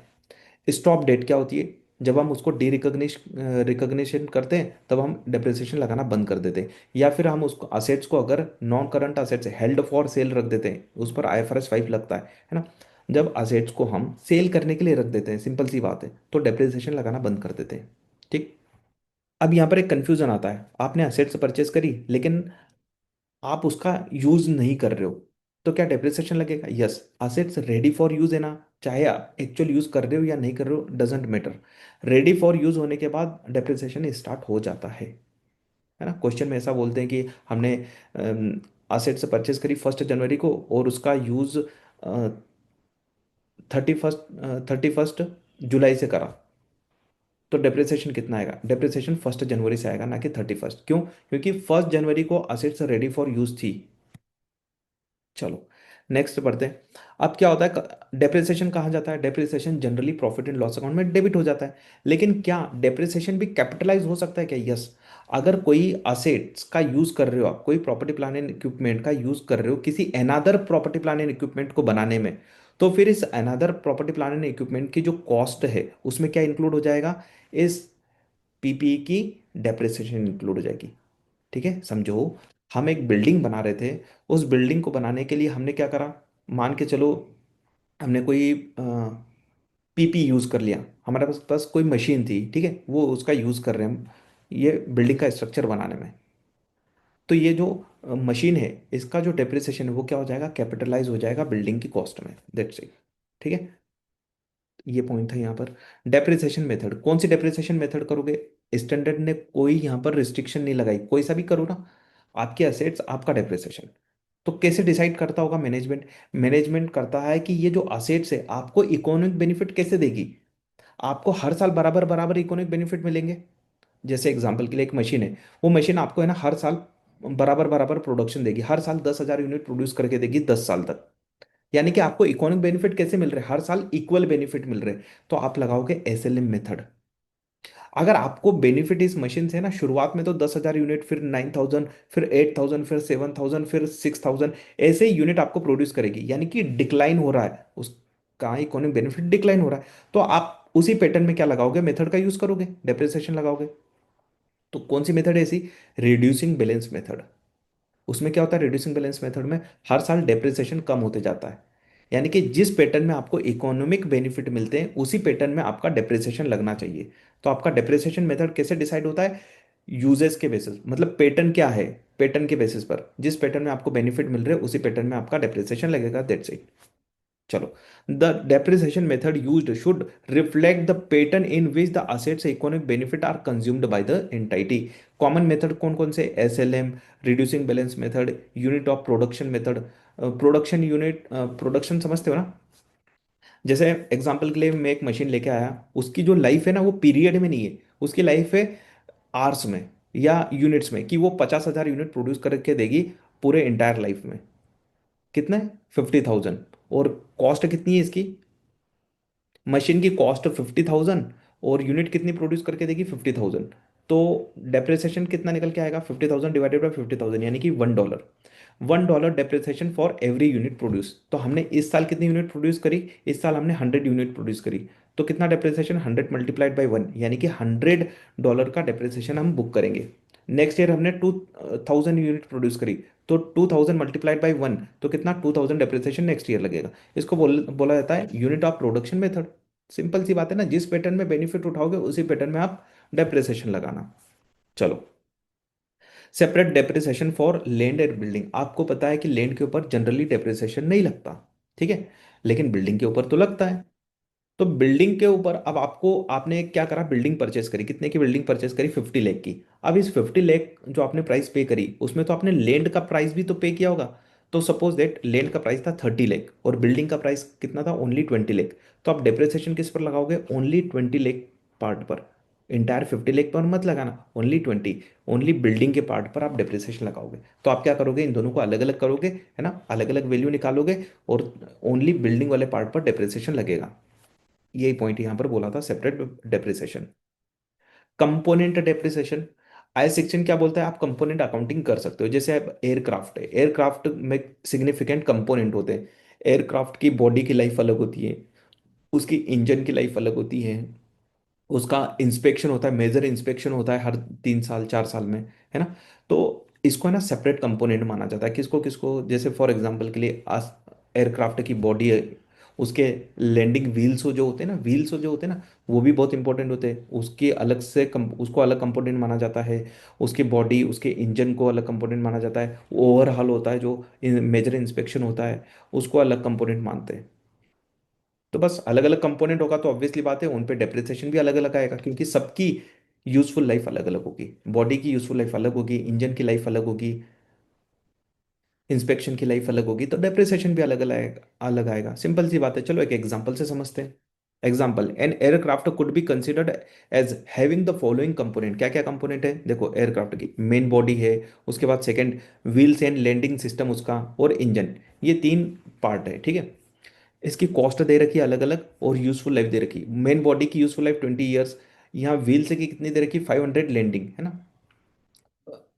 A: स्टॉप डेट क्या होती है? जब हम उसको डी रिकॉग्निशन करते हैं तब हम डेप्रिसिएशन लगाना बंद कर देते हैं, या फिर हम उसको असेट्स को अगर non current assets held for sale रख देते हैं, उस पर IFRS 5 लगता है ना। जब असेट्स को हम सेल करने के लिए रख देते हैं, सिंपल सी बात है, तो डेप्रिसिएशन लगाना बंद कर देते हैं। ठीक, अब यहाँ पर एक कंफ्यूजन आता है, आपने असेट्स परचेस करी लेकिन आप उसका यूज नहीं कर रहे हो, तो क्या डेप्रिसिएशन लगेगा? Yes, assets ready for use है ना, चाहे आप एक्चुअल यूज कर रहे हो या नहीं कर रहे हो, doesn't matter. Ready for use होने के बाद डेप्रिसिएशन स्टार्ट हो जाता है ना। क्वेश्चन में ऐसा बोलते हैं कि हमने असेट्स परचेस करी 1 जनवरी को और उसका यूज 31 जुलाई से करा, तो डेप्रिसिएशन कितना आएगा? डेप्रिसिएशन 1 जनवरी से आएगा, ना कि 31। क्यों? क्योंकि 1 जनवरी को असेट्स रेडी फॉर यूज थी। चलो नेक्स्ट पढ़ते हैं। अब क्या होता है, डेप्रिसिएशन कहाँ जाता है? Depreciation generally profit and loss account में डेबिट हो जाता है, लेकिन क्या डेप्रिसिएशन भी कैपिटलाइज हो सकता है क्या? यस। अगर कोई असेट्स का यूज कर रहे हो आप, कोई प्रॉपर्टी प्लान एंड इक्विपमेंट का यूज कर रहे हो किसी another property plan and equipment को बनाने में, तो फिर इस another property plan and equipment की जो कॉस्ट है उसमें क्या इंक्लूड हो जाएगा, इस पीपीई की डेप्रिसिएशन इंक्लूड हो जाएगी। ठीक है, समझो हम एक बिल्डिंग बना रहे थे, उस बिल्डिंग को बनाने के लिए हमने क्या करा, मान के चलो हमने कोई पीपी यूज कर लिया, हमारे पास पास कोई मशीन थी, ठीक है, वो उसका यूज कर रहे हैं हम ये बिल्डिंग का स्ट्रक्चर बनाने में। तो ये जो मशीन है इसका जो डेप्रिसिएशन है वो क्या हो जाएगा, कैपिटलाइज हो जाएगा बिल्डिंग की कॉस्ट में, दैट्स इट। ठीक है, ये पॉइंट था यहाँ पर। डेप्रिसिएशन मेथड, कौन सी डेप्रिसिएशन मेथड करोगे, स्टैंडर्ड ने कोई यहाँ पर रिस्ट्रिक्शन नहीं लगाई, कोई सा भी करो ना, आपके असेट्स आपका डेप्रिसिएशन। तो कैसे डिसाइड करता होगा मैनेजमेंट, मैनेजमेंट करता है कि ये जो असेट्स है आपको इकोनॉमिक बेनिफिट कैसे देगी, आपको हर साल बराबर बराबर इकोनॉमिक बेनिफिट मिलेंगे। जैसे एग्जांपल के लिए एक मशीन है, वो मशीन आपको है ना हर साल बराबर बराबर प्रोडक्शन देगी, हर साल 10,000 यूनिट प्रोड्यूस करके देगी 10 साल तक। यानी कि आपको इकोनॉमिक बेनिफिट कैसे मिल रहे हैं, हर साल इक्वल बेनिफिट मिल रहे हैं। तो आप लगाओगे एसएलएम मेथड। अगर आपको बेनिफिट इस मशीन से ना शुरुआत में तो 10,000 यूनिट, फिर 9,000, फिर 8,000, फिर 7,000, फिर 6,000, ऐसे ही यूनिट आपको प्रोड्यूस करेगी, यानी कि डिक्लाइन हो रहा है उसका इकोनॉमिक बेनिफिट, डिक्लाइन हो रहा है। तो आप उसी पैटर्न में क्या लगाओगे, मेथड का यूज करोगे, डेप्रिसिएशन लगाओगे। तो कौन सी मेथड है ऐसी, रिड्यूसिंग बैलेंस मेथड। उसमें क्या होता है रिड्यूसिंग बैलेंस मेथड में, हर साल डेप्रिसिएशन कम होते जाता है। यानी कि जिस पैटर्न में आपको इकोनॉमिक बेनिफिट मिलते हैं उसी पैटर्न में आपका डेप्रिसिएशन लगना चाहिए। तो आपका डेप्रिसिएशन मेथड कैसे डिसाइड होता है, यूजेस के बेसिस, मतलब पैटर्न क्या है, पैटर्न के बेसिस पर जिस पैटर्न में आपको बेनिफिट मिल रहे हैं उसी पैटर्न में आपका डेप्रिसिएशन लगेगा, दैट्स इट। चलो, the depreciation method used should reflect the pattern in which the assets economic benefit are consumed by the entity। Common method कौन कौन से, SLM, reducing balance method, unit of production method. Production unit, production समझते हो ना, जैसे example के लिए मैं एक मशीन लेके आया, उसकी जो लाइफ है ना वो पीरियड में नहीं है, उसकी लाइफ है आवर्स में या यूनिट्स में, कि वो 50,000 यूनिट प्रोड्यूस करके देगी पूरे इंटायर लाइफ में। कितना है, 50,000। और कॉस्ट कितनी है इसकी, मशीन की कॉस्ट 50,000, और यूनिट कितनी प्रोड्यूस करके देगी 50,000। तो डेप्रिसिएशन कितना निकल के आएगा, 50,000 डिवाइडेड बाई 50,000, यानी कि $1। $1 depreciation for every unit produce. तो हमने इस साल कितनी यूनिट प्रोड्यूस करी, इस साल हमने 100 यूनिट प्रोड्यूस करी। तो कितना डेप्रिसिएशन, 100 × 1, यानी कि $100 का डेप्रिसिएशन हम बुक करेंगे। नेक्स्ट ईयर हमने 2,000 यूनिट प्रोड्यूस करी, तो 2,000 × 1, तो कितना, 2,000 डेप्रिसिएशन नेक्स्ट ईयर लगेगा। इसको बोला जाता है unit of production method. Simple सी बात है ना, जिस पैटर्न में बेनिफिट उठाओगे उसी पैटर्न में आप डेप्रिसिएशन लगाना। चलो, separate depreciation for land and building. आपको पता है कि लैंड के ऊपर जनरली डेप्रिसिएशन नहीं लगता, ठीक है, लेकिन बिल्डिंग के ऊपर तो लगता है। तो बिल्डिंग के ऊपर अब आपको, आपने क्या करा, बिल्डिंग परचेस करी, कितने की बिल्डिंग परचेस करी, 50 लाख की। अब इस 50 लाख जो आपने प्राइस पे करी उसमें तो आपने लैंड का प्राइस भी तो पे किया होगा। तो सपोज दैट लैंड का प्राइस था 30 लाख और बिल्डिंग का प्राइस कितना था, ओनली 20 लाख। तो आप डेप्रिसिएशन किस पर लगाओगे, ओनली 20 लाख पार्ट पर। इंटायर 50 लाख पर मत लगाना, ओनली 20, ओनली बिल्डिंग के पार्ट पर आप डेप्रिसिएशन लगाओगे। तो आप क्या करोगे, इन दोनों को अलग अलग करोगे, है ना, अलग अलग वैल्यू निकालोगे, और ओनली बिल्डिंग वाले पार्ट पर डेप्रिसिएशन लगेगा। यही पॉइंट यहां पर बोला था, separate depreciation. Component depreciation, I section क्या बोलता है, आप कंपोनेंट अकाउंटिंग कर सकते हो। जैसे अब एयरक्राफ्ट है, एयरक्राफ्ट में सिग्निफिकेंट कंपोनेंट होते हैं। एयरक्राफ्ट की बॉडी की लाइफ अलग होती है, उसकी इंजन की लाइफ अलग होती है, उसका इंस्पेक्शन होता है, मेजर इंस्पेक्शन होता है हर 3 साल 4 साल में, है ना। तो इसको है ना सेपरेट कंपोनेंट माना जाता है, किसको किसको, जैसे फॉर एग्जांपल के लिए एयरक्राफ्ट की बॉडी है, उसके लैंडिंग व्हील्स जो होते हैं ना, व्हील्स जो होते हैं ना, वो भी बहुत इंपॉर्टेंट होते हैं, उसकी अलग से उसको अलग कंपोनेंट माना जाता है। उसकी बॉडी, उसके इंजन को अलग कंपोनेंट माना जाता है। ओवरहॉल होता है जो मेजर इंस्पेक्शन होता है, उसको अलग कंपोनेंट मानते हैं। तो बस अलग अलग कंपोनेंट होगा तो ऑब्वियसली बात है उन पे डेप्रिसिएशन भी अलग अलग आएगा, क्योंकि सबकी यूजफुल लाइफ अलग अलग होगी। बॉडी की यूजफुल लाइफ अलग होगी, इंजन की लाइफ अलग होगी, इंस्पेक्शन की लाइफ अलग होगी, तो डेप्रिसिएशन भी अलग अलग आएगा, अलग आएगा। सिंपल सी बात है, चलो एक एग्जांपल से समझते हैं। Example, an aircraft could be considered as having the following component. क्या क्या कंपोनेंट है, देखो एयरक्राफ्ट की मेन बॉडी है, उसके बाद second wheels and landing system उसका, और इंजन, ये 3 पार्ट है, ठीक है। इसकी कॉस्ट दे रखी है अलग अलग, और यूजफुल लाइफ दे रखी। मेन बॉडी की यूजफुल लाइफ 20 ईयर्स, यहाँ व्हील से की कितनी दे रखी, 500 लैंडिंग, है ना।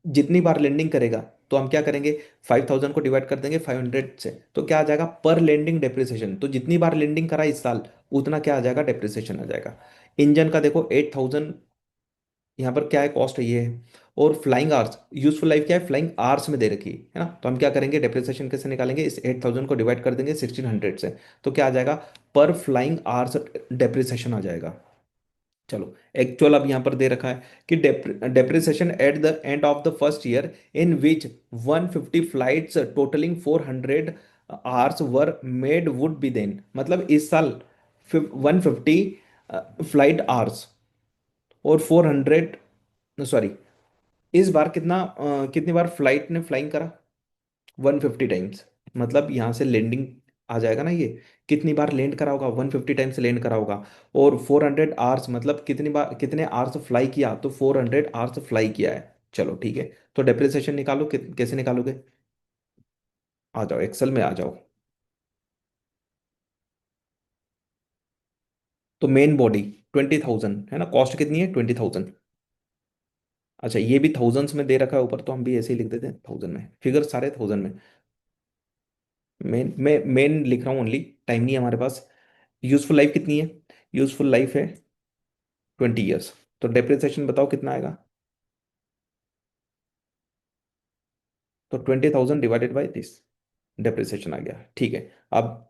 A: जितनी बार लेंडिंग करेगा, तो हम क्या करेंगे, 5,000 को डिवाइड कर देंगे 500 से, तो क्या आ जाएगा पर लेंडिंग डेप्रिसिएशन। तो जितनी बार लेंडिंग करा इस साल, उतना क्या आ जाएगा, डेप्रिसिएशन आ जाएगा। इंजन का देखो 8,000, यहाँ पर क्या है, कॉस्ट है ये है। और फ्लाइंग आवर्स, यूजफुल लाइफ क्या है, फ्लाइंग आवर्स में दे रखी है ना, तो हम क्या करेंगे, डेप्रिसिएशन कैसे निकालेंगे, इस 8,000 को डिवाइड कर देंगे 1,600 से, तो क्या आ जाएगा, पर फ्लाइंग आवर्स डेप्रिसिएशन आ जाएगा। चलो, एक्चुअल अब यहां पर दे रखा है कि depreciation at the end of the first year in which 150 flights totalling 400 hours were made would be then, मतलब इस साल 150 फ्लाइट आवर्स और 400, सॉरी, इस बार कितनी बार फ्लाइट ने फ्लाइंग करा, 150 टाइम्स, मतलब यहां से लैंडिंग आ जाएगा ना ये, कितनी बार लैंड करा होगा, 150 टाइम्स लैंड करा होगा। और 400 आवर्स मतलब कितनी बार, कितने आवर्स फ्लाई किया, तो 400 आवर्स फ्लाई किया है। चलो ठीक है, तो डेप्रिसिएशन निकालो, कैसे निकालोगे, आ जाओ एक्सेल में आ जाओ। तो मेन बॉडी 20,000 है ना, कॉस्ट कितनी है, 20,000। अच्छा, ये भी थाउजेंड्स में दे रखा है ऊपर, तो हम भी ऐसे ही लिख देते हैं थाउजेंड में, फिगर सारे थाउजेंड में। मेन लिख रहा हूँ ओनली, टाइम नहीं है हमारे पास। यूजफुल लाइफ कितनी है, यूजफुल लाइफ है 20 ईयर्स। तो डेप्रिसिएशन बताओ कितना आएगा, तो 20,000 डिवाइडेड बाई दिस, डेप्रिसिएशन आ गया, ठीक है। अब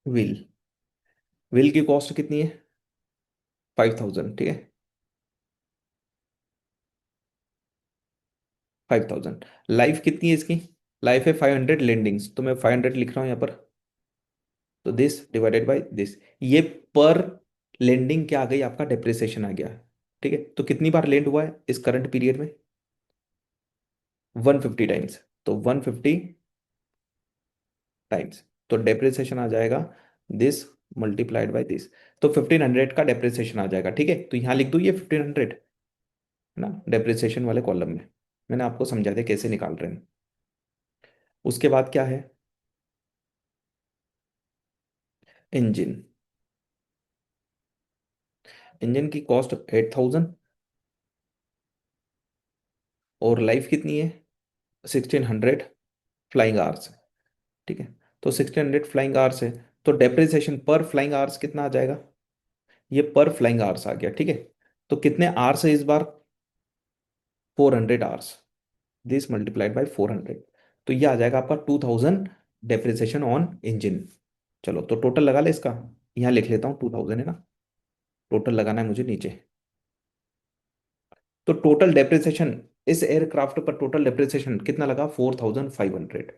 A: व्हील, व्हील की कॉस्ट कितनी है, 5,000, ठीक है, 5,000। लाइफ कितनी है इसकी, लाइफ है 500 लैंडिंग्स, तो मैं 500 लिख रहा हूँ यहाँ पर, तो दिस डिवाइडेड बाई दिस, ये पर लैंडिंग क्या आ गई, आपका डेप्रिसिएशन आ गया। ठीक है, तो कितनी बार लैंड हुआ है इस करंट पीरियड में, 150 टाइम्स, तो 150 टाइम्स, तो डेप्रिसिएशन आ जाएगा दिस मल्टीप्लाइड बाय दिस, तो 1,500 का डेप्रिसिएशन आ जाएगा। ठीक है, तो यहाँ लिख दो ये 1,500 है ना, डेप्रिसिएशन वाले कॉलम में। मैंने आपको समझा दिया कैसे निकाल रहे हैं। उसके बाद क्या है, इंजन, इंजन की कॉस्ट 8,000 और लाइफ कितनी है, 1,600 फ्लाइंग आवर्स। ठीक है, तो 1,600 फ्लाइंग आवर्स है, तो डेप्रिसिएशन पर फ्लाइंग आवर्स कितना आ जाएगा, ये पर फ्लाइंग आवर्स आ गया। ठीक है, तो कितने आवर्स है इस बार, 400 आवर्स, दिस मल्टीप्लाइड बाई 400, तो ये आ जाएगा आपका 2,000 डेप्रिसिएशन ऑन इंजन। चलो, तो टोटल लगा ले इसका, यहाँ लिख लेता हूँ 2,000 है ना, टोटल लगाना है मुझे नीचे। तो टोटल डेप्रिसिएशन इस एयरक्राफ्ट पर, टोटल डेप्रिसिएशन कितना लगा, 4,500।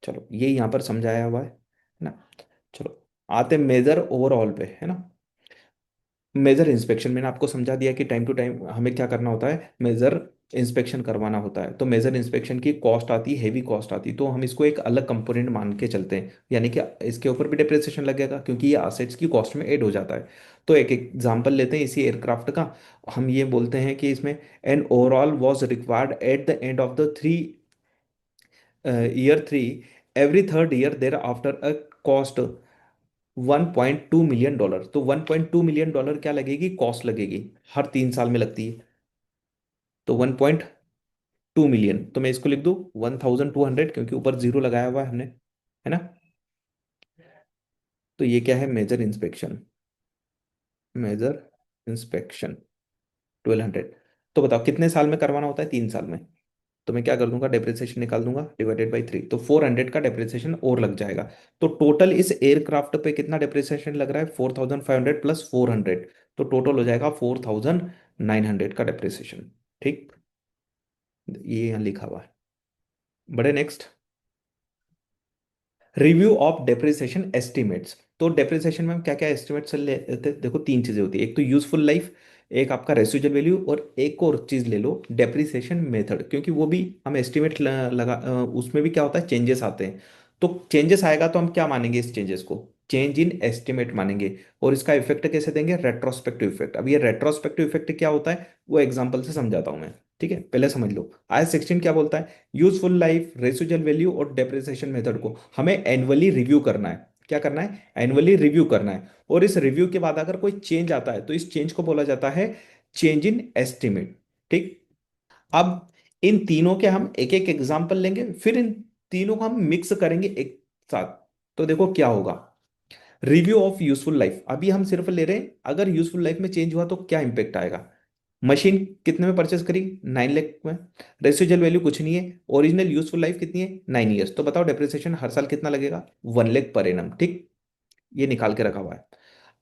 A: चलो, ये यहाँ पर समझाया हुआ है ना। चलो, आते मेजर ओवरऑल पे, है ना। मेजर इंस्पेक्शन मैंने आपको समझा दिया कि टाइम टू टाइम हमें क्या करना होता है, मेजर इंस्पेक्शन करवाना होता है। तो मेजर इंस्पेक्शन की कॉस्ट आती है, हेवी कॉस्ट आती है, तो हम इसको एक अलग कंपोनेंट मान के चलते हैं, यानी कि इसके ऊपर भी डिप्रिसिएशन लगेगा क्योंकि ये असेट्स की कॉस्ट में ऐड हो जाता है। तो एक एग्जांपल लेते हैं इसी एयरक्राफ्ट का, हम ये बोलते हैं कि इसमें an overall was required at the end of the year three, every third year there after a cost $1.2 million. तो $1.2 मिलियन क्या लगेगी, कॉस्ट लगेगी, हर 3 साल में लगती है। तो 1.2 मिलियन, तो मैं इसको लिख दूं 1,200, क्योंकि ऊपर जीरो लगाया हुआ है हमने, है ना। तो ये क्या है, मेजर इंस्पेक्शन, मेजर इंस्पेक्शन 1,200। तो बताओ कितने साल में करवाना होता है, 3 साल में। तो मैं क्या कर दूंगा, डेप्रिसिएशन निकाल दूंगा डिवाइडेड बाई 3, तो 400 का डेप्रिसिएशन और लग जाएगा। तो टोटल इस एयरक्राफ्ट पे कितना डेप्रिसिएशन लग रहा है, 4,500 प्लस 400, तो टोटल हो जाएगा 4,900 का डेप्रिसिएशन। ठीक, ये यहाँ लिखा हुआ है। बड़े next, review of depreciation estimates. तो डेप्रिसिएशन में हम क्या क्या एस्टिमेट्स लेते हैं, देखो तीन चीजें होती है, एक तो यूजफुल लाइफ, एक आपका रेसिजुअल वैल्यू, और एक और चीज ले लो डेप्रिसिएशन मेथड, क्योंकि वो भी हम एस्टिमेट लगा उसमें भी क्या होता है, चेंजेस आते हैं। तो चेंजेस आएगा तो हम क्या मानेंगे, इस चेंजेस को चेंज इन एस्टिमेट मानेंगे। और इसका इफेक्ट कैसे देंगे, रेट्रोस्पेक्टिव इफेक्ट। अब ये रेट्रोस्पेक्टिव इफेक्ट क्या होता है, वो एग्जांपल से समझाता हूं मैं। ठीक है, पहले समझ लो, IS 16 क्या बोलता है, यूजफुल लाइफ, रेसिजुअल वैल्यू और डेप्रिसिएशन मेथड को हमें एनुअली रिव्यू करना है। क्या करना है, एनुअली रिव्यू करना है। और इस रिव्यू के बाद अगर कोई चेंज आता है, तो इस चेंज को बोला जाता है चेंज इन एस्टिमेट। ठीक। अब इन तीनों के हम एक एक एग्जाम्पल लेंगे, फिर इन तीनों को हम मिक्स करेंगे एक साथ। तो देखो क्या होगा। रिव्यू ऑफ यूजफुल लाइफ, अभी हम सिर्फ ले रहे हैं अगर यूजफुल लाइफ में चेंज हुआ तो क्या इंपैक्ट आएगा। मशीन कितने में परचेस करी, 9 लाख में। रेसिजुअल वैल्यू कुछ नहीं है। ओरिजिनल यूजफुल लाइफ कितनी है, 9 ईयर्स। तो बताओ डेप्रिसिएशन हर साल कितना लगेगा, 1 लाख पर एनम। ठीक, ये निकाल के रखा हुआ है।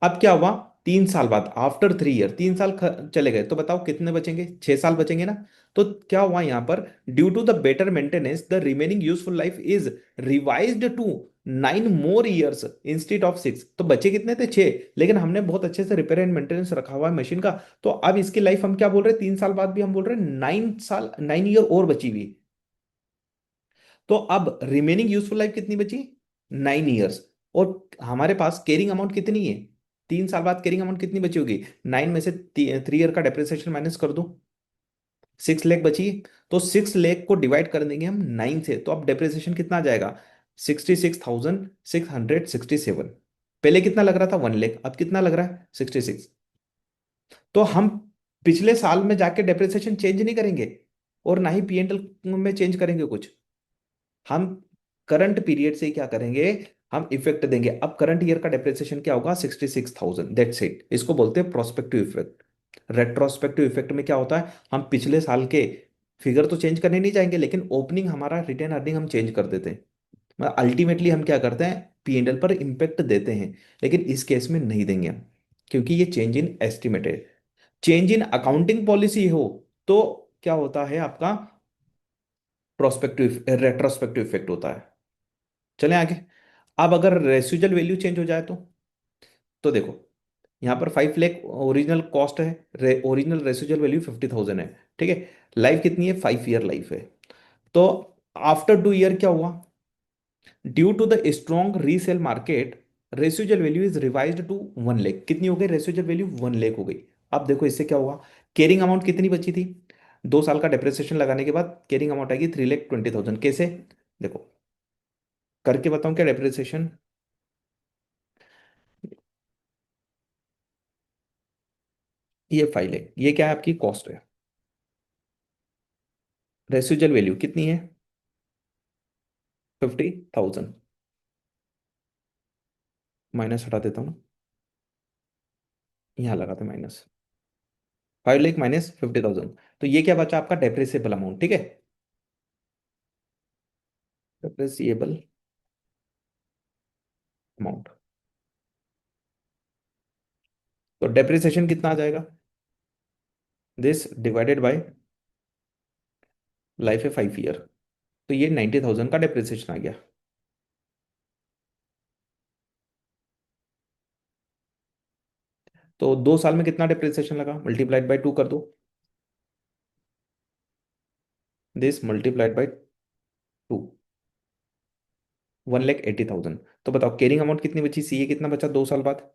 A: अब क्या हुआ, 3 साल बाद, आफ्टर 3 ईयर, 3 साल चले गए, तो बताओ कितने बचेंगे, 6 साल बचेंगे ना। तो क्या हुआ यहां पर, due to the better maintenance the remaining useful life is revised to 9 more years instead of 6। तो बचे कितने थे, 6, लेकिन हमने बहुत अच्छे से रिपेयर एंड मेंटेनेंस रखा हुआ है मशीन का। तो अब इसकी लाइफ हम क्या बोल रहे हैं, 3 साल बाद भी हम बोल रहे हैं 9 साल, 9 ईयर और बची हुई। तो अब रिमेनिंग यूजफुल लाइफ कितनी बची, 9 ईयर्स। और हमारे पास कैरिंग अमाउंट कितनी है, 3 साल बाद कैरिंग अमाउंट कितनी बची होगी, 9 में से 3 ईयर का डेप्रिसिएशन माइनस कर दो, 6 लाख बची। तो 6 लाख को डिवाइड कर देंगे हम 9 से, तो अब डेप्रिसिएशन कितना आ जाएगा, 66,667। पहले कितना लग रहा था, 1 लाख, अब कितना लग रहा है, 66। तो हम पिछले साल में जाके डेप्रिसिएशन चेंज नहीं करेंगे, और ना ही पीएनएल में चेंज करेंगे कुछ। हम करंट पीरियड से ही क्या करेंगे, हम इफेक्ट देंगे। अब करंट ईयर का डेप्रिसिएशन क्या होगा, 66,000, दैट्स इट। इसको बोलते हैं प्रोस्पेक्टिव इफेक्ट। रेट्रोस्पेक्टिव इफेक्ट में क्या होता है, हम पिछले साल के फिगर तो चेंज करने नहीं जाएंगे, लेकिन ओपनिंग हमारा रिटेन अर्निंग हम चेंज कर देते हैं। मतलब अल्टीमेटली हम क्या करते हैं, पीएनएल पर इंपेक्ट देते हैं। लेकिन इस केस में नहीं देंगे हम, क्योंकि ये चेंज इन एस्टिमेट है। चेंज इन अकाउंटिंग पॉलिसी हो तो क्या होता है आपका, प्रोस्पेक्टिव रेट्रोस्पेक्टिव इफेक्ट होता है। चलें आगे। अब अगर रेसिजुअल वैल्यू चेंज हो जाए तो देखो, यहाँ पर 5 लाख ओरिजिनल कॉस्ट है, ओरिजिनल रेसिजुअल वैल्यू 50,000 है। ठीक है, लाइफ कितनी है, 5 ईयर लाइफ है। तो आफ्टर 2 ईयर क्या हुआ, due to the strong resale market residual value is revised to 1 lakh. कितनी हो गई, रेसिजुअल वैल्यू 1 लाख हो गई। अब देखो इससे क्या हुआ, कैरिंग अमाउंट कितनी बची थी, 2 साल का डेप्रिसिएशन लगाने के बाद कैरिंग अमाउंट आएगी 3,20,000। कैसे, देखो करके बताऊं क्या डेप्रिसिएशन। ये फाइल है, ये क्या है, आपकी कॉस्ट है। रेसिजुअल वैल्यू कितनी है, 50,000। माइनस हटा देता हूँ ना, यहाँ लगाते माइनस, 5 लाख माइनस 50,000। तो ये क्या बचा आपका, डेप्रिसिएबल अमाउंट। ठीक है, डेप्रिसिएबल अमाउंट। तो डेप्रिसिएशन कितना आ जाएगा, दिस डिवाइडेड बाय लाइफ है 5 ईयर। तो ये 90,000 का डेप्रिसिएशन आ गया। तो 2 साल में कितना डेप्रिसिएशन लगा, मल्टीप्लाइड बाय 2 कर दो, दिस मल्टीप्लाइड बाय 2, 1,80,000। तो बताओ कैरिंग अमाउंट कितनी बची, सीए कितना बचा 2 साल बाद,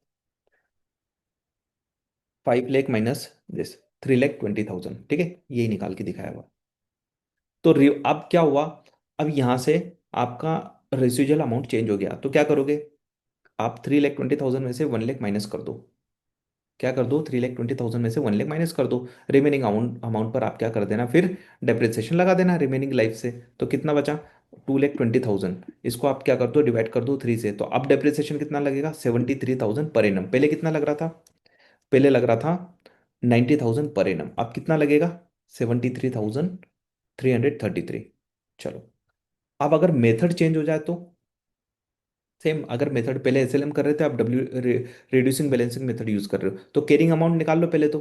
A: 5 लाख माइनस दिस, 3,20,000। ठीक है, यही निकाल के दिखाया हुआ। तो अब क्या हुआ, अब यहां से आपका रेसिजुअल अमाउंट चेंज हो गया, तो क्या करोगे, आप 3,20,000 में से 1 लाख माइनस कर दो। क्या कर दो, 3,20,000 में से 1 लाख माइनस कर दो। रिमेनिंग अमाउंट अमाउंट पर आप क्या कर देना, फिर डेप्रिसिएशन लगा देना रिमेनिंग लाइफ से। तो कितना बचा, 2,20,000। इसको आप क्या कर दो, डिवाइड कर दो 3 से। तो अब डेप्रिसिएशन कितना लगेगा, 73,000 पर एनम। पहले कितना लग रहा था, पहले लग रहा था 90,000 पर एनम। अब कितना लगेगा, 73,333। चलो, अब अगर मेथड चेंज हो जाए तो, सेम अगर मेथड पहले एसएलएम कर रहे थे, आप रिड्यूसिंग बैलेंसिंग मेथड यूज कर रहे हो, तो कैरिंग अमाउंट निकाल लो पहले तो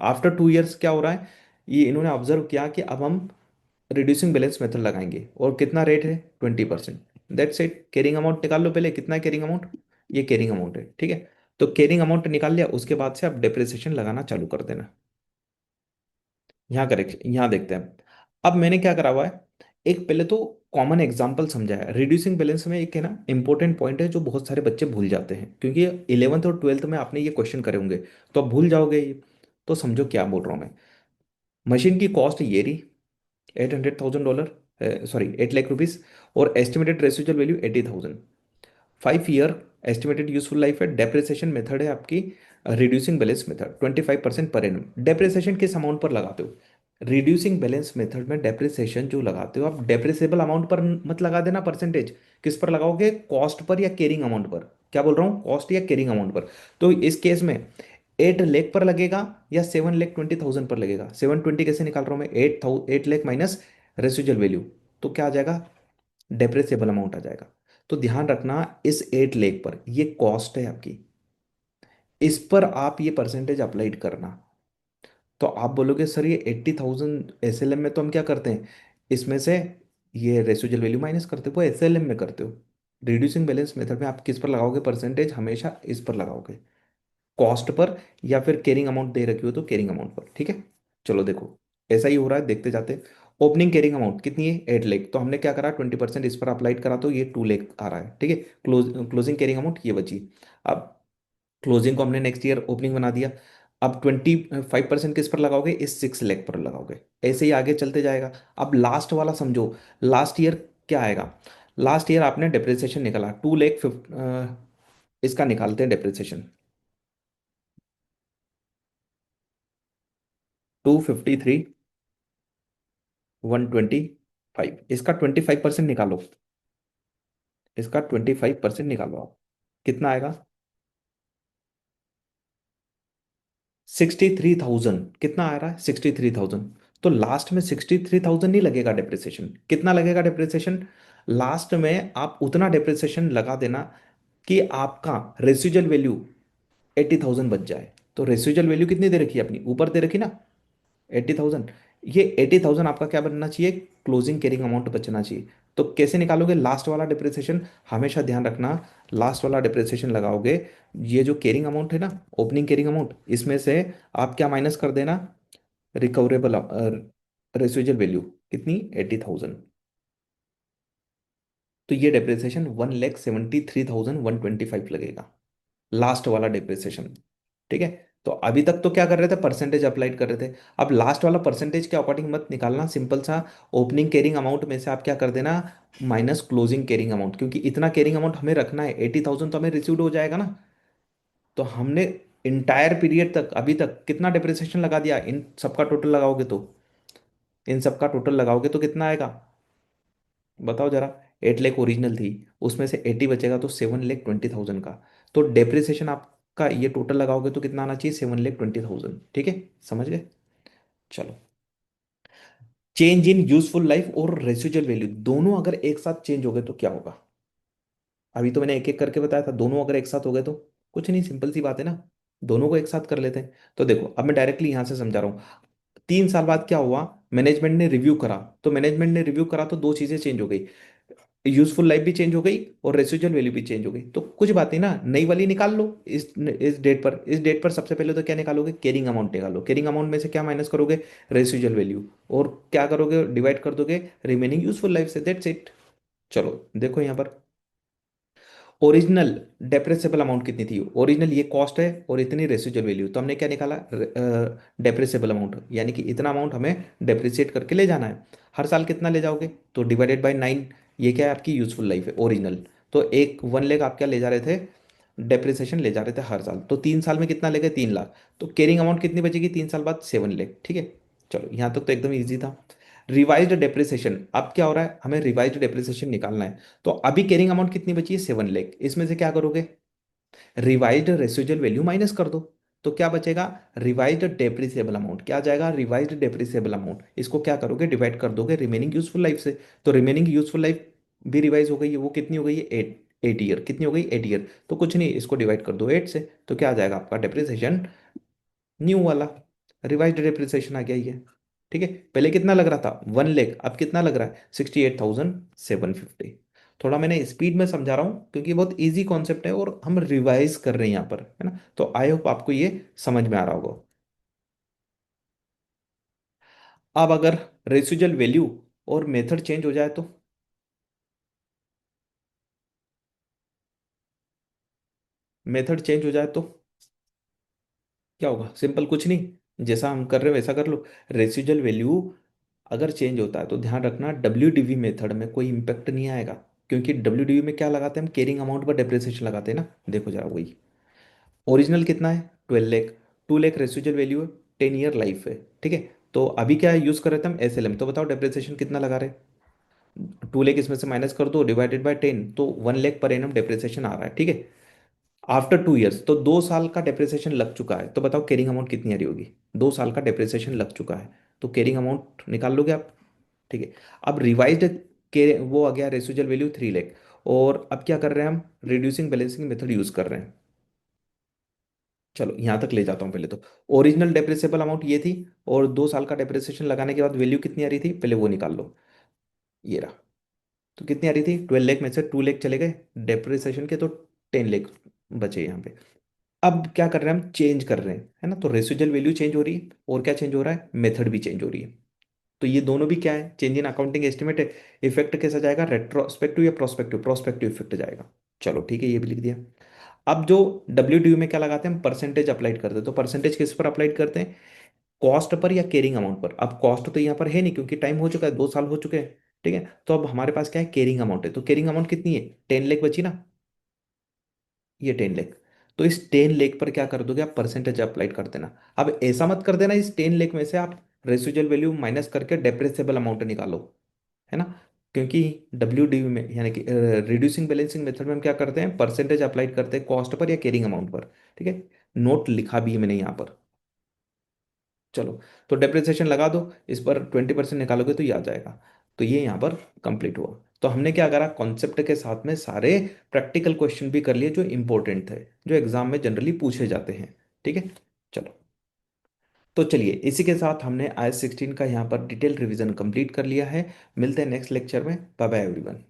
A: आफ्टर 2 ईयर्स क्या हो रहा है, ये इन्होंने ऑब्जर्व किया कि अब हम रिड्यूसिंग बैलेंस मेथड लगाएंगे, और कितना रेट है, 20%। दैट्स इट, कैरिंग अमाउंट निकाल लो पहले, कितना है कैरिंग अमाउंट, ये कैरिंग अमाउंट है। ठीक है, तो कैरिंग अमाउंट निकाल लिया, उसके बाद से आप डेप्रिसिएशन लगाना चालू कर देना। यहाँ करेक्ट, यहाँ देखते हैं। अब मैंने क्या करा हुआ है, एक पहले तो कॉमन एग्जांपल समझाया। रिड्यूसिंग बैलेंस में एक है ना इंपॉर्टेंट पॉइंट है जो बहुत सारे बच्चे भूल जाते हैं, क्योंकि 11th और 12th में आपने ये क्वेश्चन करे होंगे, तो आप भूल जाओगे ये। तो समझो क्या बोल रहा हूँ मैं। मशीन की कॉस्ट ये रही, $800,000, सॉरी 8 लाख रुपीज, और estimated residual value 80,000। 5 year estimated useful life है। डेप्रिसिएशन मेथड है आपकी reducing balance method, 25% per annum. Depreciation किस अमाउंट पर लगाते हो? रिड्यूसिंग बैलेंस मेथड में डेप्रिसिएशन जो लगाते हो आप, डेप्रिसिएबल अमाउंट पर मत लगा देना परसेंटेज। किस पर लगाओगे? कॉस्ट पर या कैरिंग अमाउंट पर? क्या बोल रहा हूँ, कॉस्ट या कैरिंग अमाउंट पर? तो इस केस में 8 लाख पर लगेगा या 7,20,000 पर लगेगा? 720 कैसे निकाल रहा हूँ मैं? 8 लाख माइनस रेसिजुअल वैल्यू, तो क्या आ जाएगा? डेप्रेसेबल अमाउंट आ जाएगा। तो ध्यान रखना, इस 8 लाख पर ये कॉस्ट है आपकी, इस पर आप ये परसेंटेज अप्लाइड करना। तो आप बोलोगे सर ये 80,000 एसएलएम में तो हम क्या करते हैं, इसमें से ये रेसिजुअल वैल्यू माइनस करते हो, वो एसएलएम में करते हो। रिड्यूसिंग बैलेंस मेथड में आप किस पर लगाओगे परसेंटेज? हमेशा इस पर लगाओगे, कॉस्ट पर, या फिर कैरिंग अमाउंट दे रखी हो तो कैरिंग अमाउंट पर। ठीक है, चलो देखो, ऐसा ही हो रहा है, देखते जाते। ओपनिंग कैरिंग अमाउंट कितनी है? 8 लाख। तो हमने क्या करा, 20% इस पर अप्लाइड करा तो ये 2 लाख आ रहा है। ठीक है, क्लोजिंग कैरिंग अमाउंट ये बची। अब क्लोजिंग को हमने नेक्स्ट ईयर ओपनिंग बना दिया। अब 25% किस पर लगाओगे? इस 6 लाख पर लगाओगे। ऐसे ही आगे चलते जाएगा। अब लास्ट वाला समझो, लास्ट ईयर क्या आएगा? लास्ट ईयर आपने डिप्रिसिएशन निकाला 2 लाख, इसका निकालते हैं डिप्रिसिएशन। 253,125, इसका 25% निकालो। इसका 25% निकालो आप, कितना आएगा? 63,000। कितना आ रहा है? 63,000। तो लास्ट में 63,000 नहीं लगेगा डिप्रिसिएशन। कितना लगेगा डिप्रिसिएशन? लास्ट में आप उतना डिप्रिसिएशन लगा देना कि आपका रेसिजुअल वैल्यू 80,000 बच जाए। तो रेसिजुअल वैल्यू कितनी दे रखी है अपनी, ऊपर दे रखी ना, 80,000। ये 80,000 आपका क्या बनना चाहिए? क्लोजिंग कैरिंग अमाउंट बचना चाहिए। तो कैसे निकालोगे लास्ट वाला डिप्रिसिएशन? हमेशा ध्यान रखना, लास्ट वाला डिप्रिसिएशन लगाओगे, ये जो कैरिंग अमाउंट है ना, ओपनिंग कैरिंग अमाउंट, इसमें से आप क्या माइनस कर देना? रिकवरेबल रेसिजुअल वैल्यू कितनी? 80,000। तो ये डिप्रिसिएशन 1,73,125 लगेगा, लास्ट वाला डिप्रिसिएशन। ठीक है, तो अभी तक तो क्या कर रहे थे, परसेंटेज अप्लाइड कर रहे थे। अब लास्ट वाला परसेंटेज के अकॉर्डिंग मत निकालना, सिंपल सा ओपनिंग कैरिंग अमाउंट में से आप क्या कर देना, माइनस क्लोजिंग कैरिंग अमाउंट, क्योंकि इतना कैरिंग अमाउंट हमें रखना है, 80,000 तो हमें रिसीव्ड हो जाएगा ना। तो हमने इंटायर पीरियड तक अभी तक कितना डिप्रिसिएशन लगा दिया, इन सबका टोटल लगाओगे तो, इन सबका टोटल लगाओगे तो कितना आएगा, बताओ जरा। 8 लाख ओरिजिनल थी, उसमें से 80 बचेगा तो 7,20,000 का। तो डेप्रिसिएशन आपका ये टोटल लगाओगे तो कितना आना चाहिए? 7,20,000। ठीक है, समझ गए? चलो, चेंज इन यूजफुल लाइफ और रेसिजुअल वैल्यू दोनों अगर एक साथ चेंज हो गए तो क्या होगा? अभी तो मैंने एक एक करके बताया था, दोनों अगर एक साथ हो गए तो कुछ नहीं, सिंपल सी बात है ना, दोनों को एक साथ कर लेते हैं। तो देखो, अब मैं डायरेक्टली यहां से समझा रहा हूँ। 3 साल बाद क्या हुआ, मैनेजमेंट ने रिव्यू करा, तो मैनेजमेंट ने रिव्यू करा तो दो चीजें चेंज हो गई, यूजफुल लाइफ भी चेंज हो गई और रेसिजुअल वैल्यू भी चेंज हो गई। तो कुछ बात नहीं ना, नई वाली निकाल लो। इस डेट पर, इस डेट पर सबसे पहले तो क्या निकालोगे? कैरिंग अमाउंट निकालो। कैरिंग अमाउंट में से क्या माइनस करोगे? रेसिजुअल वैल्यू। और क्या करोगे? डिवाइड कर दोगे रिमेनिंग यूजफुल लाइफ से, दैट्स इट। चलो देखो यहाँ पर, ओरिजिनल डेप्रेसेबल अमाउंट कितनी थी? ओरिजिनल ये कॉस्ट है और इतनी रेसिजुअल वैल्यू, तो हमने क्या निकाला? डेप्रेसेबल अमाउंट, यानी कि इतना अमाउंट हमें डेप्रिसिएट करके ले जाना है। हर साल कितना ले जाओगे? तो डिवाइडेड बाय 9, ये क्या है? आपकी यूजफुल लाइफ है ओरिजिनल। तो एक 1 लाख आप क्या ले जा रहे थे? डेप्रिसिएशन ले जा रहे थे हर साल। तो 3 साल में कितना ले गए? 3 लाख। तो कैरिंग अमाउंट कितनी बचेगी 3 साल बाद? 7 लाख। ठीक है, चलो यहाँ तक तो एकदम ईजी था। रिवाइज्ड डेप्रिसिएशन, अब क्या हो रहा है, हमें रिवाइज्ड डेप्रिसिएशन निकालना है। तो अभी कैरिंग अमाउंट कितनी बची है? 7 लाख। इसमें से क्या करोगे? रिवाइज्ड रेसिजुअल वैल्यू माइनस कर दो। तो क्या बचेगा? Revised depreciable amount. क्या आ जाएगा? Revised depreciable amount. इसको क्या करोगे? डिवाइड कर दोगे रिमेनिंग यूजफुल लाइफ से। तो रिमेनिंग यूजफुल लाइफ भी रिवाइज हो गई है, वो कितनी हो गई है? 8 ईयर। कितनी हो गई? 8 ईयर। तो कुछ नहीं, इसको डिवाइड कर दो 8 से, तो क्या आ जाएगा आपका डेप्रिसिएशन? न्यू वाला रिवाइज्ड डेप्रिसिएशन आ गया ये। ठीक है, पहले कितना लग रहा था? 1 लाख, अब कितना लग रहा है? 68,750। थोड़ा मैंने स्पीड में समझा रहा हूँ क्योंकि बहुत इजी कॉन्सेप्ट है और हम रिवाइज कर रहे हैं यहाँ पर, है ना। तो आई होप आपको ये समझ में आ रहा होगा। अब अगर रेसिजुअल वैल्यू और मेथड चेंज हो जाए तो, मेथड चेंज हो जाए तो क्या होगा? सिंपल, कुछ नहीं, जैसा हम कर रहे हैं वैसा कर लो। रेसिजुअल वैल्यू अगर चेंज होता है तो ध्यान रखना, WDV मेथड में कोई इंपैक्ट नहीं आएगा। क्योंकि डब्ल्यू में क्या लगाते हैं हम, कैरिंग अमाउंट पर डेप्रिसिएशन लगाते हैं ना। देखो जरा वही, ओरिजिनल कितना है 12 लाख, 2 लाख रेसिजुअल वैल्यू है, 10 ईयर लाइफ है, ठीक है। तो अभी क्या यूज कर रहे थे हम, एसएलएम, तो बताओ डेप्रिसिएशन कितना लगा रहे हैं, 2 लाख इसमें से माइनस कर दो, डिवाइडेड बाय 10, तो 1 लाख पर एनम डेप्रिसिएशन आ रहा है, ठीक है। आफ्टर 2 ईयर्स, तो 2 साल का डेप्रिसिएशन लग चुका है, तो बताओ कैरिंग अमाउंट कितनी आ रही होगी, 2 साल का डेप्रिसिएशन लग चुका है, तो कैरिंग अमाउंट निकाल लोगे आप, ठीक है। अब रिवाइज्ड के वो आ गया रेसिजुअल वैल्यू 3 लाख, और अब क्या कर रहे हैं हम, रिड्यूसिंग बैलेंसिंग मेथड यूज कर रहे हैं। चलो यहां तक ले जाता हूँ पहले तो, ओरिजिनल डेप्रिसिएबल अमाउंट ये थी, और 2 साल का डेप्रिसिएशन लगाने के बाद वैल्यू कितनी आ रही थी, पहले वो निकाल लो, ये रहा। तो कितनी आ रही थी, 12 लाख में से 2 लाख चले गए डेप्रिसिएशन के, तो 10 लाख बचे यहाँ पे। अब क्या कर रहे हैं हम, चेंज कर रहे हैं, है ना, तो रेसिजुअल वैल्यू चेंज हो रही है, और क्या चेंज हो रहा है, मेथड भी चेंज हो रही है। तो ये दोनों भी क्या है, चेंज इन अकाउंटिंग एस्टिमेट है। इफेक्ट कैसा जाएगा, रेट्रोस्पेक्टिव या प्रोस्पेक्टिव, प्रोस्पेक्टिव इफेक्ट जाएगा। चलो ठीक है, ये भी लिख दिया। अब जो डब्ल्यू में क्या लगाते हैं हम, परसेंटेज अप्लाइड करते हैं, तो परसेंटेज किस पर अप्लाइड करते हैं, कॉस्ट पर या कैरिंग अमाउंट पर। अब कॉस्ट तो यहाँ पर है नहीं क्योंकि टाइम हो चुका है, 2 साल हो चुके हैं, ठीक है। तो अब हमारे पास क्या है, कैरिंग अमाउंट है, तो कैरिंग अमाउंट कितनी है, 10 लाख बची ना, ये 10 लाख। तो इस 10 लाख पर क्या कर दोगे आप, परसेंटेज अप्लाइड कर देना। अब ऐसा मत कर देना इस 10 लाख में से आप रेसिजुअल वैल्यू माइनस करके डेप्रेसेबल अमाउंट निकालो, है ना। क्योंकि डब्ल्यू डी में यानी कि रिड्यूसिंग बैलेंसिंग मेथड में हम क्या करते हैं, परसेंटेज अप्लाइड करते हैं कॉस्ट पर या कैरिंग अमाउंट पर, ठीक है। नोट लिखा भी है मैंने यहाँ पर। चलो, तो डेप्रिसिएशन लगा दो, इस पर 20% निकालोगे तो ये आ जाएगा। तो ये यहाँ पर कंप्लीट हुआ। तो हमने क्या करा, कॉन्सेप्ट के साथ में सारे प्रैक्टिकल क्वेश्चन भी कर लिए जो इंपॉर्टेंट थे, जो एग्जाम में जनरली पूछे जाते हैं, ठीक है। चलो, तो चलिए इसी के साथ हमने IS 16 का यहाँ पर डिटेल रिवीजन कंप्लीट कर लिया है। मिलते हैं नेक्स्ट लेक्चर में, बाय बाय एवरीवन।